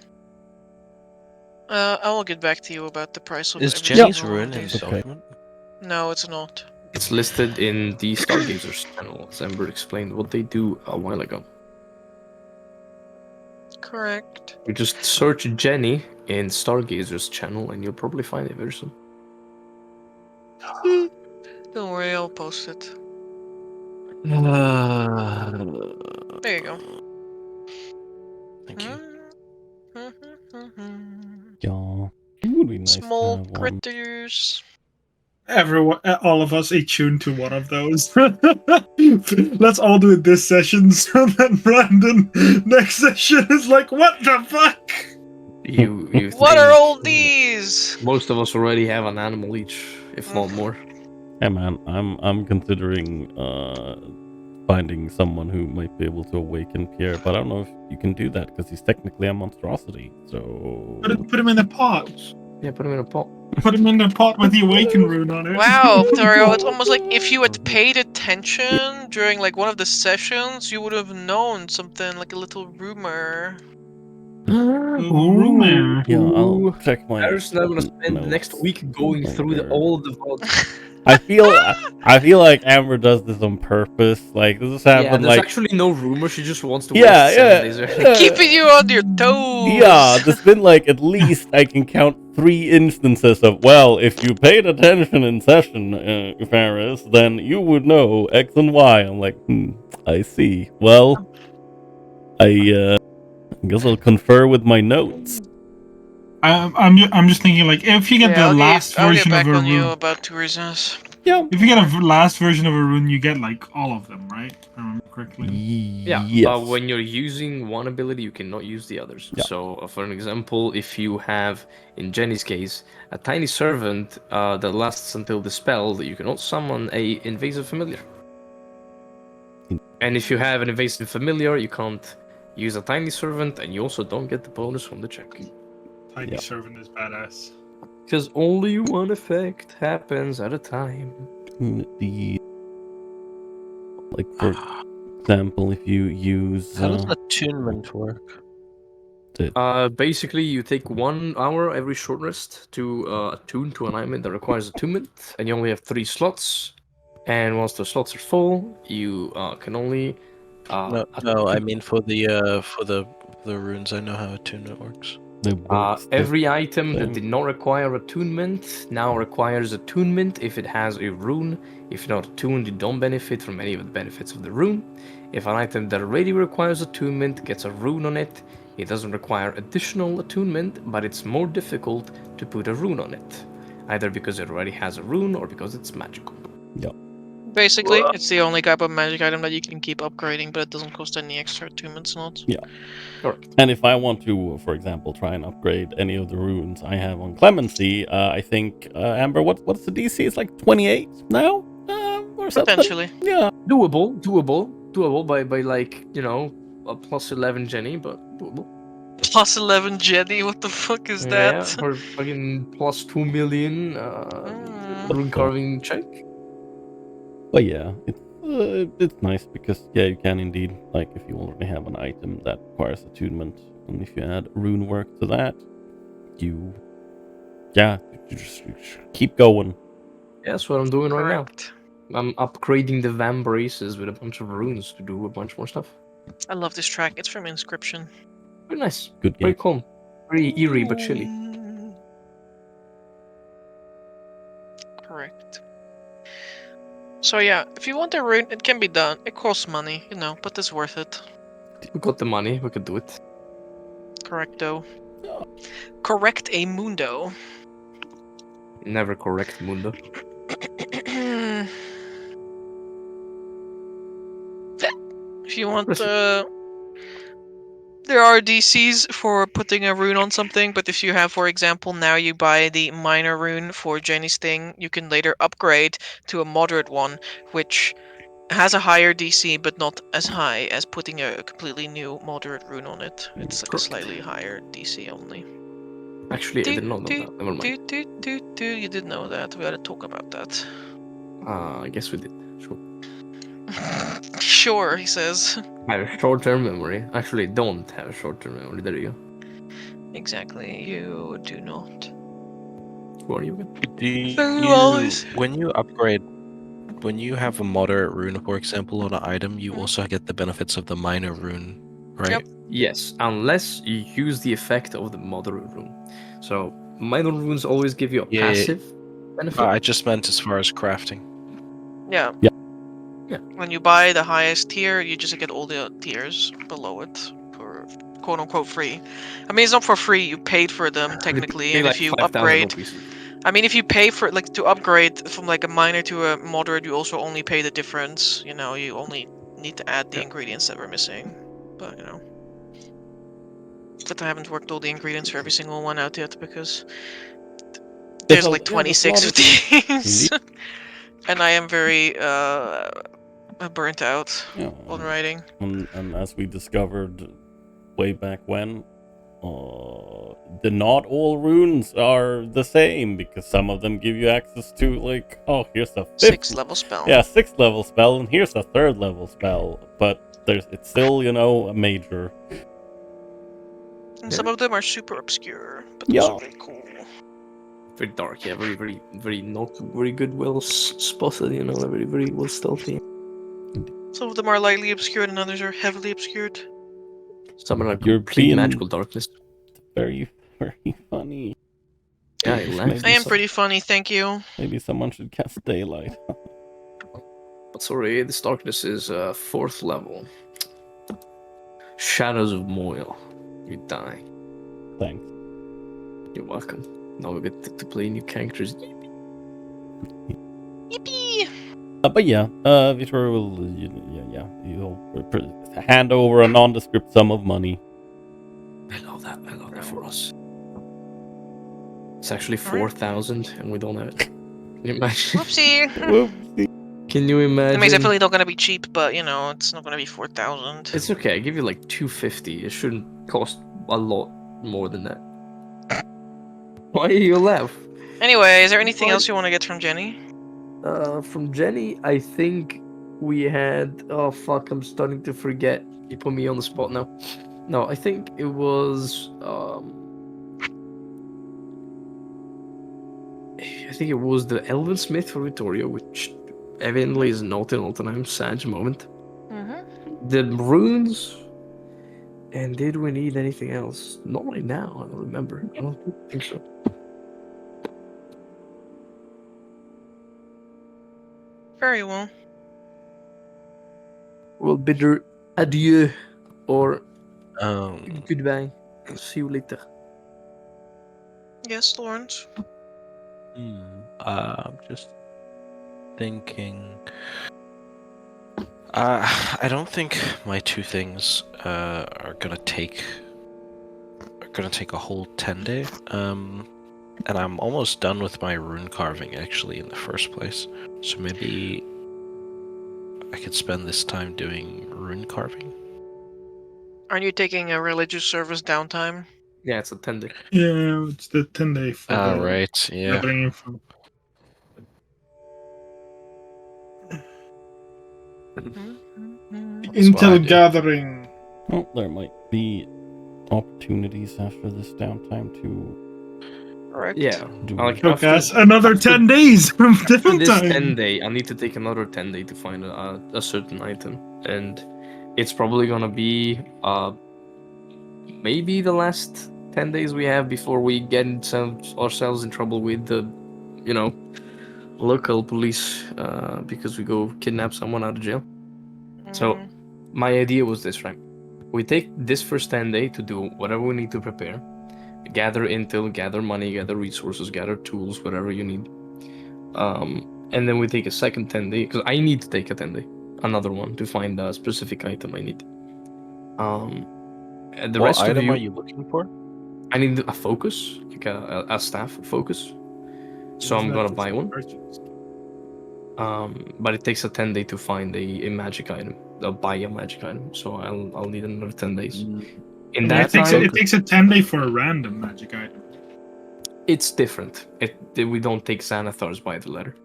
I will get back to you about the price of Is everything Jenny's all rune of in these. Okay. Document? No, it's not. It's listed in the Stargazers channel, as Amber explained what they do a while ago. Correct. You just search Jenny in Stargazers channel and you'll probably find it very soon. Don't worry, I'll post it. There you go. Thank you. Yeah, it would be nice Small to have one. critters. Everyone, all of us, attune to one of those. Let's all do it this session, so that Brandon next session is like, what the fuck? You What are think all these? most of us already have an animal each, if not more. Hey man, I'm considering finding someone who might be able to awaken Pierre, but I don't know if you can do that because he's technically a monstrosity. So Put him in a pot. Yeah, put him in a pot. Put him in a pot with the awaken rune on it. Wow, Tario, it's almost like if you had paid attention during like one of the sessions, you would have known something like a little rumor. Rumor. yeah, I'll check my. Paris and I gonna spend the next notes week going through later. all of the votes. I feel like Amber does this on purpose. Like this Yeah, happened there's like actually no rumor. She just wants to yeah, waste yeah, 7 days. yeah. Keeping you on your toes. Yeah, there's been like at least I can count 3 instances of well, if you paid attention in session, Ferris, then you would know X and Y. I'm like, I see. Well, I guess I'll confer with my notes. I'm just thinking, like, if you get the last I'll get version back of a on you rune, about 2 reasons. Yeah. if you get a last version of a rune, you get like all of them, right? If I remember correctly. Yeah, Yes. when you're using one ability, you cannot use the others. Yeah. So, for an example, if you have, in Jenny's case, a tiny servant that lasts until the spell, you cannot summon a invasive familiar. And if you have an invasive familiar, you can't use a tiny servant, and you also don't get the bonus from the check. Tiny servant is badass. Because only one effect happens at a time. Indeed. Like for example, if you use How does attunement work? Basically, you take 1 hour every short rest to attune to an item that requires attunement, and you only have 3 slots. And once the slots are full, you can only. No, I mean for the runes. I know how attunement works. Every item that did not require attunement now requires attunement if it has a rune. If you're not attuned, you don't benefit from any of the benefits of the rune. If an item that already requires attunement gets a rune on it, it doesn't require additional attunement, but it's more difficult to put a rune on it. Either because it already has a rune or because it's magical. Yeah. Basically, it's the only type of magic item that you can keep upgrading, but it doesn't cost any extra attunement slots. Yeah. Correct. And if I want to, for example, try and upgrade any of the runes I have on Clemency, I think Amber, what's the DC? It's like 28 now, or something. Potentially. Yeah. Doable by like, a plus 11 Jenny, but doable. Plus 11 Jenny, what the fuck is that? Yeah, or fucking plus 2 million rune carving check. But yeah, it's nice because you can indeed, like, if you already have an item that requires attunement, and if you add rune work to that, you just keep going. Yeah, that's what I'm doing right now. I'm upgrading the Vambraces with a bunch of runes to do a bunch more stuff. I love this track. It's from Inscription. Very nice. Good Very game. calm. Very eerie but chilly. Correct. So yeah, if you want a rune, it can be done. It costs money, but it's worth it. We got the money, we could do it. Correcto. Correct a mundo. Never correct, Mundo. If you want, Listen. there are DCs for putting a rune on something, but if you have, for example, now you buy the minor rune for Jenny's thing, you can later upgrade to a moderate one, which has a higher DC, but not as high as putting a completely new moderate rune on it. It's like a Correct. slightly higher DC only. Actually, I did not know that. Never mind. You did know that. We gotta talk about that. I guess we did. Sure. Sure, he says. I have a short-term memory. Actually, don't have a short-term memory. There you go. Exactly, you do not. Who are you again? When you upgrade, when you have a moderate rune, for example, on an item, you also get the benefits of the minor rune, right? Yep. Yes, unless you use the effect of the moderate rune. So, minor runes always give you a Yeah. passive benefit. I just meant as far as crafting. Yeah. Yeah. Yeah. When you buy the highest tier, you just get all the tiers below it for quote unquote free. I mean, it's not for free, you paid for them technically, Pay and like if you 5,000 upgrade. rupees. I mean, if you pay for to upgrade from like a minor to a moderate, you also only pay the difference. You only need to add the Yeah. ingredients that were missing. But but I haven't worked all the ingredients for every single one out yet because there's like 26 of these, and I am very burnt out on writing. And as we discovered way back when, not all runes are the same because some of them give you access to here's a 6th level spell. Yeah, 6th level spell, and here's a 3rd level spell, but it's still a major. And some of them are super obscure, but Yeah. also very cool. Very dark, yeah. Very, very, very not very good, well spotted, very, very well stealthy. Some of them are lightly obscured and others are heavily obscured. Some are You're complete being magical darkness. very, very funny. Yeah, I laughed. I am pretty funny, thank you. Maybe someone should cast daylight. But sorry, this darkness is 4th level. Shadows of Moil. You die. Thanks. You're welcome. Now we get to play new characters. Yippee! But yeah, Vitor will, you'll hand over a nondescript sum of money. I love that for us. It's actually Alright. 4,000 and we don't have it. Can you imagine? Whoopsie! Can you imagine? I mean, it's definitely not gonna be cheap, but it's not gonna be 4,000. It's okay, I give you like 250. It shouldn't cost a lot more than that. Why you laugh? Anyway, is there anything else you want to get from Jenny? From Jenny, I think we had. Oh fuck! I'm starting to forget. You put me on the spot now. No, I think it was. I think it was the Elven Smith for Vittorio, which evidently is not an all-time Sage moment. Mm-hmm. The runes. And did we need anything else? Not right now. I don't remember. I don't think so. Very well. We'll bid her adieu or Um, goodbye. See you later. Yes, Lawrence. I'm just thinking. I don't think my two things are gonna take a whole 10-day. And I'm almost done with my rune carving actually in the first place. So maybe I could spend this time doing rune carving. Aren't you taking a religious service downtime? Yeah, it's a 10-day. Yeah, it's the 10-day for the Right, yeah. gathering info. That's what I Intel do. gathering. Well, there might be opportunities after this downtime to Correct. Yeah. Do Like Took after, us another 10 days of after this downtime. 10 day, I need to take another 10 day to find a certain item, and it's probably gonna be maybe the last 10 days we have before we get ourselves in trouble with the, you know, local police because we go kidnap someone out of jail. So Mm, my idea was this, right? We take this first 10 day to do whatever we need to prepare, gather intel, gather money, gather resources, gather tools, whatever you need. And then we take a second 10 day because I need to take a 10 day, another one to find a specific item I need. And the What rest of item you, are you looking for? I need a focus, like a staff focus. So I'm gonna buy one. But it takes a 10 day to find a magic item. Buy a magic item. So I'll need another 10 days. In that time, it takes a 10 day for a random magic item. it's different. We don't take Xanathars by the letter.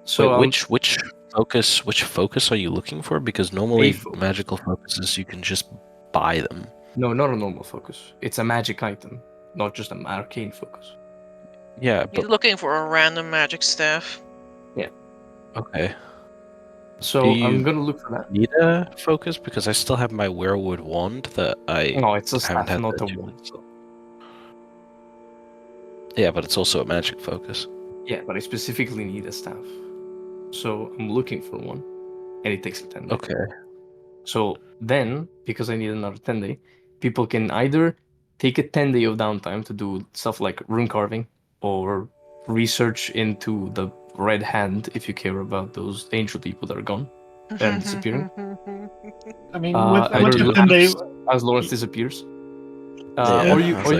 So Wait, which focus are you looking for? Because normally focus. magical focuses you can just buy them. No, not a normal focus. It's a magic item, not just an arcane focus. Yeah, He's but looking for a random magic staff. okay. So Do you I'm gonna look for that. need a focus? Because I still have my werewood wand that I No, it's a haven't staff, had not to a do, wand. so- Yeah, but it's also a magic focus. Yeah, but I specifically need a staff. So I'm looking for one, and it takes a 10 day. Okay. So then, because I need another 10 day, people can either take a 10 day of downtime to do stuff like rune carving or research into the red hand if you care about those angel people that are gone and disappearing. I mean, Either with 10 day, as Lawrence disappears. Yeah, Or you I was or you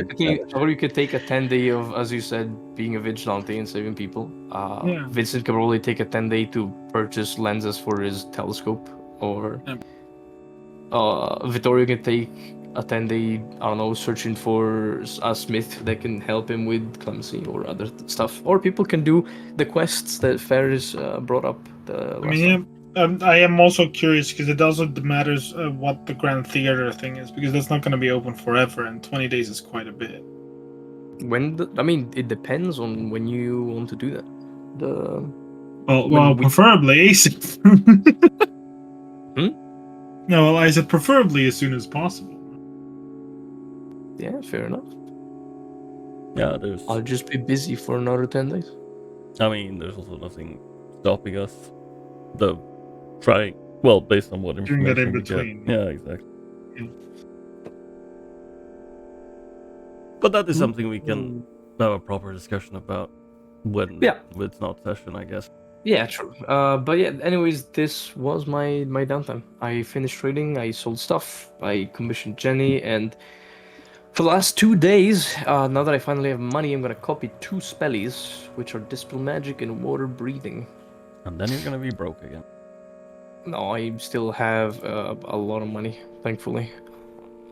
like, could take a 10 day of, as you said, being a vigilante and saving people. Yeah. Vincent could probably take a 10 day to purchase lenses for his telescope, or Vittorio can take a 10 day, I don't know, searching for a smith that can help him with clemency or other stuff. Or people can do the quests that Ferris brought up the last time. I am also curious because it also matters what the Grand Theater thing is, because that's not going to be open forever, and 20 days is quite a bit. I mean, it depends on when you want to do that. Preferably ASAP. No, well, I said preferably as soon as possible. Yeah, fair enough. Yeah, I'll just be busy for another 10 days. I mean, there's also nothing stopping us. Based on what Doing that information in we between. get. Yeah, exactly. Yeah. But that is something we can have a proper discussion about when it's not session, I guess. Yeah, true. But yeah, anyways, this was my downtime. I finished trading, I sold stuff, I commissioned Jenny, and for the last 2 days, now that I finally have money, I'm gonna copy 2 spellies, which are Dispel Magic and Water Breathing. And then you're gonna be broke again. No, I still have a lot of money, thankfully.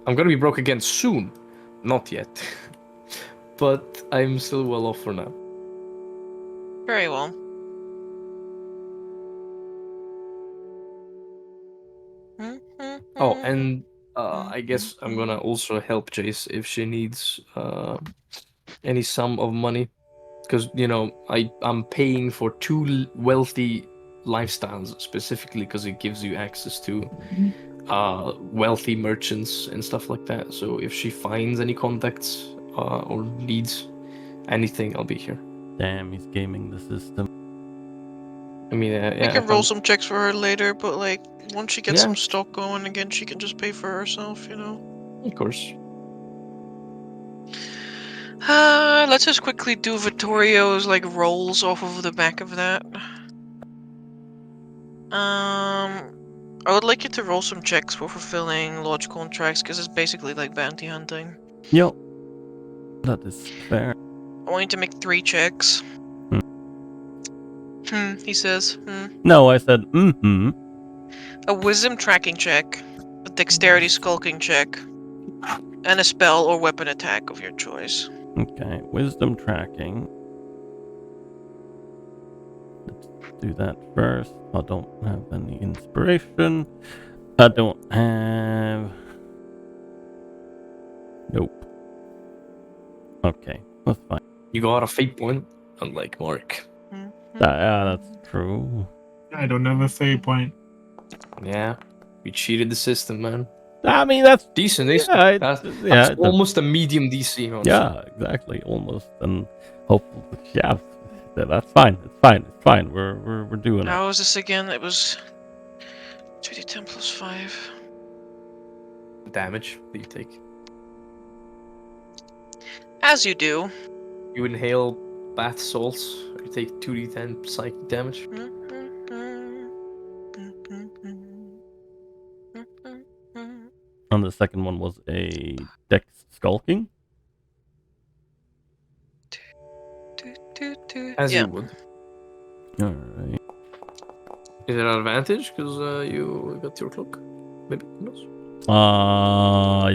I'm gonna be broke again soon. Not yet. But I'm still well off for now. Very well. Oh, and I guess I'm gonna also help Jace if she needs any sum of money. Because, I'm paying for 2 wealthy lifestyles specifically because it gives you access to wealthy merchants and stuff like that. So if she finds any contacts or needs anything, I'll be here. Damn, he's gaming the system. I mean, We can roll some checks for her later, but once she gets Yeah. some stock going again, she can just pay for herself, Of course. Let's just quickly do Vittorio's rolls off of the back of that. I would like you to roll some checks for fulfilling lodge contracts, because it's basically like bounty hunting. Yep. That is fair. I want you to make 3 checks. He says. No, I said mm-hmm. A wisdom tracking check, a dexterity skulking check, and a spell or weapon attack of your choice. Okay, wisdom tracking. Let's do that first. I don't have any inspiration. I don't have... Nope. Okay, that's fine. You got a fate point, unlike Mark. Yeah, that's true. I don't have a fate point. Yeah, we cheated the system, man. I mean, that's Decent. yeah, That's it's almost a medium DC. Honestly. yeah, exactly, almost. And hopefully, yeah, that's fine. It's fine. It's fine. We're doing it. How was this again? It was 2d10 plus 5. Damage that you take. As you do. You inhale bath salts. You take 2d10 psychic damage. And the second one was a dex skulking. As Yeah. you would. All right. Is it an advantage because you got your cloak? Maybe. Who knows?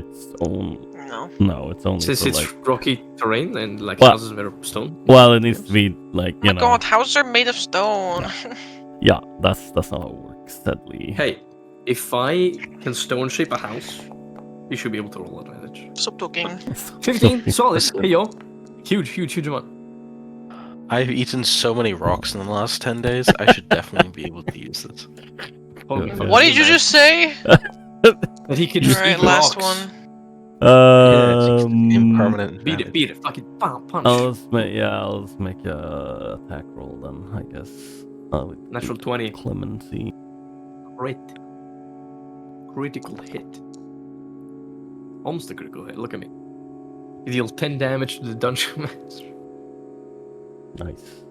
It's only No. no, it's only Since for it's like. rocky terrain and like Well- houses made of stone. Well, it needs to be like Oh my god, houses are made of stone. Yeah, that's not how it works. Sadly. Hey, if I can stone shape a house, you should be able to roll advantage. Stop talking. 15, solid. Listen. Hey yo, huge amount. I've eaten so many rocks in the last 10 days, I should definitely be able to use this. Holy Yeah. fuck, What did you just say? That he could just Alright, eat last rocks. one. Impermanent Beat advantage. it, fucking bam, punch. I'll just make a attack roll then. I guess. With Natural 20. clemency. Critical hit. Almost a critical hit. Look at me. You deal 10 damage to the dungeon master. Nice.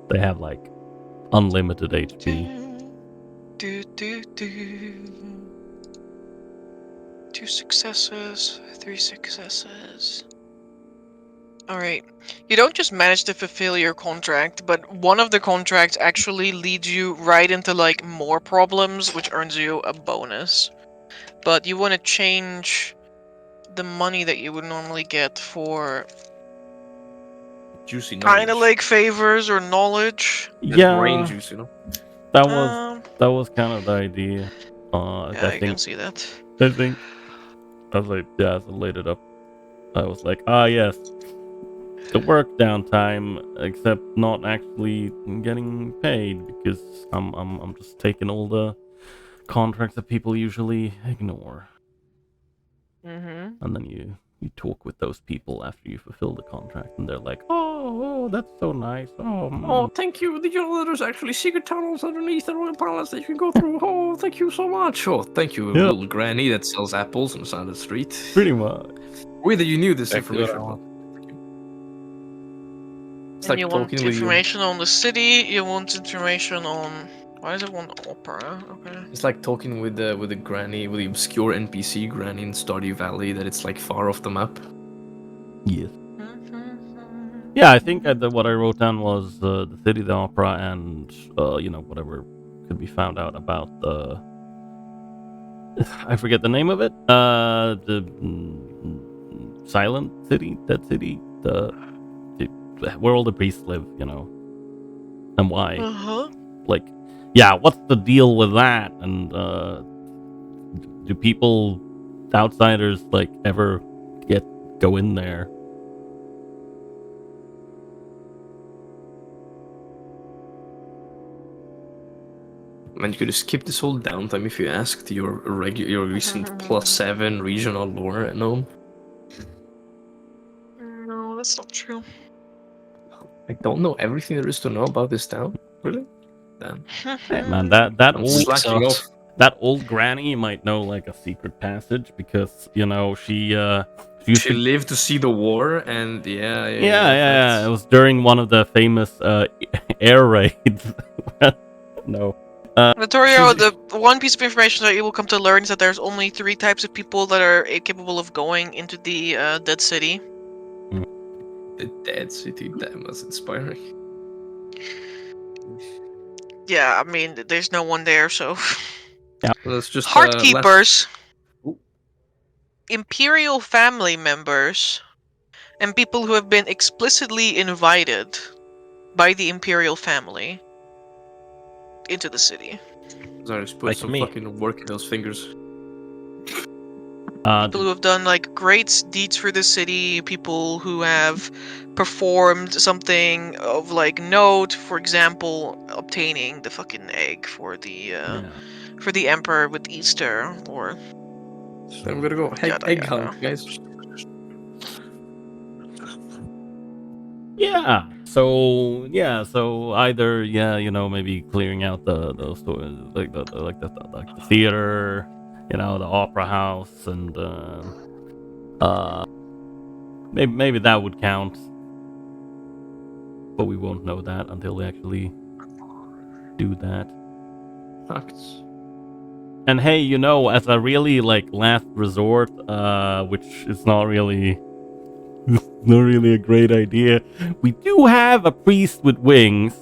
They have like unlimited HP. Do. 2 successes, 3 successes. Alright. You don't just manage to fulfill your contract, but one of the contracts actually leads you right into like more problems, which earns you a bonus. But you want to change the money that you would normally get for Juicy kind of knowledge. like favors or knowledge. It's Yeah, brain juice, you know? that was kind of the idea. Yeah, I I can think see that. I was like, yeah, as I laid it up, I was like, yes, the work downtime, except not actually getting paid because I'm just taking all the contracts that people usually ignore, Mm-hmm. and then you talk with those people after you fulfill the contract, and they're like, oh, that's so nice. Oh, thank you. There's actually secret tunnels underneath the royal palace that you can go through. Oh, thank you so much. Oh, thank you, Yeah. little granny that sells apples on the side of the street. pretty much. Weird that you knew this Exactly what I information. want. It's And like you want talking with you. information on the city, you want information on... Why does it want opera? Okay. It's like talking with the granny, with the obscure NPC granny in Stardew Valley that it's like far off the map. Yes. Yeah, I think what I wrote down was the city, the opera, and whatever could be found out about the. I forget the name of it. The silent city, dead city, where all the priests live, and why. Uh-huh. Like, yeah, what's the deal with that? And do people, outsiders, like ever go in there? Man, you could have skipped this whole downtime if you asked your recent +7 regional lore gnome. No, that's not true. I don't know everything there is to know about this town. Really? Damn. Hey, man, that I'm old slacking off. that old granny might know like a secret passage because she used She to. lived to see the war, and yeah. Yeah. It was during one of the famous air raids. No. Vittorio, the one piece of information that you will come to learn is that there's only 3 types of people that are capable of going into the Dead City. The Dead City, damn, that's inspiring. Yeah, I mean, there's no one there, so... Let's just Heart Keepers, Ooh. Imperial family members, and people who have been explicitly invited by the Imperial family into the city. Sorry, just put Like some me. fucking work in those fingers. People who have done like great deeds for the city, people who have performed something of like note, for example, obtaining the fucking egg for the emperor with Easter, or So I'm gonna go Yada, egg yada. hunt, guys. Yeah. So either maybe clearing out those stores, like the theater, the opera house, and maybe that would count, but we won't know that until we actually do that. Facts. And hey, as a really last resort, which is not really a great idea, we do have a priest with wings.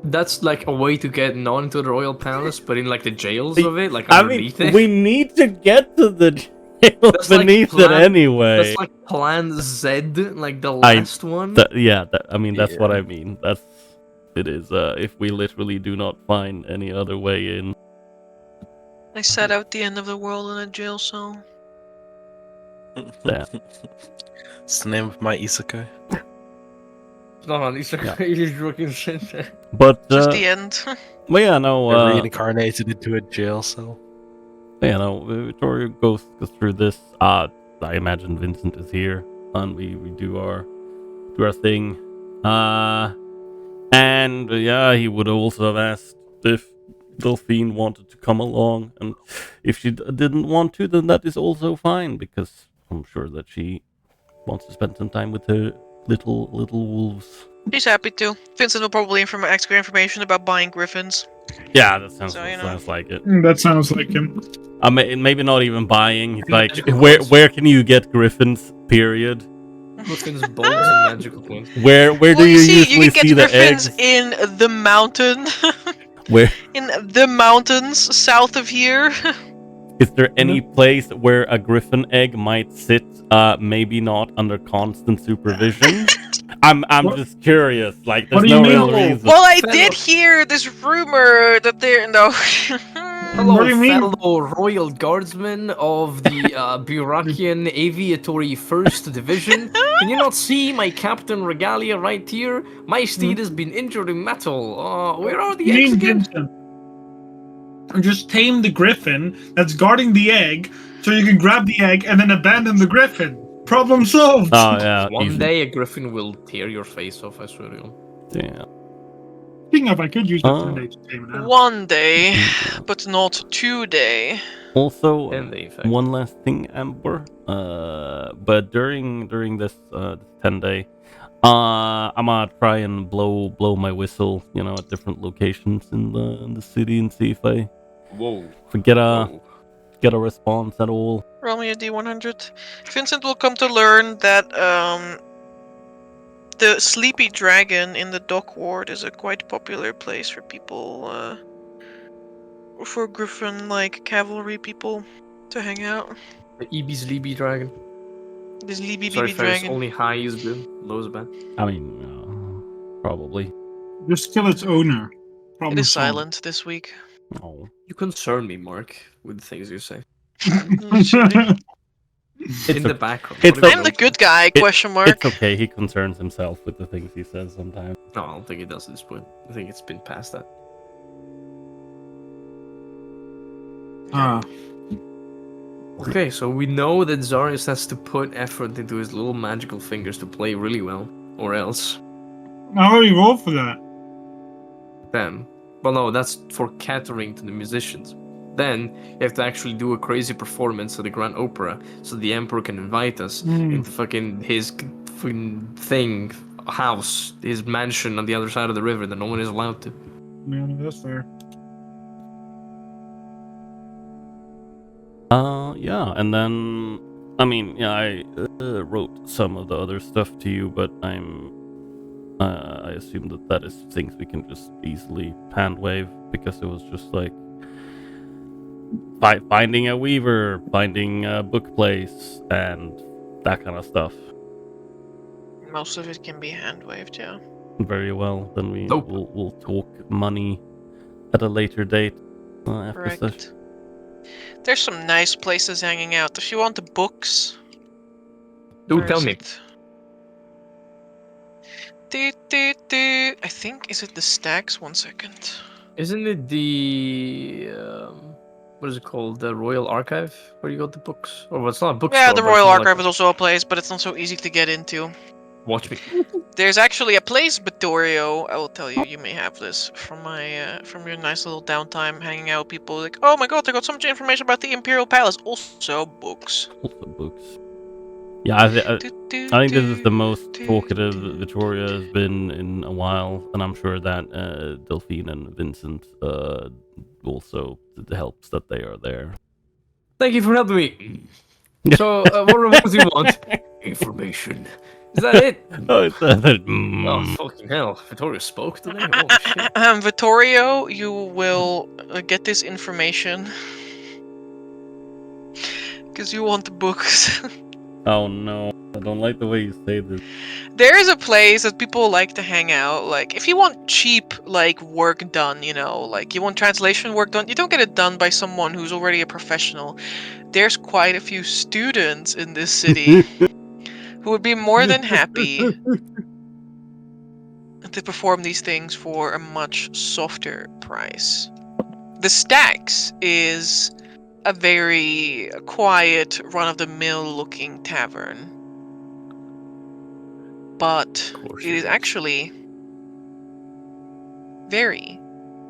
That's like a way to get not into the royal palace, but in like the jails of it, like I underneath mean, it. we need to get to the jail That's like beneath it plan- anyway. That's like Plan Z, like the last one. That's what I mean. It is. If we literally do not find any other way in. I sat out the end of the world in a jail cell. Yeah. It's the name of my isekai. No, he's just fucking shit. But Just the end. well, yeah, no. I reincarnated into a jail cell. Yeah, no. Victoria goes through this. I imagine Vincent is here, and we do our thing. And yeah, he would also have asked if Delphine wanted to come along, and if she didn't want to, then that is also fine, because I'm sure that she wants to spend some time with her little wolves. She's happy to. Vincent will probably ask her information about buying griffins. Yeah, that sounds So, sounds like it. That sounds like him. Maybe not even buying. He's like, Magical points. where can you get griffins? Period. Griffins, bones, and magical points. Where do Well, you you usually can see get the griffins eggs? in the mountain. Where In the mountains south of here. is there any place where a griffin egg might sit? Maybe not under constant supervision. I'm What? just curious. Like, What there's do you no real mean? reason. Well, I Fellow- did hear this rumor that they're no. Hello, What do you mean? fellow royal guardsmen of the Burakian Aviatory 1st Division. Can you not see my Captain Regalia right here? My steed has been injured in metal. Where are the You eggs mean again? Vincent? Just tame the griffin that's guarding the egg, so you can grab the egg and then abandon the griffin. Problem solved. Oh yeah, One easy. day a griffin will tear your face off, I swear to you. Yeah. Speaking of, I could use that Oh. 10 days to tame it out. One day, but not today. Also, And they, in fact. one last thing, Amber. But during this 10-day, I'm gonna try and blow my whistle, at different locations in the city and see if I Whoa. get a response at all. Roll me a d100. Vincent will come to learn that the Sleepy Dragon in the dock ward is a quite popular place for people, for Griffin-like cavalry people to hang out. The Eebee's Leebee dragon. This Sleepy Sorry, Baby Ferris, Dragon. only high is good, low is bad. I mean, probably. Just kill its owner. It Problem is solved. silent this week. No. You concern me, Mark, with the things you say. Literally. In the background. it's not even I'm the noticing. good guy, question mark. It's okay. He concerns himself with the things he says sometimes. No, I don't think it does at this point. I think it's been past that. Ah, Okay, so we know that Zarius has to put effort into his little magical fingers to play really well, or else. how do you roll for that? Then, well, no, that's for catering to the musicians. Then you have to actually do a crazy performance at the Grand Opera, so the Emperor can invite us into fucking his fucking house, his mansion on the other side of the river that no one is allowed to. Yeah, that's fair. Yeah, and then I mean, yeah, I wrote some of the other stuff to you, but I assume that is things we can just easily hand wave, because it was just like finding a weaver, finding a book place, and that kind of stuff. Most of it can be hand waved, yeah. Very well. Then Nope. we'll talk money at a later date after Correct. session. There's some nice places hanging out. If you want the books, Do where tell is me. it? I think, is it the stacks? 1 second. Isn't it the what is it called? The Royal Archive where you got the books? Or well, it's not a bookstore. Yeah, the but it's Royal more Archive like is also a place, but it's not so easy to get into. watch me. There's actually a place, Vittorio. I will tell you. You may have this from your nice little downtime, hanging out with people. Like, oh my god, I got so much information about the Imperial Palace. Also, books. Also books. Yeah, I think this is the most talkative Victoria has been in a while, and I'm sure that Delphine and Vincent also helps that they are there. Thank you for helping me. So, what rewards do you want? Information. Is that it? Oh, it's Oh, fucking hell. Victoria spoke today? Holy shit. Vittorio, you will get this information because you want the books. Oh no, I don't like the way you say this. There is a place that people like to hang out. Like, if you want cheap, like, work done, you know, like, you want translation work done, you don't get it done by someone who's already a professional. There's quite a few students in this city who would be more than happy to perform these things for a much softer price. The Stacks is a very quiet, run-of-the-mill looking tavern. But it is actually very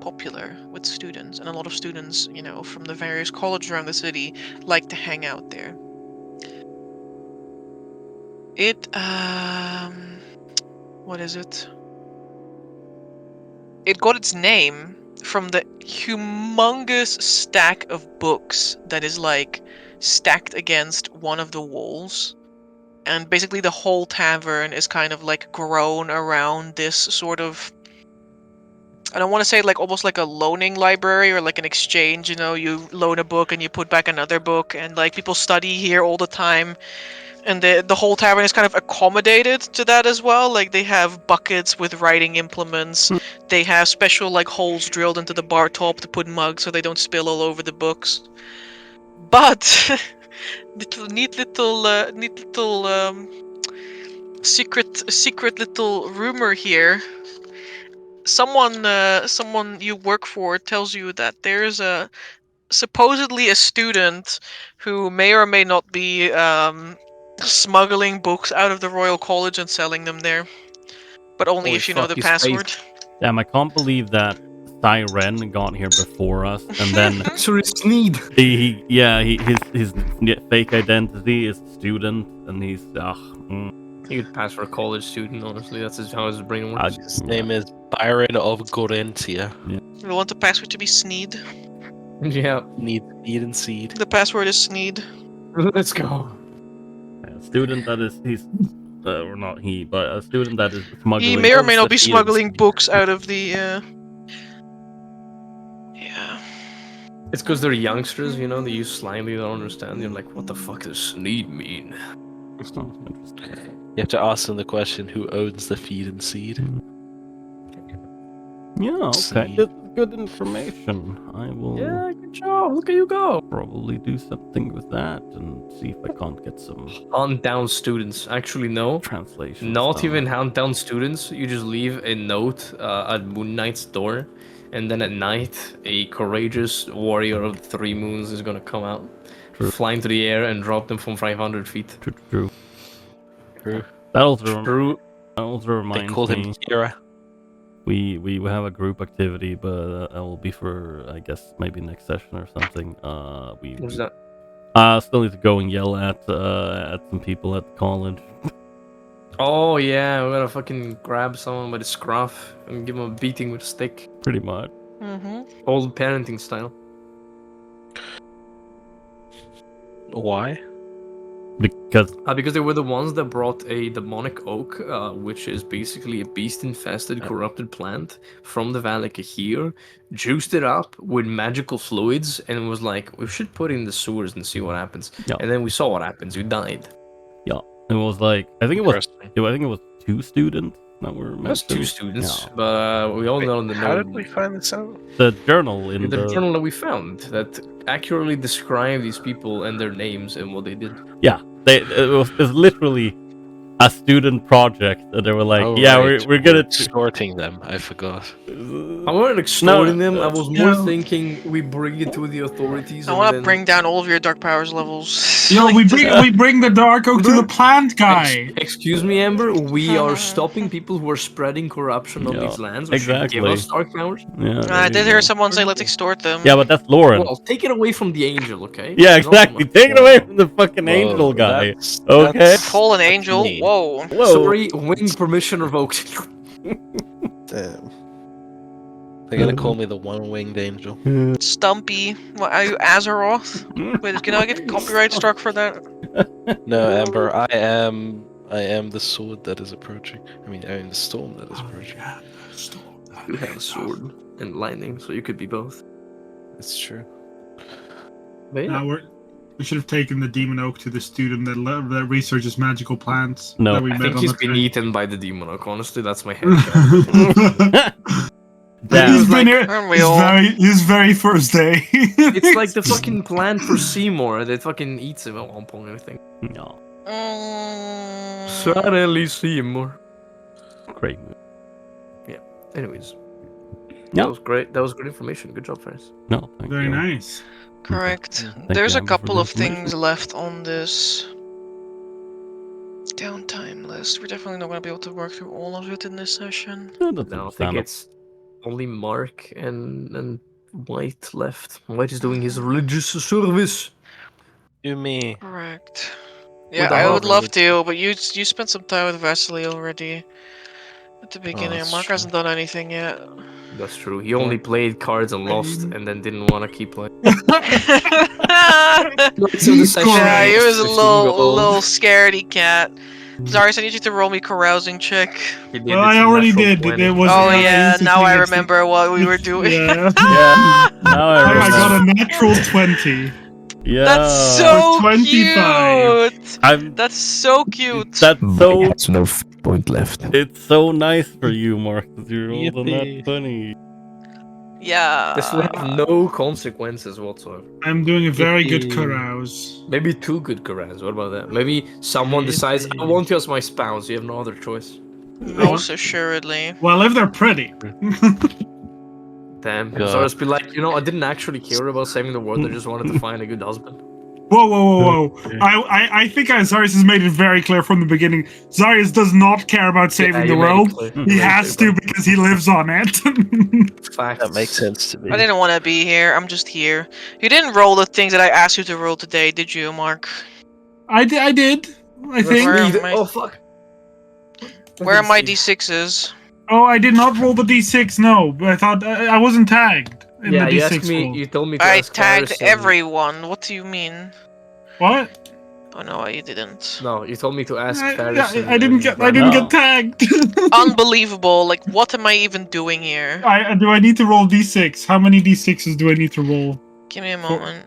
popular with students, and a lot of students, you know, from the various colleges around the city like to hang out there. It, what is it? It got its name from the humongous stack of books that is, like, stacked against one of the walls. And basically the whole tavern is kind of, like, grown around this sort of, I don't want to say, like, almost like a loaning library or like an exchange, you know, you loan a book and you put back another book, and, like, people study here all the time. And the whole tavern is kind of accommodated to that as well. Like, they have buckets with writing implements. They have special, like, holes drilled into the bar top to put mugs so they don't spill all over the books. But neat little secret little rumor here. Someone you work for tells you that there's supposedly a student who may or may not be smuggling books out of the Royal College and selling them there. But only Holy if you know fuck, the he's password. Damn, I can't believe that Siren got here before us, and then Sorry, Sneed. his fake identity is student, and he's He could pass for a college student, honestly. That's how his brain works. His name is Byron of Gorentia. We want the password to be Sneed. Yeah. Need and seed. The password is Sneed. Let's go. a student that is he's or not he, but a student that is smuggling. He may or may not be Obviously, he smuggling is. books out of the. Yeah. It's because they're youngsters, you know, they use slang they don't understand. You're like, what the fuck does Sneed mean? You have to ask them the question: who owns the feed and seed? Yeah, okay. Seed. That's good information. I will Yeah, good job. Look at you go. probably do something with that and see if I can't get some Hunt down students. Actually, no. translation. Not stuff. even hunt down students. You just leave a note at Moon Knight's door, and then at night, a courageous warrior of the Three Moons is gonna come out, True. fly into the air, and drop them from 500 feet. True. True. That also True. reminds They called him me. Kira. We have a group activity, but that will be for I guess maybe next session or something. What's that? Still need to go and yell at some people at the college. Oh yeah, we gotta fucking grab someone by the scruff and give him a beating with a stick. Pretty much. Mm-hmm. Old parenting style. Why? Because They were the ones that brought a demonic oak, which is basically a beast-infested, corrupted plant from the Valaka here, juiced it up with magical fluids, and was like, we should put it in the sewers and see what happens. Yeah. And then we saw what happens. You died. it was like I think it was Interesting. I think it was 2 students that were meant That's to. 2 students, Yeah. but we all know in the How know did we find this out? The journal in the the journal that we found that accurately described these people and their names and what they did. yeah, it was literally a student project that they were like, yeah, right, we're gonna extorting them. I forgot. I wasn't extorting them. I was more Yeah. thinking we bring it to the authorities. I and want to then... bring down all of your dark powers levels. Yo, Like, we bring the dark oak to the plant guy. Excuse me, Amber. We are stopping people who are spreading corruption on Yeah, these lands. Which should give exactly. us dark powers. Yeah, I there did you hear go. someone say let's extort them. Yeah, but that's Lauren. Well, take it away from the angel, okay? Yeah, Not from exactly. us. Take it away from the fucking Whoa, angel guy. that's- Okay. that's- Fallen that's angel. mean. Whoa. Whoa. Sorry, wing permission revoked. Damn. They're gonna call me the one-winged angel. Stumpy. What, are you Azeroth? Wait, can I get copyright struck for that? No, Amber, I am the sword that is approaching. I mean the storm that is approaching. You have a sword and lightning, so you could be both. It's true. But yeah. Now we should have taken the demon oak to the student that researches magical plants. No. that we I met think on he's the been train. eaten by the demon oak. Honestly, that's my head. Damn. He's been here Aren't we all? his very first day. It's like the fucking plant for Seymour that fucking eats him at one point, I think. No. Suddenly Seymour. Great move. Anyways. Yeah. That was great. That was good information. Good job, Ferris. No, thank Very you. nice. Correct. Thank There's you, a Amber, for couple the of things information. left on this downtime list. We're definitely not going to be able to work through all of it in this session. Yeah, that's No, I think understandable. it's only Mark and White left. White is doing his religious service. You me. Correct. Yeah, the I would Harvard. love to, but you spent some time with Vasily already at the beginning. that's Mark true. hasn't done anything yet. That's true. He only played cards and lost, and then didn't want to keep playing. Yeah, So the session he was a just little scaredy cat. Zarius, I need you to roll me carousing check. He did Well, it I to already natural did. 20. It was. Oh I yeah, used to now think I it's the- remember what we were doing. Yeah. Yeah. Now I I remember. got a natural 20. Yeah. That's so 25. cute. I'm. That's so cute. That's so. has no point left. It's so nice for you, Mark, that you rolled on that Yippee. 20. Yeah. This will have no consequences whatsoever. I'm doing a very good Yippee. carouse. Maybe 2 good Korans. What about that? Maybe someone decides, I want you as my spouse. You have no other choice. Most assuredly. Well, if they're pretty. Damn. God. So just be like, I didn't actually care about saving the world. I just wanted to find a good husband. Whoa. I think Zarius has made it very clear from the beginning. Zarius does not care about saving the you made it world. clear. He You made it has clear. to because he lives on it. Facts. That makes sense to me. I didn't want to be here. I'm just here. You didn't roll the things that I asked you to roll today, did you, Mark? I did. I think. Where Read- am I? Oh, fuck. Where are my D? D6s? Oh, I did not roll the d6. No, but I thought I wasn't tagged in Yeah, the you d6 asked me. roll. You told me to I ask tagged Harrison- everyone. What do you mean? What? Oh no, you didn't. No, you told me to ask I Harrison. didn't and get. I Brandon. didn't No. get tagged. Unbelievable. Like, what am I even doing here? Do I need to roll d6? How many d6s do I need to roll? Give me a moment.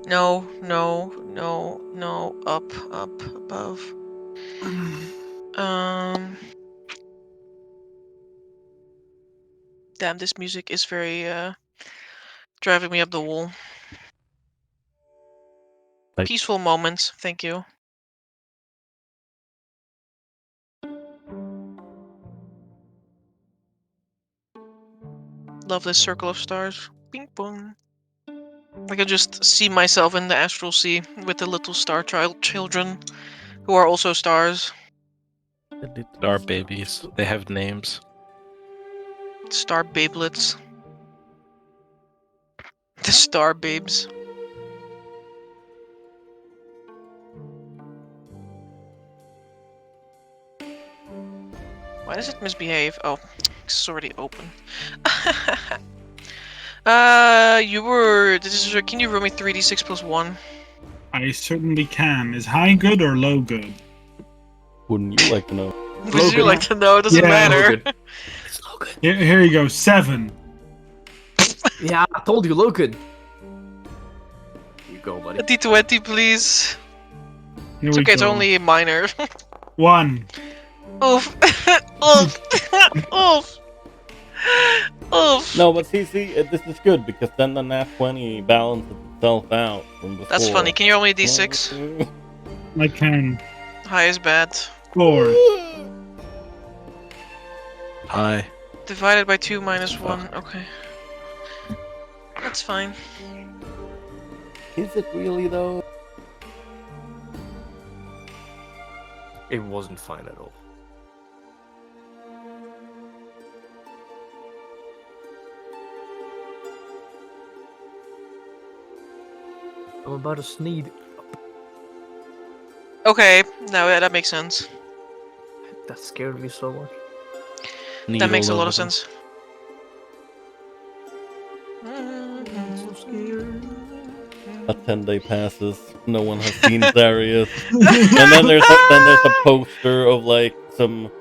No. Up, above. Damn, this music is very driving me up the wall. Like- Peaceful moments, thank you. Love this circle of stars. Ping pong. I can just see myself in the astral sea with the little star children, who are also stars. Star babies. They have names. Star babelets. The star babes. Why does it misbehave? Oh, it's already open. You were. Can you roll me 3d6 plus 1? I certainly can. Is high good or low good? Wouldn't you like to know? Would you Logan. like to know? It doesn't Yeah, matter. Logan. It's Logan. Here you go. 7. Yeah, I told you, Logan. You go, buddy. A d20, please. Here It's we okay, it's go. only minor. 1. Oof. Oof. Oof. Oof. No, but see, this is good because then the nat 20 balances itself out from before. That's funny. Can you roll me a d6? I can. High is bad. 4. Hi. Divided by 2 minus 1. Okay. That's fine. Is it really though? It wasn't fine at all. I'm about to sneeze. Okay. No, yeah, that makes sense. That scared me so much. That makes a lot of them. sense. So scared. A 10-day passes. No one has seen Darius. And then there's a poster of like some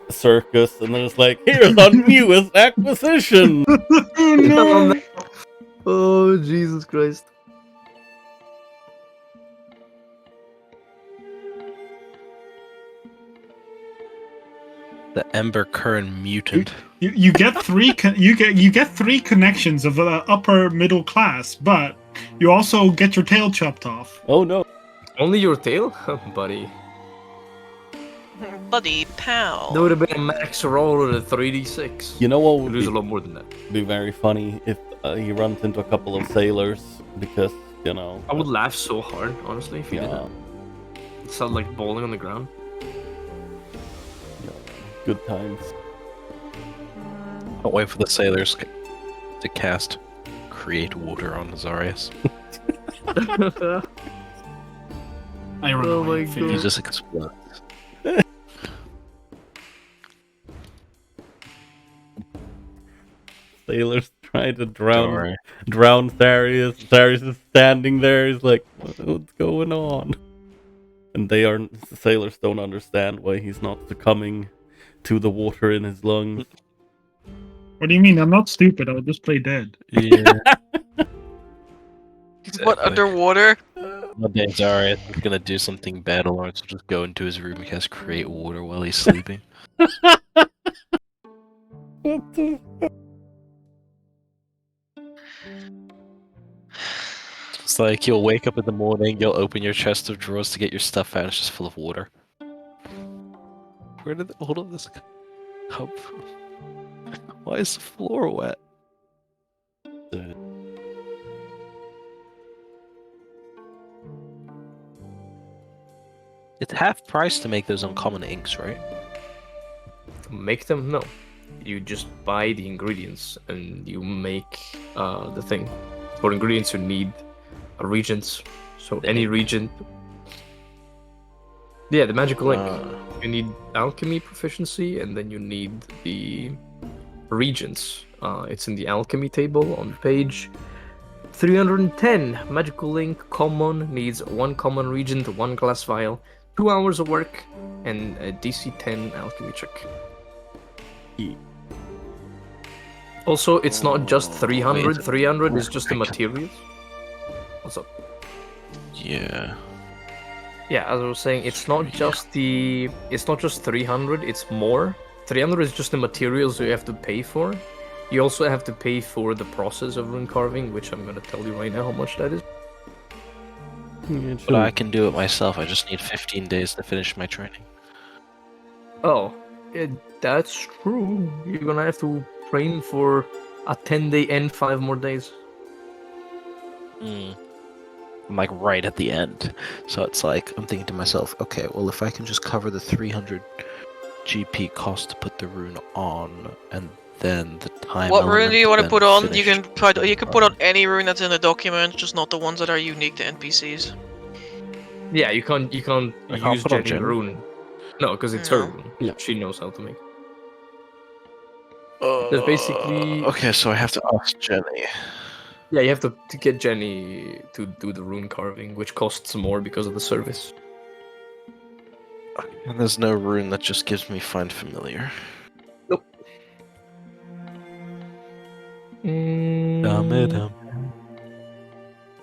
circus, and then it's like, here's our newest acquisition. Oh no! Oh, Jesus Christ. The Ember Current Mutant. You get you get 3 connections of the upper middle class, but you also get your tail chopped off. Oh no. Only your tail? Buddy. Buddy, pal. That would have been a max roll of a 3d6. You know what You would lose a be, lot more than that. be very funny if he runs into a couple of sailors because, you know. I would laugh so hard, honestly, if you did Yeah. that. It sounded like bowling on the ground. Good times. I'll wait for the sailors to cast Create Water on Azarias. I run Oh away. my Figure. He just explodes. Sailors trying to Don't drown worry. Darius. Darius is standing there. He's like, what's going on? And the sailors don't understand why he's not succumbing to the water in his lungs. What do you mean? I'm not stupid. I'll just play dead. Yeah. What, underwater? One day Azarias is gonna do something bad, or Lawrence will just go into his room and cast Create Water while he's sleeping. What the? It's like you'll wake up in the morning, you'll open your chest of drawers to get your stuff out, and it's just full of water. Where did all of this come from? Why is the floor wet? It's half price to make those uncommon inks, right? Make them? No. You just buy the ingredients and you make the thing. For ingredients, you need a regent. So any regent. Yeah, the magical ink. You need alchemy proficiency, and then you need the regents. It's in the alchemy table on page 310. Magical ink common needs 1 common regent, 1 glass vial, 2 hours of work, and a DC 10 alchemy check. Also, it's not just 300. 300 is just the materials. What's up? Yeah. Yeah, as I was saying, it's not just 300, it's more. 300 is just the materials you have to pay for. You also have to pay for the process of rune carving, which I'm gonna tell you right now how much that is. Yeah, But I can do it myself, I just need 15 days to finish my training. Oh, yeah, that's true. You're gonna have to train for a 10-day and 5 more days. I'm like right at the end. So it's like, I'm thinking to myself, okay, well, if I can just cover the 300 GP cost to put the rune on, and then the time. What rune do you want to put on? You finish can put on any rune that's in the document, just not the ones that are unique to NPCs. Yeah, you can't I can't use put on Jenny Jenny. rune. No, because it's her No. rune. Yeah. She knows how to make. There's basically Okay, so I have to ask Jenny. yeah, you have to get Jenny to do the rune carving, which costs more because of the service. And there's no rune that just gives me Find Familiar.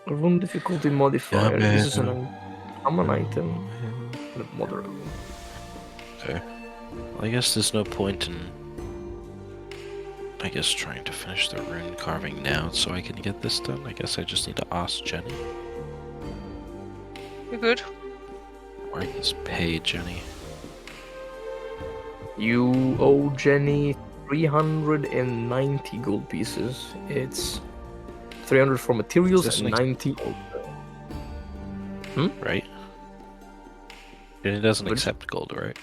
Rune difficulty modifier. This is an Damn uncommon item. Moderate. Okay. I guess there's no point in, I guess, trying to finish the rune carving now so I can get this done. I guess I just need to ask Jenny. You good? Or I guess pay Jenny. You owe Jenny 390 gold pieces. It's 300 for materials Is this and an 90. Right? Jenny doesn't Would- accept gold, right?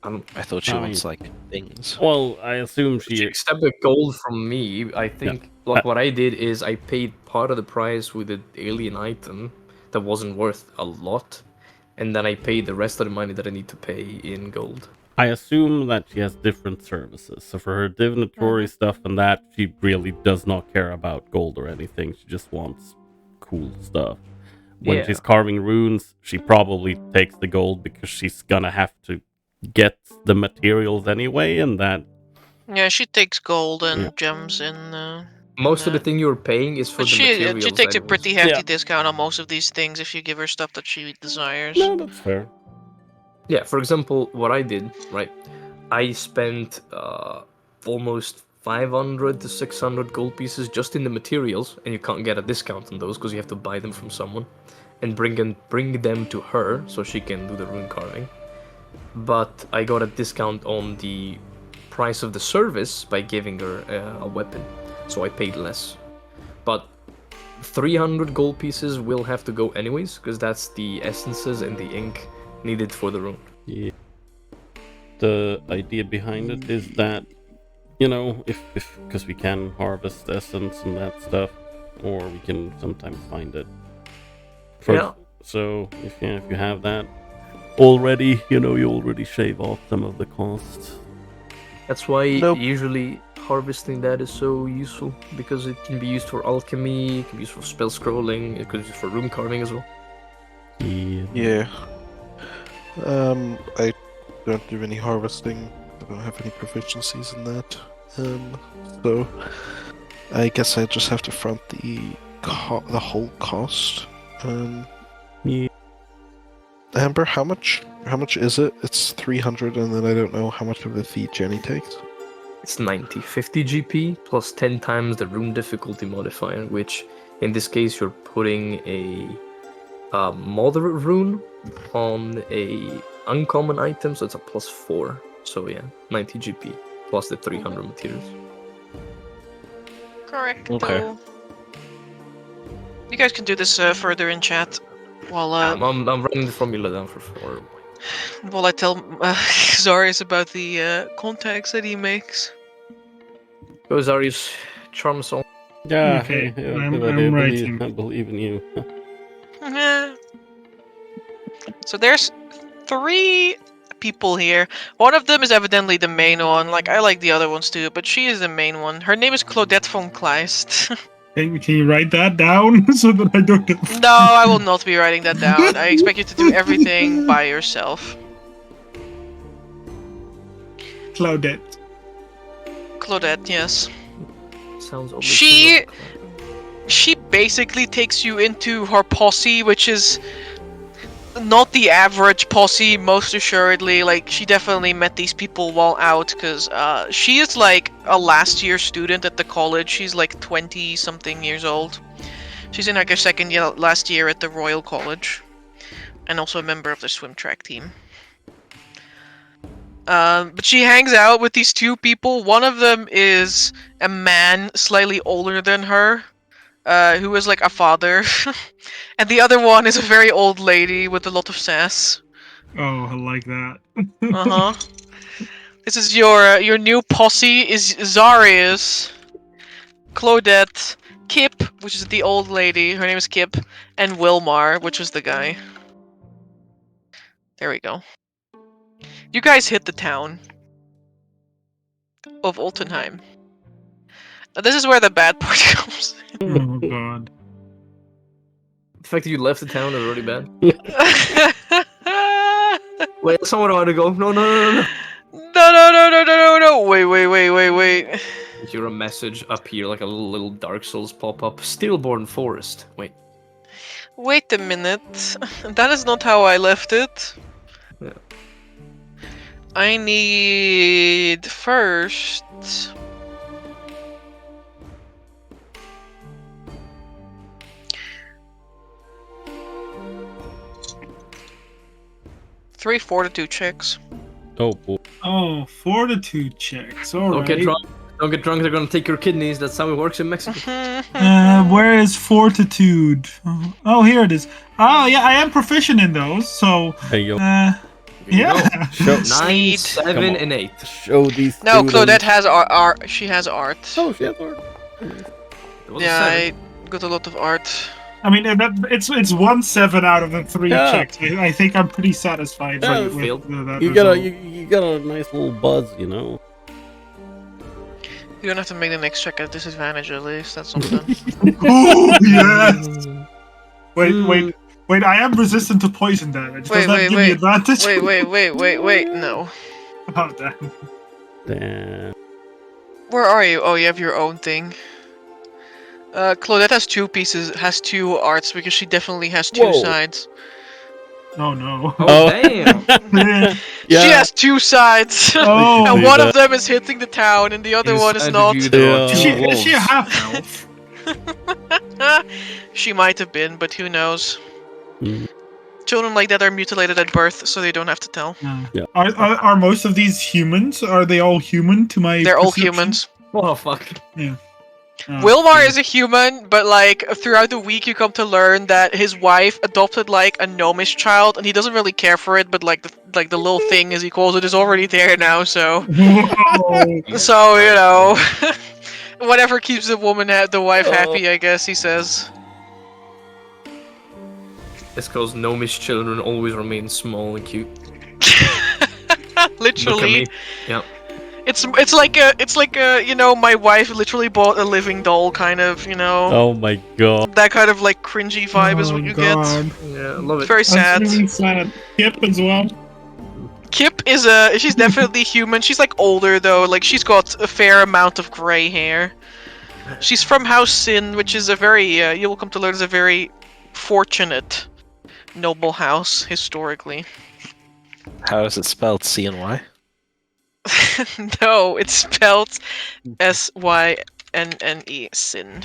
Um, I thought she I wants, like, things. Well, I assume She she. accepted gold from me. I think like what I did is I paid part of the price with an alien item that wasn't worth a lot, and then I paid the rest of the money that I need to pay in gold. I assume that she has different services. So for her divinatory stuff and that, she really does not care about gold or anything. She just wants cool stuff. When Yeah. she's carving runes, she probably takes the gold because she's gonna have to get the materials anyway, and that. Yeah, she takes gold and Yeah. gems in. Most of the that. thing you're paying is for But the materials. she takes a anyways. pretty hefty Yeah. discount on most of these things if you give her stuff that she desires. No, that's fair. Yeah, for example, what I did, right? I spent almost 500 to 600 gold pieces just in the materials, and you can't get a discount on those because you have to buy them from someone, and bring them to her so she can do the rune carving. But I got a discount on the price of the service by giving her a weapon, so I paid less. But 300 gold pieces will have to go anyways, because that's the essences and the ink needed for the rune. Yeah. The idea behind it is that, you know, if because we can harvest essence and that stuff, or we can sometimes find it. Yeah. So if you have that already, you know, you already shave off some of the cost. That's why Nope. usually harvesting that is so useful, because it can be used for alchemy, it can be used for spell scrolling, it could be used for rune carving as well. Yeah. Yeah. I don't do any harvesting. I don't have any proficiencies in that. So I guess I just have to front the whole cost. Yeah. Amber, how much is it? It's 300, and then I don't know how much of the fee Jenny takes. It's 90, 50 GP plus 10 times the rune difficulty modifier, which in this case you're putting a moderate rune on a uncommon item, so it's a plus 4. So yeah, 90 GP plus the 300 materials. Correct. Okay. You guys can do this further in chat while I'm running the formula down for 4. while I tell Zarius about the contacts that he makes. Go Zarius, charm song. Yeah. Okay, hey, I'm I writing. believe in you. So there's 3 people here. One of them is evidently the main one. Like, I like the other ones too, but she is the main one. Her name is Claudette von Kleist. Can you write that down so that I don't get... No, I will not be writing that down. I expect you to do everything by yourself. Claudette. Claudette, yes. Sounds oddly She- similar to Clan. She basically takes you into her posse, which is not the average posse, most assuredly. Like, she definitely met these people while out, because she is like a last year student at the college. She's like 20 something years old. She's in like her second year, last year at the Royal College, and also a member of the swim track team. But she hangs out with these 2 people. One of them is a man slightly older than her, who is like a father, and the other one is a very old lady with a lot of sass. Oh, I like that. Uh huh. This is your new posse is Zarius, Claudette, Kip, which is the old lady. Her name is Kip, and Wilmar, which is the guy. There we go. You guys hit the town of Oltenheim. Now, this is where the bad part comes. Oh god. The fact that you left the town is already bad. No, Wait, someone ought to go. No. no. Wait. Hear a message up here, like a little Dark Souls pop up. Stillborn Forest. Wait. Wait a minute. That is not how I left it. Yeah. I need first. Three fortitude checks. Oh boy. Oh, fortitude checks. All Don't get right. drunk. Don't get drunk. They're gonna take your kidneys. That's how it works in Mexico. Where is fortitude? Oh, here it is. Oh, yeah, I am proficient in those. So, Hey yo. Here you yeah. go. Show, 9, Sneed. 7, Come on. and 8. show these. No, students. Claudette has art. She has art. Oh, she has art. There was a Yeah, 7. I got a lot of art. I mean, it's 1/7 out of the 3 Yeah. checks. I think I'm pretty satisfied Yeah, with failed. that You got a result. you got a nice little buzz, you know. You don't have to make the next check at disadvantage at least. That's something. Oh, yes! Wait, I am resistant to poison damage. Does Wait, that wait, give wait. me advantage? Wait. No. Oh, damn. Damn. Where are you? Oh, you have your own thing. Claudette has two arts because she definitely has two Whoa. sides. Oh, no. Oh, damn. Yeah. She has two sides. Oh. And See one that. of them is hitting the town, and the other one is Inside not. of you, there are Yeah. two Is she a wolves. half-elf? She might have been, but who knows? Mm. Children like that are mutilated at birth, so they don't have to tell. Yeah. Are most of these humans? Are they all human to my They're all perception? humans. Oh, fuck. Oh, Wilmar yeah. is a human, but like throughout the week you come to learn that his wife adopted like a gnomish child, and he doesn't really care for it. But like the little thing, as he calls it, is already there now. So Whoa. so you know, whatever keeps the wife Oh. happy, I guess he says. It's because gnomish children always remain small and cute. Look Literally. at me. Yeah. It's like a you know, my wife literally bought a living doll kind of, you know. Oh my god. That kind of like cringy vibe is Oh, what you God. Yeah, I love get. it. Very sad. That's really sad. Kip as well. Kip is she's definitely human. She's like older though, like she's got a fair amount of gray hair. She's from House Sin, which is a very you will come to learn is a very fortunate noble house historically. How is it spelled? C and Y? No, it's spelled Synne. Sin.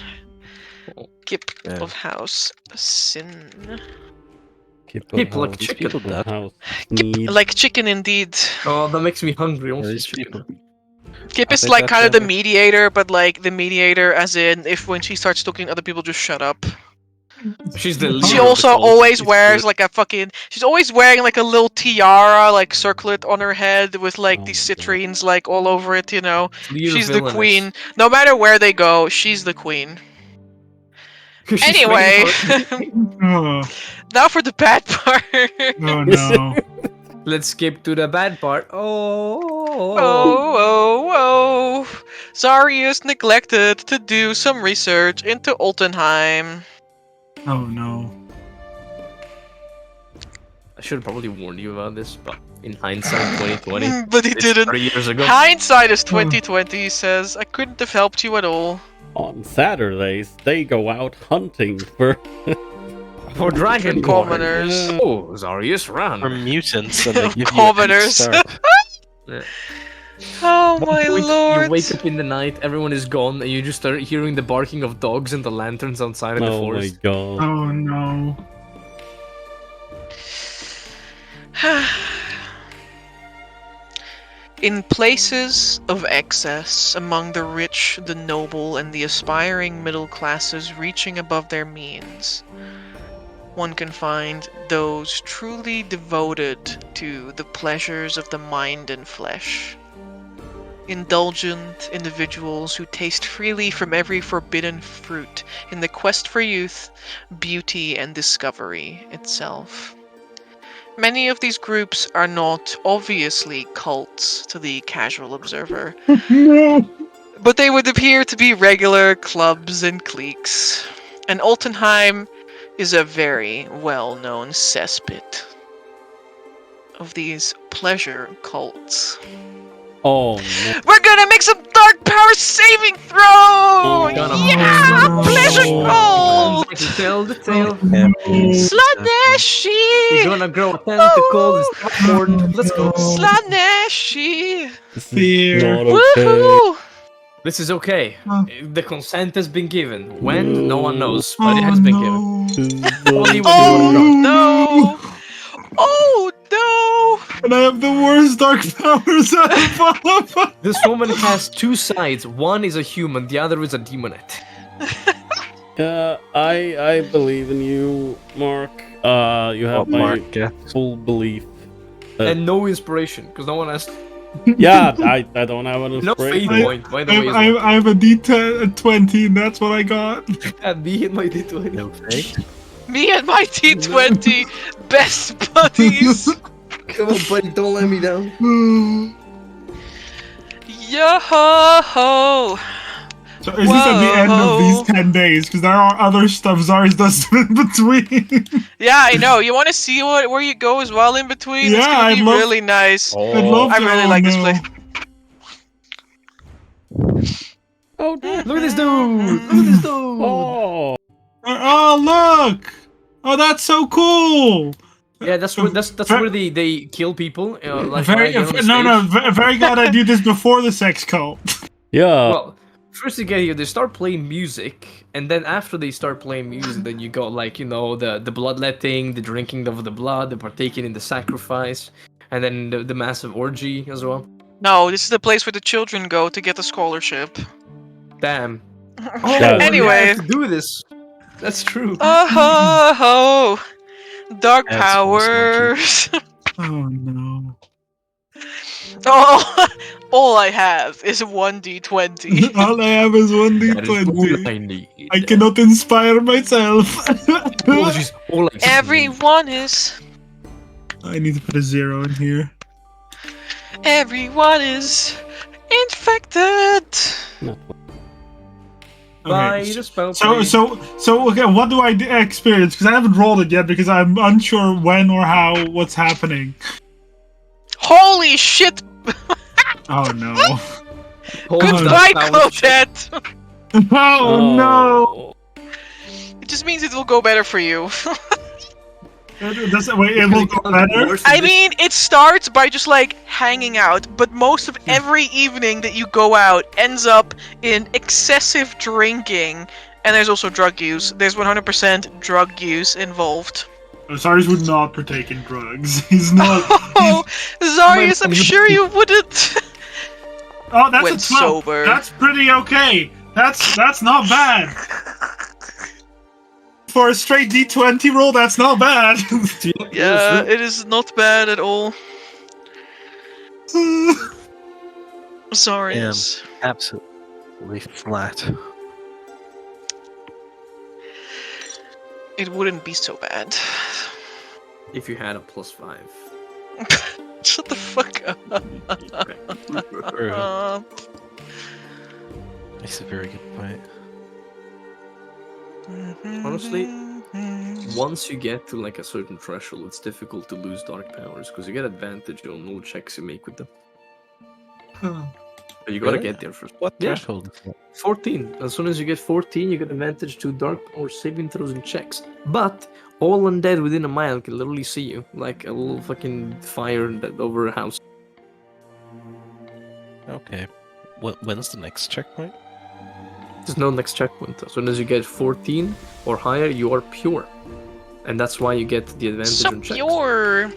Kip Yeah. of House Sin. People like These chicken. people duck. House. Kip, Need. like chicken indeed. Oh, that makes me hungry. Are Also, these chicken. people? Kip Are is they like Dutch kind of the ever? mediator, but like the mediator as in if when she starts talking, other people just shut up. She's the She leader She of the also cult. always It's wears good. like a fucking. She's always wearing like a little tiara, like circlet on her head with like Oh these my God. citrines like all over it. You know, Leader she's the villainess. queen. No matter where they go, she's the queen. She's Anyway, waiting Oh, now for the bad part. oh no. Let's skip to the bad part. Oh. Zarius neglected to do some research into Oltenheim. Oh no. I should have probably warned you about this, but in hindsight, 2020. But he it's didn't. 3 years ago. Hindsight is 2020, he says. I couldn't have helped you at all. On Saturdays, they go out hunting for. For dragon commoners. Oh, Zarius ran. For mutants, and they give you a Commoners. start. Oh One my point, lord. You wake up in the night, everyone is gone, and you just start hearing the barking of dogs and the lanterns outside of the Oh my forest. god. Oh no. In places of excess, among the rich, the noble, and the aspiring middle classes reaching above their means, one can find those truly devoted to the pleasures of the mind and flesh. Indulgent individuals who taste freely from every forbidden fruit in the quest for youth, beauty, and discovery itself. Many of these groups are not obviously cults to the casual observer, No. but they would appear to be regular clubs and cliques. And Oltenheim is a very well-known cesspit of these pleasure cults. Oh no. We're gonna make some dark power saving throw! Gonna Yeah! no. Pleasure gold! Tell the tale. Slaneshi! You're gonna grow a tentacle instead of a horn. Let's go. Slaneshi! This Fear. is not okay. Woohoo! This is okay. Huh. The consent has been given. When? No one knows, but it has been given. This is Only not when you want to Oh no! Oh no! And I have the worst dark powers out of all of us. This woman has two sides. One is a human, the other is a demonette. I believe in you, Mark. You have my Mark, yeah. full belief. And no inspiration, because no one has Yeah, I don't have an no fate inspiration. point, by the way. as well. I have a D20, and that's what I got. And me and my D20. No fate. Me and my T20 best buddies! Come on, buddy, don't let me down. Yo-ho-ho! So is this at the end of these 10 days? Because there are other stuff Zari's does in between. Yeah, I know. You want to see where you go as well in between? It's Yeah, gonna I'd be love- really nice. I'd love I to. really Oh, like this no. place. Oh, damn. Look at this dude! Look at this dude! Oh, Oh, look! Oh, that's so cool! Yeah, that's where where they kill people. Like when I get on the stage. Very glad I did this before the sex cult. yeah. Well, first you get here, they start playing music, and then after they start playing music, then you got like, you know, the bloodletting, the drinking of the blood, the partaking in the sacrifice, and then the massive orgy as well. No, this is the place where the children go to get the scholarship. Damn. Yeah. Anyway. I have to do this. That's true. Oh-ho-ho! Dark That's powers! Oh no. Oh, all I have is a 1d20. All I have is one That is all D20. I need. I cannot inspire myself. Apologies, all I need. Everyone is... I need to put a 0 in here. Everyone is... infected! By Okay. the spell. So okay, what do I experience? Because I haven't rolled it yet because I'm unsure when or how what's happening. Holy shit! Oh no. Goodbye, Claudette! Oh no. It just means it will go better for you. Wait, it will go better? I mean, it starts by just like hanging out, but most of every evening that you go out ends up in excessive drinking, and there's also drug use. There's 100% drug use involved. Cyrus would not partake in drugs. He's not. Oh, Zarius, I'm sure you wouldn't. Oh, that's When a 12. sober. That's pretty okay. That's not bad. For a straight D20 roll, that's not bad. Yeah, it is not bad at all. Zarius. Absolutely flat. It wouldn't be so bad. If you had a +5. Shut the fuck up. That's a very good point. Honestly, once you get to like a certain threshold, it's difficult to lose dark powers because you get advantage on all checks you make with them. But you gotta Really? get there first. What Yeah. threshold is that? 14. As soon as you get 14, you get advantage to dark or saving throws and checks. But all undead within a mile can literally see you, like a little fucking fire that over a house. Okay. When's the next checkpoint? There's no next checkpoint. As soon as you get 14 or higher, you are pure, and that's why you get the advantage So on checks. pure.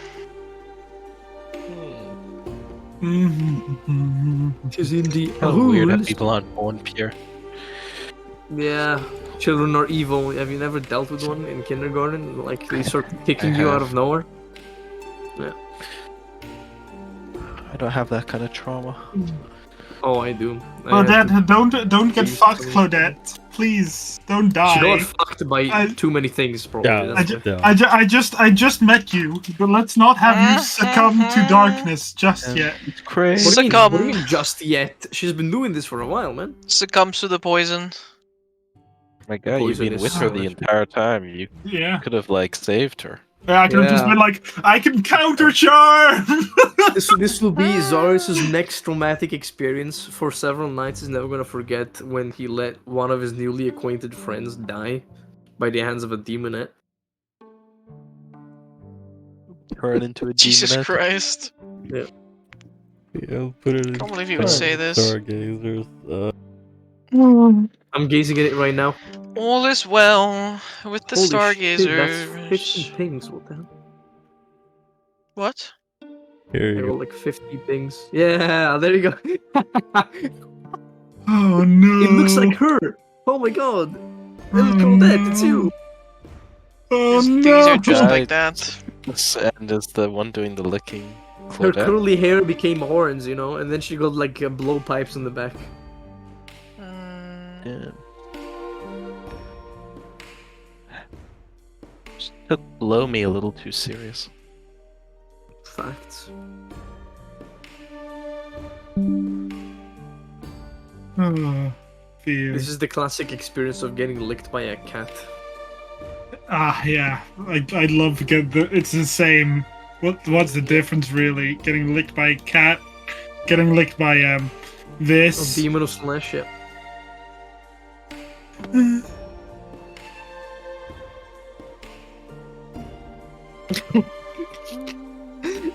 It is in the Oh, weird that rules. people aren't born pure. Yeah, children are evil. Have you never dealt with one in kindergarten? Like they start kicking I you out have. of nowhere. I don't have that kind of trauma. Oh, I do. Claudette, don't get Please, fucked, please. Claudette. Please, don't die. She got fucked by I- too many things, probably. Yeah, that's it. I just met you, but let's not have you succumb to darkness just Um, yet. It's crazy. What do you mean? Succumb. What do you mean just yet? She's been doing this for a while, man. Succumbs to the poison. My God, you've Poison been is with her so the much. entire time. You Yeah. could have like saved her. I could have just Yeah. been like, I can counter charm. This will be Zarius' next traumatic experience for several nights. He's never gonna forget when he let one of his newly acquainted friends die by the hands of a demonette. Turn into a Jesus demonette. Christ. Yeah, I'll put it in. I can't believe you would say this. Stargazers. I'm gazing at it right now. All is well with the Holy shit, that's 50 Stargazers. pings. What the hell? What? Here They you were go. like 50 pings. Yeah, there you go. Oh no! It looks like her. Oh my god. Little Claudette, it's you. Oh These are no! just like Guys. that. And is the one doing the licking Her Claudette? curly hair became horns, you know, and then she got like blowpipes in the back. Yeah. She took blow me a little too serious. Facts. Oh, fear. This is the classic experience of getting licked by a cat. Ah, yeah. I'd love to get the. It's the same. What's the difference really? Getting licked by a cat, getting licked by A this. demon of slash, yeah.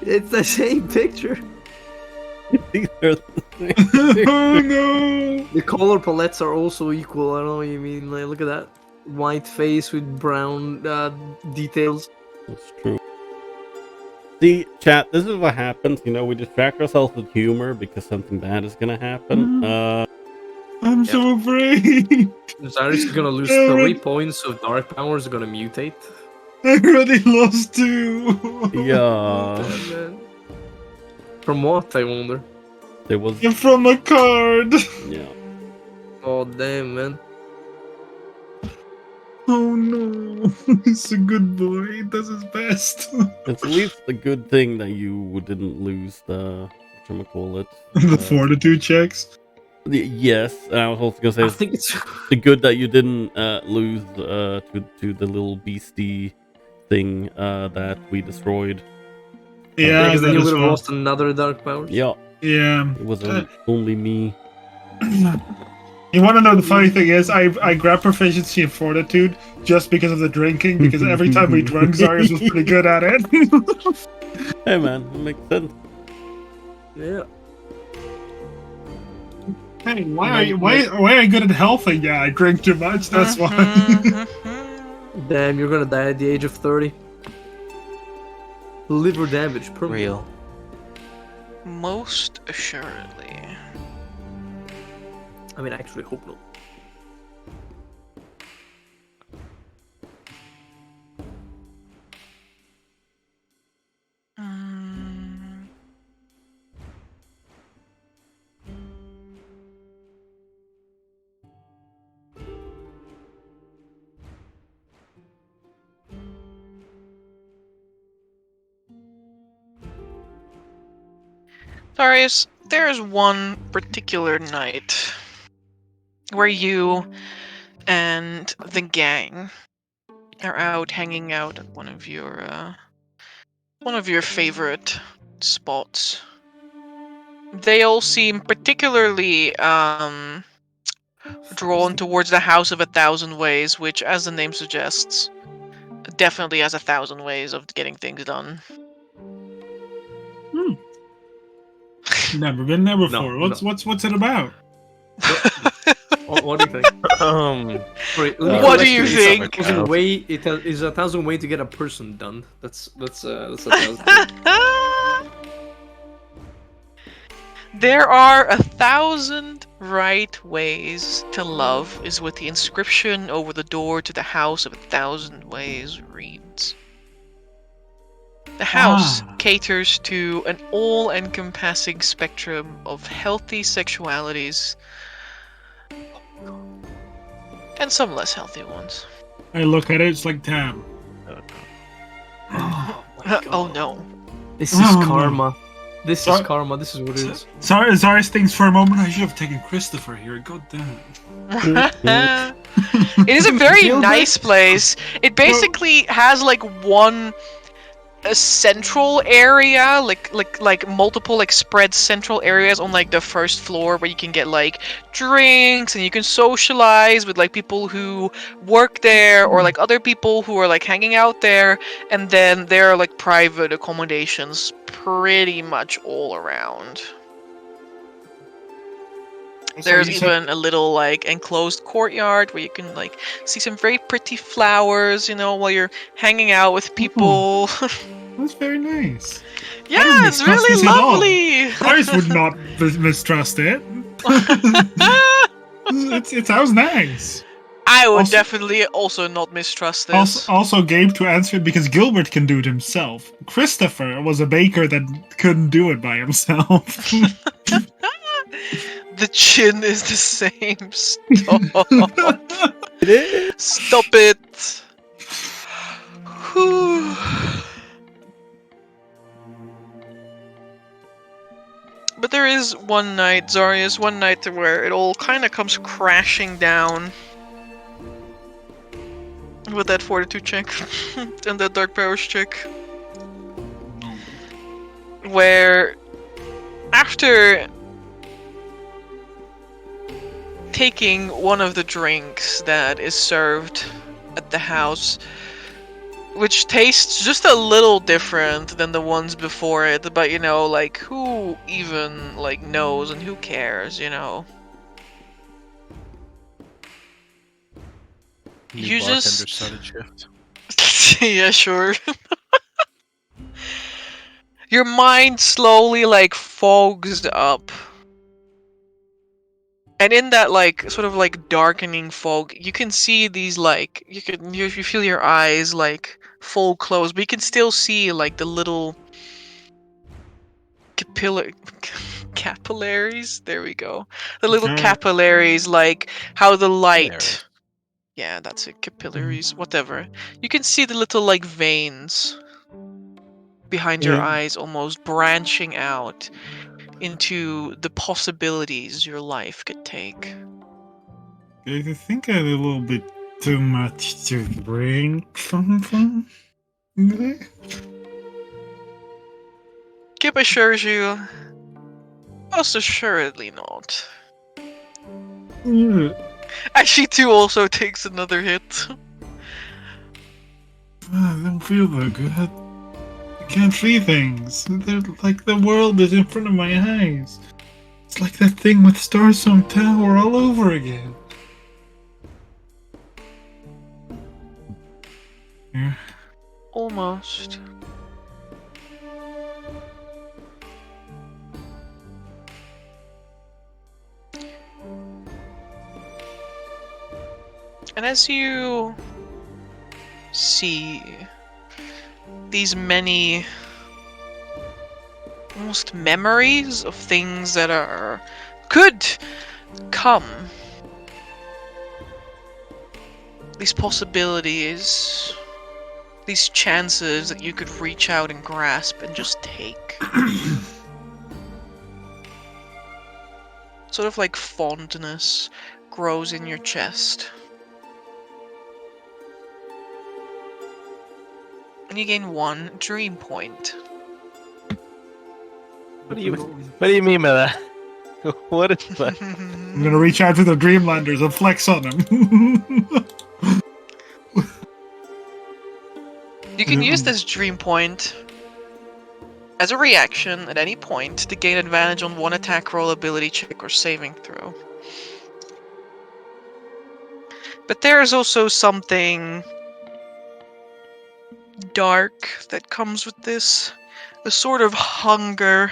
It's the same picture. These are the same. Oh no! The color palettes are also equal. I don't know what you mean. Like, look at that white face with brown details. That's true. See, chat, this is what happens. You know, we distract ourselves with humor because something bad is gonna happen. I'm so afraid. Zarius is gonna lose Yeah, 3 right. points of dark powers. Gonna mutate. I already lost 2. Yeah, Oh, man. From what, I wonder? there was. You're from a card. Yeah. Oh damn, man. Oh no! He's a good boy. He does his best. It's at least a good thing that you didn't lose the. Whatchamacallit. The fortitude checks. Yes, and I was also gonna say I it's think it's the good that you didn't lose to the little beastie thing that we destroyed. Yeah, because then that you as would have well. lost another dark power. Yeah, Yeah. it wasn't only me. You want to know the funny thing is, I grabbed proficiency in fortitude just because of the drinking. Because every time we drank, Zarius was pretty good at it. Hey man, it makes sense. Yeah. Hey, why are you good at health? Yeah, I drink too much. That's why. Mhm. Damn, you're gonna die at the age of 30. Liver damage, permanent. Real. Most assuredly. I mean, I actually hope not. Mm. Darius, there is one particular night where you and the gang are out hanging out at one of your favorite spots. They all seem particularly drawn towards the House of 1,000 Ways, which, as the name suggests, definitely has 1,000 ways of getting things done. Never been there No, before. no. What's it about? What do you think? Sorry, let me What do correct you It's think? 1,000 way. It is 1,000 way to get a person done. That's 1,000. There are 1,000 right ways to love, is what the inscription over the door to the House of 1,000 Ways reads. The house caters to an all-encompassing spectrum of healthy sexualities and some less healthy ones. I look at it. It's like, damn. Oh, my God. Oh no. This is Oh, no. karma. This is Sorry. karma. This is what it is. Sorry, Zarius thinks for a moment I should have taken Christopher here. God damn. It is a very Feel good? nice place. It basically has like one a central area, like multiple like spread central areas on like the first floor where you can get like drinks and you can socialize with like people who work there or like other people who are like hanging out there, and then there are like private accommodations pretty much all around. There's you said- even a little like enclosed courtyard where you can like see some very pretty flowers, you know, while you're hanging out with people. That's very nice. Yeah, don't it's mistrust really this at all. lovely. Iris would not mistrust it. It sounds nice. I would Also- definitely also not mistrust this. Also, Gabe to answer it because Gilbert can do it himself. Christopher was a baker that couldn't do it by himself. The chin is the same. Stop. It is. Stop it. Whew. But there is one night, Zarius, one night where it all kind of comes crashing down. With that fortitude check. And that dark powers check. Where after taking one of the drinks that is served at the house, which tastes just a little different than the ones before it, but you know, like, who even like knows and who cares, you know? New You bartender just- started shift. Yeah, sure. Your mind slowly like fogs up. And in that like sort of like darkening fog, you can see these like you feel your eyes like full closed, but you can still see like the little capillaries. There we go. The little Okay. capillaries, like how the light. Capillaries. Yeah, that's it. Capillaries, whatever. You can see the little like veins behind your Yeah. eyes, almost branching out into the possibilities your life could take. I think I had a little bit too much to drink something. Kip assures you, most assuredly not. Yeah. And she too also takes another hit. I don't feel that good. I can't see things. They're like the world is in front of my eyes. It's like that thing with Starsome Tower all over again. Yeah. Almost. And as you see these many almost memories of things that could come, these possibilities, these chances that you could reach out and grasp and just take. Sort of like fondness grows in your chest. And you gain 1 dream point. What do you mean by that? What is that? I'm gonna reach out to the Dreamlanders and flex on them. You can use this dream point as a reaction at any point to gain advantage on 1 attack roll, ability check, or saving throw. But there is also something dark that comes with this. A sort of hunger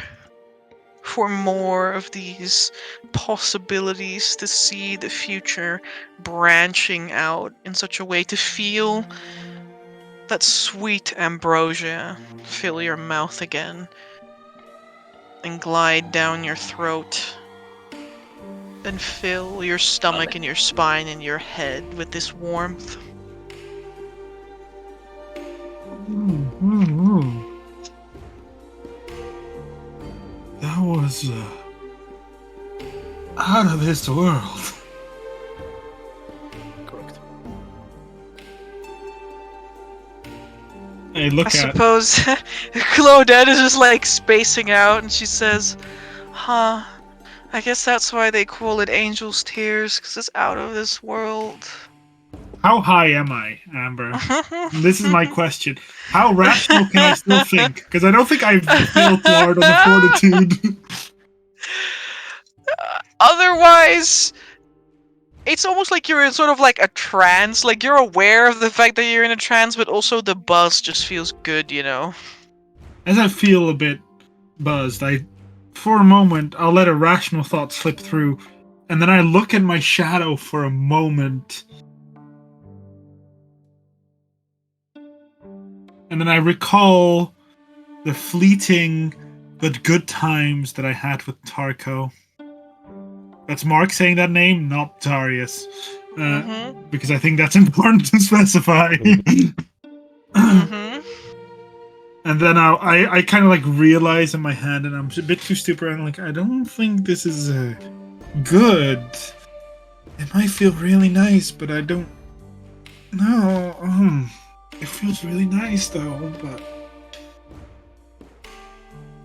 for more of these possibilities, to see the future branching out in such a way, to feel that sweet ambrosia fill your mouth again and glide down your throat and fill your stomach and your spine and your head with this warmth. That was out of this world. Correct. I look I at. suppose Claudette is just like spacing out, and she says, "Huh? I guess that's why they call it Angel's Tears, because it's out of this world." How high am I, Amber? This is my question. How rational can I still think? Because I don't think I've failed too hard on the fortitude. Otherwise, it's almost like you're in sort of like a trance. Like you're aware of the fact that you're in a trance, but also the buzz just feels good, you know? As I feel a bit buzzed, for a moment, I'll let a rational thought slip through, and then I look at my shadow for a moment. And then I recall the fleeting but good times that I had with Tarko. That's Mark saying that name, not Darius. Because I think that's important to specify. And then I kind of like realize in my head, and I'm a bit too stupid, and like, I don't think this is good. It might feel really nice, but I don't know. It feels really nice though, but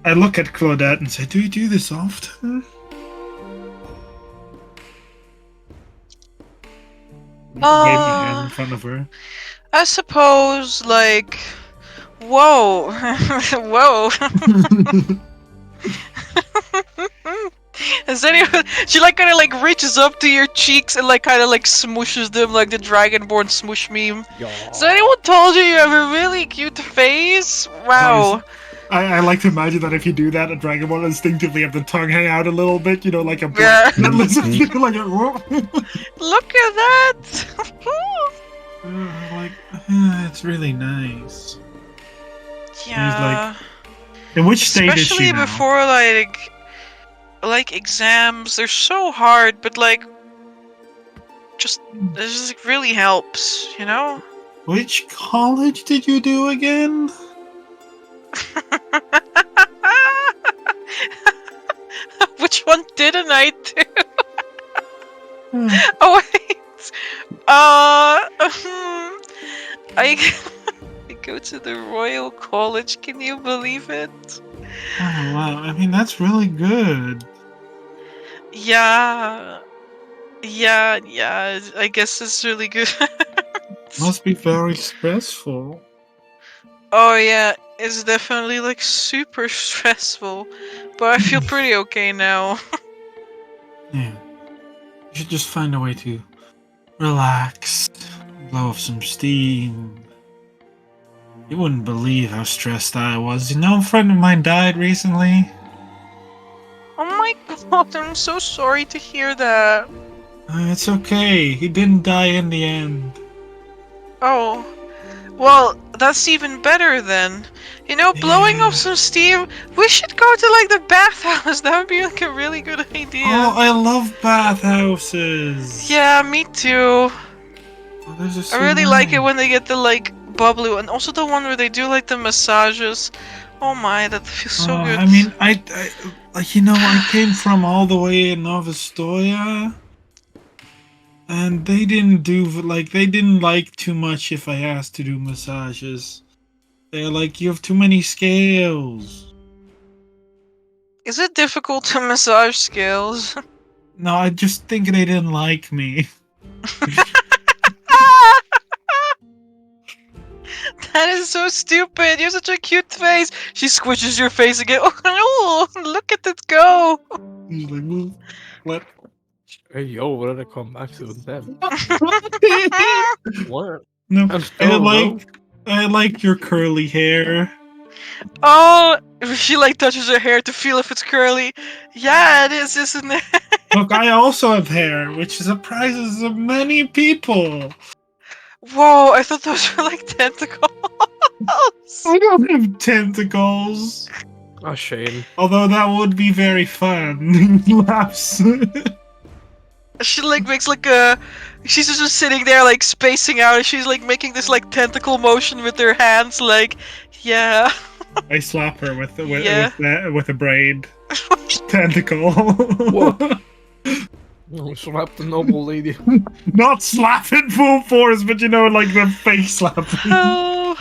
I look at Claudette and say, "Do you do this often?" Wave my hand in front of her. I suppose, like, whoa, whoa. Has anyone? She like kind of like reaches up to your cheeks and like kind of like smooshes them like the Dragonborn smoosh meme. Has anyone told you have a really cute face? Wow. I like to imagine that if you do that, a Dragon will instinctively have the tongue hang out a little bit, you know, like a black like a Look at that! It's really nice. Yeah. In which state is she Especially now? before like exams, they're so hard, but like it just really helps, you know? Which college did you do again? Which one didn't I do? Oh wait. I go to the Royal College. Can you believe it? Oh wow! I mean, that's really good. Yeah. I guess it's really good. Must be very stressful. Oh yeah, it's definitely like super stressful, but I feel pretty okay now. Yeah. You should just find a way to relax, blow off some steam. You wouldn't believe how stressed I was. You know, a friend of mine died recently. Oh my god, I'm so sorry to hear that. It's okay. He didn't die in the end. Oh. Well, that's even better then. You know, blowing off some steam, we should go to like the bathhouse. That would be like a really good idea. Oh, I love bathhouses. Yeah, me too. Oh, those are so I really like it nice. when they get the like bubbly, and also the one where they do like the massages. Oh my, that feels so good. I mean, I you know, I came from all the way in Nova Stoya, and they didn't like too much if I asked to do massages. They're like, you have too many scales. Is it difficult to massage scales? No, I just think they didn't like me. That is so stupid. You have such a cute face. She squishes your face again. Oh, look at it go. He's like, well, what? Hey, yo, what did I come back to with them? What? No, Oh, I like your curly hair. Oh, she like touches her hair to feel if it's curly. Yeah, it is, isn't it? Look, I also have hair, which surprises many people. Whoa, I thought those were like tentacles. I don't have tentacles. A shame. Although that would be very fun. Laughs. She like makes like a. She's just sitting there like spacing out, and she's like making this like tentacle motion with her hands, like, yeah. I slap her with Yeah. with a braid tentacle. Whoa. Oh, slap the noble lady. Not slap in full force, but you know, like the face slap. Oh.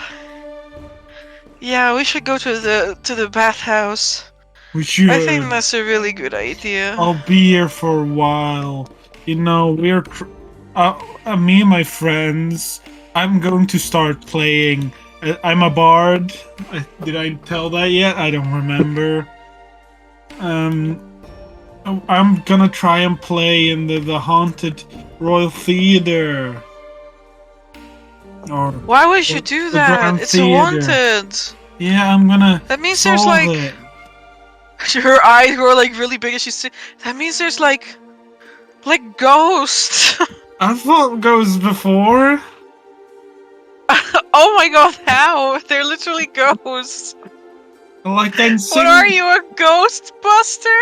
Yeah, we should go to the bathhouse. We should. I think that's a really good idea. I'll be here for a while. You know, me and my friends. I'm going to start playing. I'm a bard. Did I tell that yet? I don't remember. I'm gonna try and play in the haunted Royal Theatre. Or Why would you do the that? Grand It's Theatre. wanted. Yeah, I'm gonna. That means solve there's like it. her eyes were like really big, and she's. That means there's like ghosts. I fought ghosts before. Oh my god, how? They're literally ghosts. Like then. What are you, a ghostbuster?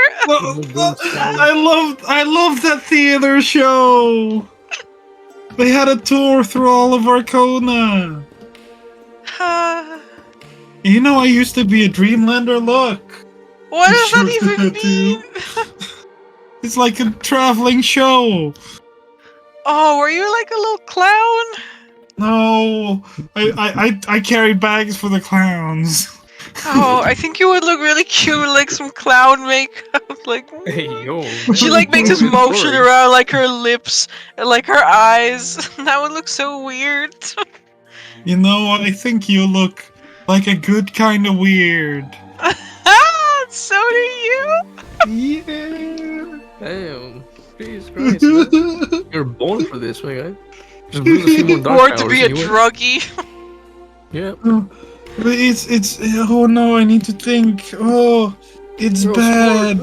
I love that theater show. They had a tour through all of Arkhona. You know, I used to be a Dreamlander. Look, What You does that sure did even that too? mean? it's like a traveling show. Oh, were you like a little clown? No, I carried bags for the clowns. Oh, I think you would look really cute with like some clown makeup. Like Hey yo. she like makes this motion around like her lips and like her eyes. That would look so weird. You know, I think you look like a good kind of weird. So do you. Yeah. Damn. Jesus Christ. Man. You're born for this, my guy. Just lose a few more dark Or to powers be a anyway. druggie. Yeah. But it's oh no, I need to think. Oh, it's bad.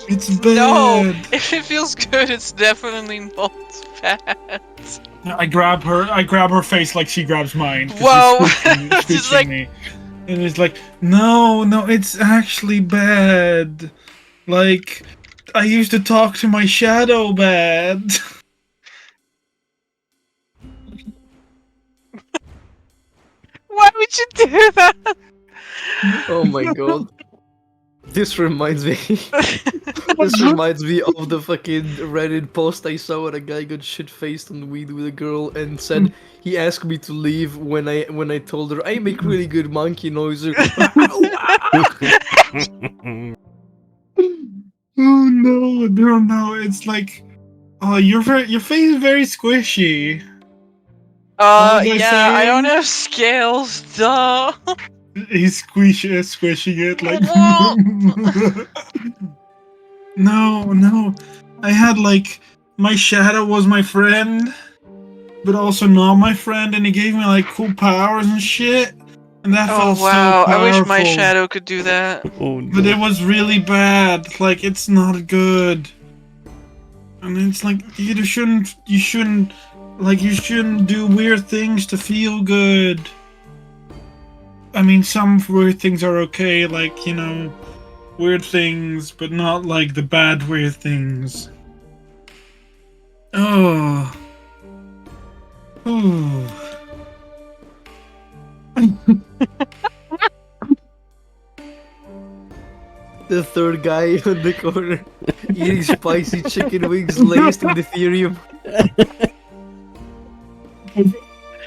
It's bad. No, if it feels good, it's definitely not bad. I grab her face like she grabs mine. 'cause Whoa. she's It's squishing like- me. And it's like, no, it's actually bad. Like, I used to talk to my shadow bad. Why would you do that? Oh my god. This reminds me. This reminds me of the fucking Reddit post I saw where a guy got shit faced on weed with a girl and said he asked me to leave when I told her I make really good monkey noises. Oh no, it's like, oh, your face is very squishy. What was I Yeah, I saying? don't have scales, duh. He's squishing it like. No. I had like my shadow was my friend, but also not my friend, and he gave me like cool powers and shit. And that Oh felt wow, so I wish my powerful. shadow could do that. Oh no. But it was really bad. Like it's not good. And it's like you shouldn't do weird things to feel good. I mean, some weird things are okay, like, you know, weird things, but not like the bad weird things. Oh. Ooh. The third guy on the corner eating spicy chicken wings laced with Ethereum.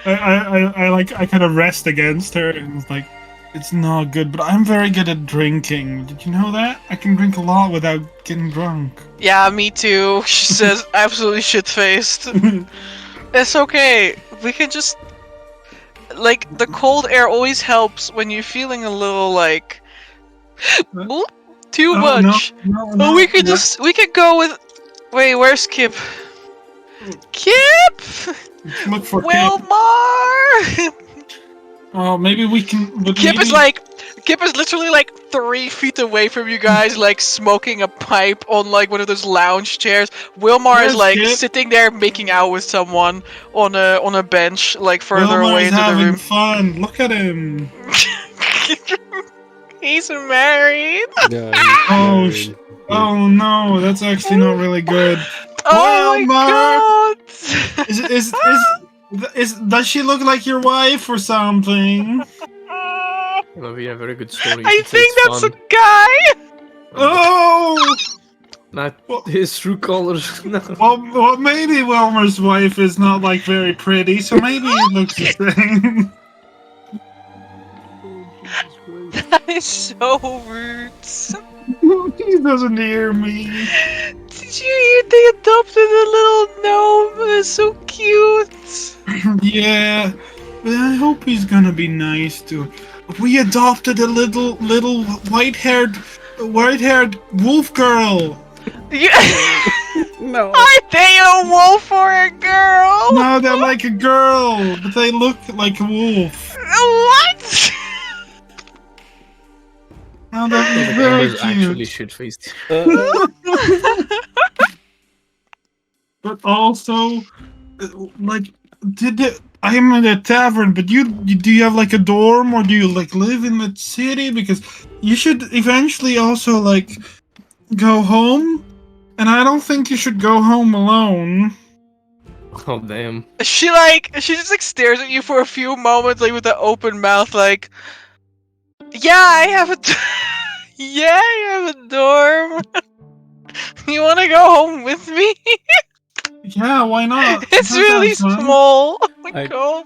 I kind of rest against her and was like, it's not good, but I'm very good at drinking. Did you know that? I can drink a lot without getting drunk. Yeah, me too. She says absolutely shit-faced. It's okay. We can just... Like, the cold air always helps when you're feeling a little, like... Ooh, too Oh, much. No, We could go with... Wait, where's Kip? Kip! look for Kip. Wilmar! Oh, maybe we can. But Kip maybe, is literally like 3 feet away from you guys, like smoking a pipe on like one of those lounge chairs. Wilmar Yes, is like Kip. sitting there making out with someone on a bench, like further Wilmar's away into the having room. fun. Look at him. He's married. Yeah, Oh, he's sh- married. Oh no, that's actually not really good. Oh Wilmar! my god! Does she look like your wife or something? Well, we have a very good story. I You should say think it's that's a fun. guy. Oh! Not his true colors. No. Well, maybe Wilmer's wife is not like very pretty, so maybe it looks the same. That is so rude. He doesn't hear me. Did you hear they adopted a little gnome? It's so cute. Yeah, but I hope he's gonna be nice to. We adopted a little white-haired wolf girl. Yeah. No. Are they a wolf or a girl? No, they're like a girl, but they look like a wolf. What? No, they're Like very Amber's actually cute. shit-faced. But also, like, I am in a tavern, but you do you have like a dorm or do you like live in the city? Because you should eventually also like go home, and I don't think you should go home alone. Oh damn. She just like stares at you for a few moments, like with the open mouth, like, yeah, I have a, yeah, I have a dorm. You want to go home with me? Yeah, why not? It's That really sounds fun. small. Oh my I- god.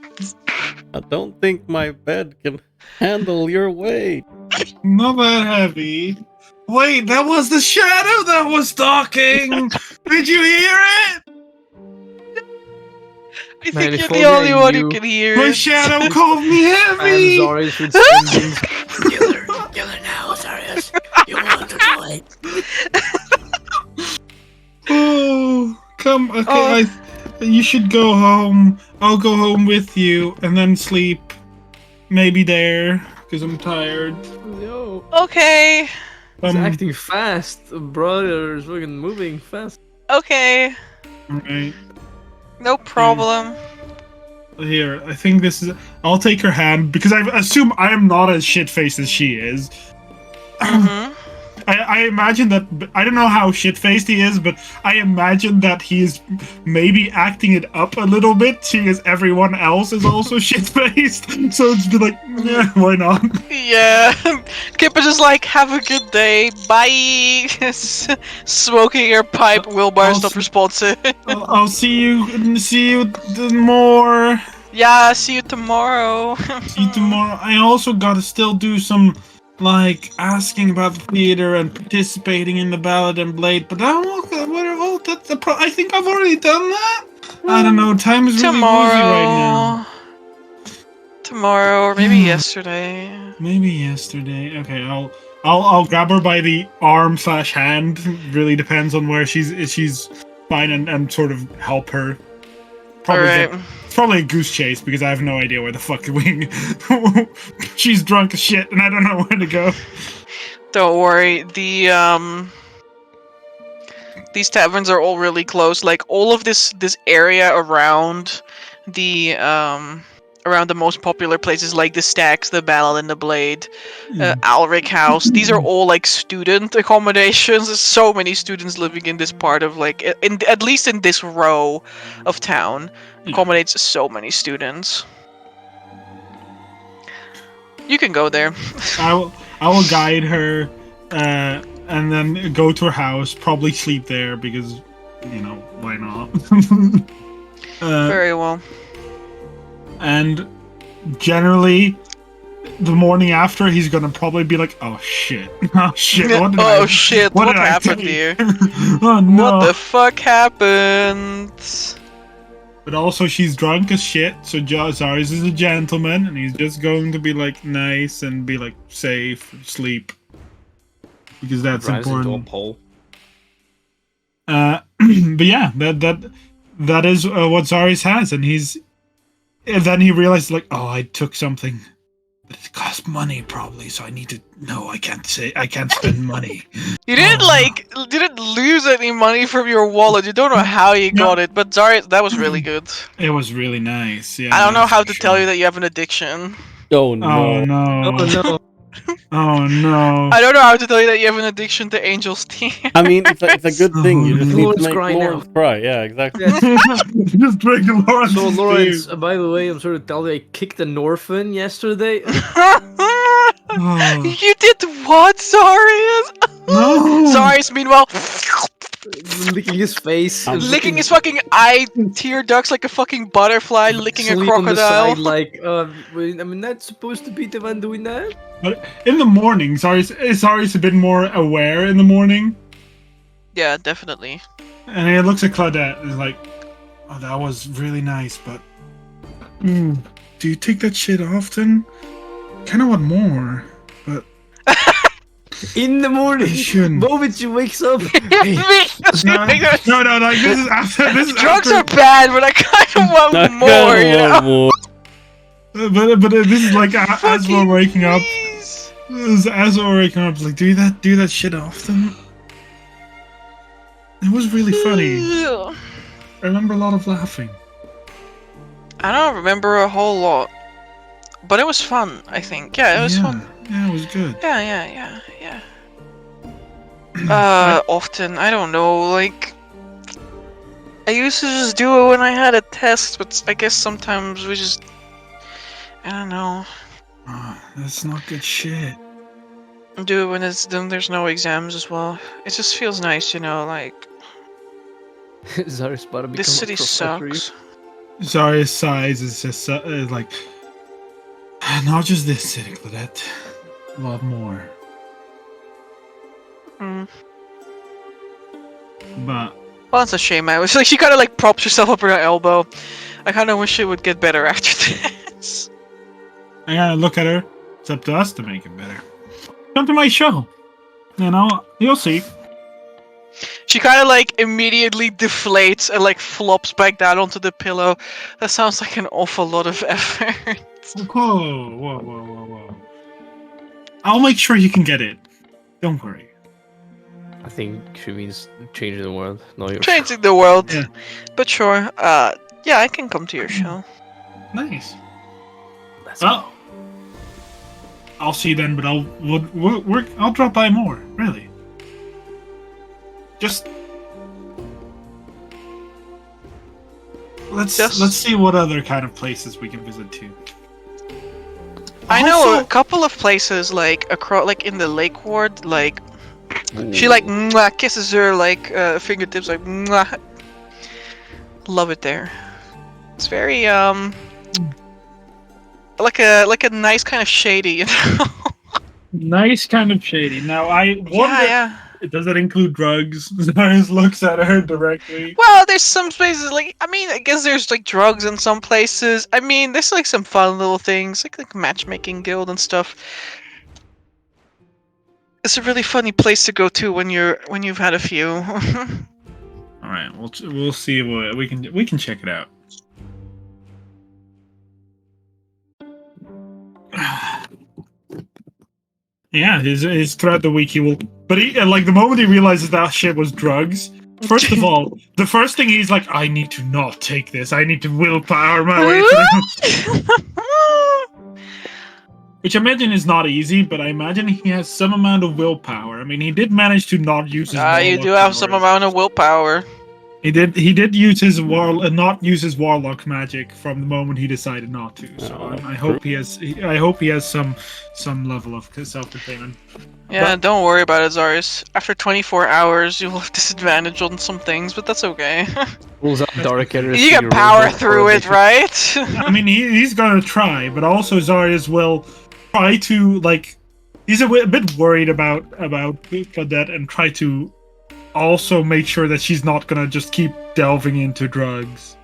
I don't think my bed can handle your weight. Not that heavy. Wait, that was the shadow that was talking. Did you hear it? I Man, think if you're the only only I one who knew. can hear My it. shadow called me I'm heavy. sorry, should spending. Kill her now, Zarius. You want to do it. Oh, come. Okay, Oh. you should go home. I'll go home with you and then sleep. Maybe there, because I'm tired. Yo. Okay. He's acting fast. Brother's fucking moving fast. Okay. Alright. No problem. Here, I think this is. I'll take her hand because I assume I am not as shit-faced as she is. Mm-hmm. I imagine that. I don't know how shit-faced he is, but I imagine that he's maybe acting it up a little bit, seeing as everyone else is also shit-faced. So it's be like, yeah, why not? Yeah. Kip is just like, have a good day. Bye. Smoking her pipe. Wilbar stop responsive. I'll see you more. Yeah, see you tomorrow. See you tomorrow. I also gotta still do some, like, asking about the theater and participating in the Ballad and Blade, but I think I've already done that. I don't know. Time is really woozy right now. Tomorrow, or maybe yesterday. Maybe yesterday. Okay, I'll grab her by the arm/hand. Really depends on where she's fine and sort of help her. Probably Alright. It's probably a goose chase because I have no idea where the fuck we. She's drunk as shit and I don't know where to go. Don't worry. These taverns are all really close. Like all of this area around the most popular places, like the Stacks, the Ballad and the Blade, Alric House. These are all like student accommodations. There's so many students living in this part of like, at least in this row of town, accommodates so many students. You can go there. I will guide her, and then go to her house. Probably sleep there because, why not? Very well. And generally, the morning after, he's gonna probably be like, "Oh shit! Oh shit! Oh shit! What did I happened take?" here? Oh no! What the fuck happened? But also, she's drunk as shit. So Zarius is a gentleman, and he's just going to be like nice and be like safe, sleep, because that's Rise into a important. pole. But yeah, that is what Zarius has, and then he realized like, oh, I took something, but it cost money probably, so I need to. No, I can't spend money. You didn't lose any money from your wallet. You don't know how you got it, but sorry, that was really good. It was really nice. Yeah. I don't know that's how for to sure. tell you that you have an addiction. Oh no. Oh no. Oh no. Oh no. I don't know how to tell you that you have an addiction to Angel's Tears. I mean, it's a good thing. You just need Lawrence to make cry now. Lawrence cry. Yeah, exactly. Just break the Lawrence. So Lawrence, by the way, I'm sort of telling you, I kicked an orphan yesterday. You did what, Zarius? No. Zarius, meanwhile, licking his face, I'm Licking his fucking eye tear ducts like a fucking butterfly, licking a sleep on the crocodile. side, like, I'm not supposed to be the one doing that. But in the morning, Zari's a bit more aware in the morning, Yeah, definitely. and he looks at Claudette and is like, "Oh, that was really nice, but do you take that shit often? Kind of want more, but In the morning, you shouldn't." moment she wakes up. No, like this is after. This is Drugs after, are bad, but I kind of want I more, kinda you know? want more. but this is like as we're Fucking waking up. please. As we're waking up, like, do that shit often? It was really funny. I remember a lot of laughing. I don't remember a whole lot, but it was fun, I think. Yeah, it was fun. Yeah, it was good. Yeah. Often, I don't know, like... I used to just do it when I had a test, but I guess sometimes we just... I don't know. That's not good shit. Do it when there's no exams as well. It just feels nice, you know, like... Zari's about to become This city a professor. sucks. Zarya's size is just like, not just this city, Claudette. A lot more. Mm. But Well, that's a shame. I was like, she kind of like props herself up her elbow. I kind of wish it would get better after this. I gotta look at her. It's up to us to make it better. Come to my show. You know, you'll see. She kind of like immediately deflates and like flops back down onto the pillow. That sounds like an awful lot of effort. Whoa. I'll make sure you can get it. Don't worry. I think she means changing the world. No, you're Changing the world. Yeah. But sure. Yeah, I can come to your show. Nice. Let's Well, I'll see you then, but I'll drop by more. Really. Just let's see what other kind of places we can visit too. I know Also- a couple of places like across, like in the lake ward, like she like mwah, kisses her like fingertips, like mwah. Love it there. It's very like a nice kind of shady, you know. Nice kind of shady. Now I wonder, Yeah. does that include drugs? Zarius looks at her directly. Well, there's some places like I guess there's like drugs in some places. I mean, there's like some fun little things like matchmaking guild and stuff. It's a really funny place to go to when you've had a few. All right, we'll see what we can check it out. Yeah, his throughout the week he will, but he like the moment he realizes that shit was drugs. First of all, the first thing he's like, I need to not take this. I need to willpower my way through. Which I imagine is not easy, but I imagine he has some amount of willpower. I mean, he did manage to not use his. You do have some amount of willpower. He did use his not use his warlock magic from the moment he decided not to. So I hope he has some level of self-containment. Yeah, don't worry about it, Zarius. After 24 hours, you'll have disadvantage on some things, but that's okay. pulls out dark areas. You can power through it, right? I mean, he's gonna try, but also Zarius will try to like. He's a bit worried about Claudette and try to also make sure that she's not gonna just keep delving into drugs.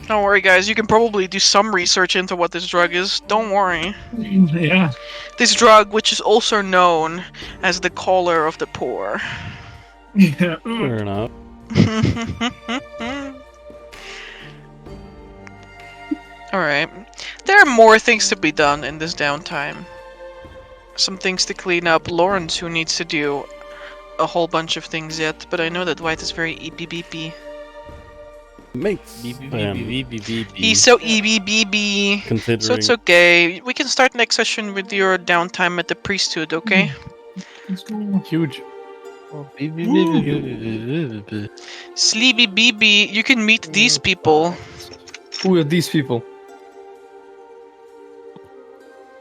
Don't worry, guys. You can probably do some research into what this drug is. Don't worry. Yeah. This drug, which is also known as the caller of the poor. Yeah. Fair enough. Alright. There are more things to be done in this downtime. Some things to clean up. Lawrence, who needs to do a whole bunch of things yet, but I know that White is very eepy-beepy. Makes He's so eepy-beepy. considering. So it's okay. We can start next session with your downtime at the priesthood, okay? Huge. Sleepy BB, you can meet these people. Who are these people?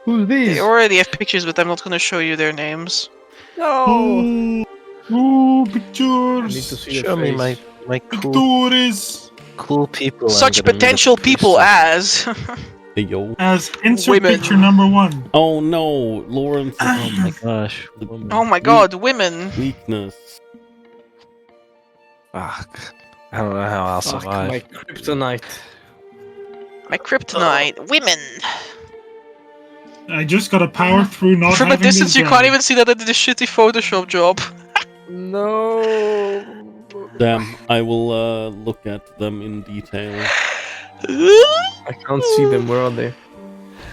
Who are these? They already have pictures, but I'm not gonna show you their names. No. Ooh, pictures. I need to see Show your me face. my cool Pictures. people. Such I'm gonna meet at potential the people first as Hey, yo. As insert Women. picture number 1. Oh no, Lawrence. Oh my gosh. The oh my god, women. weakness. Fuck. I don't know how I'll Fuck, survive. my kryptonite. My kryptonite, women. I just got to power through not From a having distance, this you can't guy. even see that I did a shitty Photoshop job. No. Damn, I will look at them in detail. I can't see them. Where are they?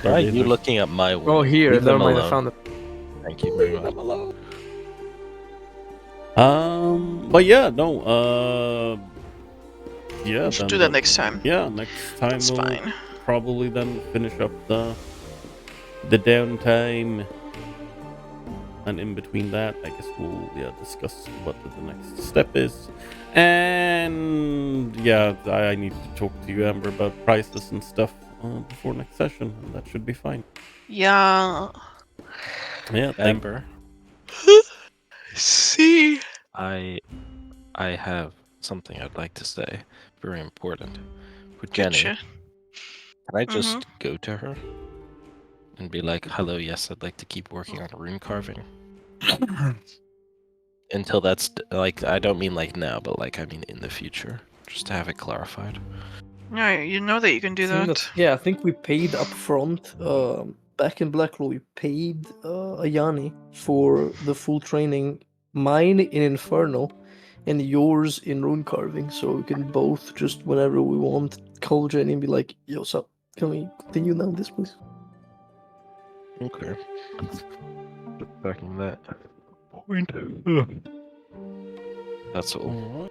Why are you Stargazers. looking at my work? Oh, here. Leave Never them mind. I alone. found them. Thank you very much. But yeah, no, yeah. We should then do that next time. Yeah, next time That's we'll fine. probably then finish up the downtime, and in between that, I guess we'll discuss what the next step is, and yeah, I need to talk to you, Amber, about prices and stuff before next session, and that should be fine. Yeah. Yeah, Amber, See. I have something I'd like to say. Very important. For Jenny, Gotcha. can I just go to her and be like, "Hello, yes, I'd like to keep working on rune carving." Until that's like, I don't mean like now, but like I mean in the future, just to have it clarified. Yeah, you know that you can do that. Yeah, I think we paid up front. Back in Blacklaw, we paid Ayani for the full training. Mine in Infernal, and yours in rune carving. So we can both just whenever we want call Jenny and be like, "Yo, sup? Can we continue now this, please?" Okay. Just backing that point. That's all.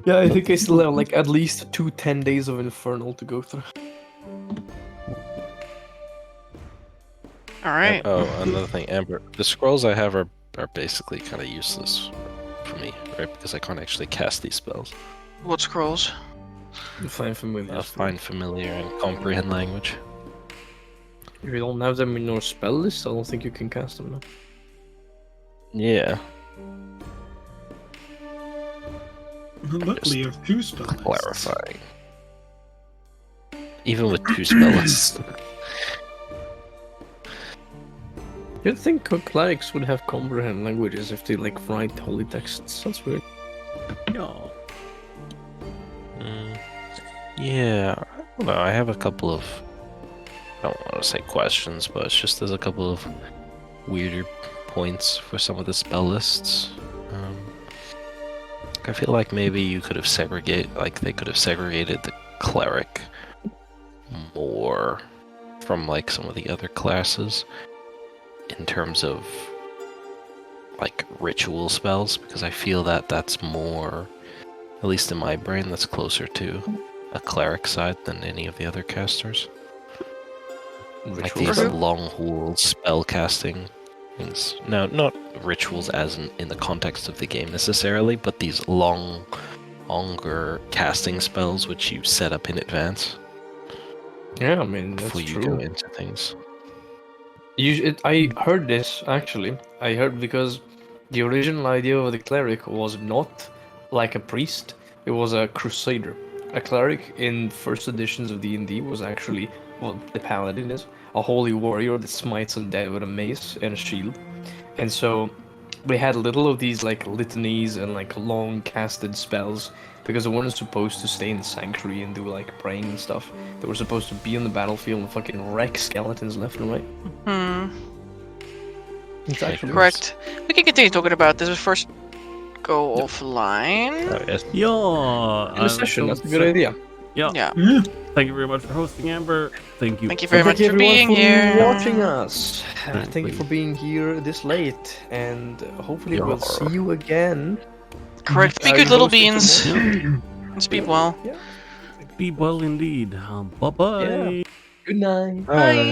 Yeah, I think I still have like at least 10 days of Infernal to go through. All right. Oh, another thing, Amber. The scrolls I have are basically kind of useless for me, right? Because I can't actually cast these spells. What scrolls? Find familiar. Find familiar and comprehend language. If you don't have them in your spell list, I don't think you can cast them now. Yeah. Luckily, you have 2 spell lists. Clarifying. Even with 2 spell lists. You'd think clerics would have comprehend languages if they like write holy texts. That's weird. No. Yeah. I don't know. I have a couple of. I don't want to say questions, but it's just there's a couple of weirder points for some of the spell lists. I feel like maybe you could have they could have segregated the cleric more from like some of the other classes in terms of like ritual spells, because I feel that that's more, at least in my brain, that's closer to a cleric side than any of the other casters. Like these long haul spell casting things. No, not rituals as in the context of the game necessarily, but these longer casting spells which you set up in advance. Yeah, I mean, that's before you true. go into things. I heard this, actually. I heard because the original idea of the cleric was not like a priest, it was a crusader. A cleric in first editions of D&D was actually what the paladin is, a holy warrior that smites undead with a mace and a shield. And so we had little of these like litanies and like long casted spells because they weren't supposed to stay in the sanctuary and do like praying and stuff. They were supposed to be on the battlefield and fucking wreck skeletons left and right. It's actually Correct. We can continue talking about this, but first go offline. Oh, yes. Yeah. in a session. That's a good idea. Yeah. Yeah. Thank you very much for hosting, Amber. Thank you. Thank you very much Thank for you being everyone for here. watching us. Thank you for being here this late, and hopefully we'll see you again. Correct. Be Are good, you little hosting beans. tomorrow? And speak well. Yeah. Be well indeed. Bye bye. Yeah. Good night. Bye.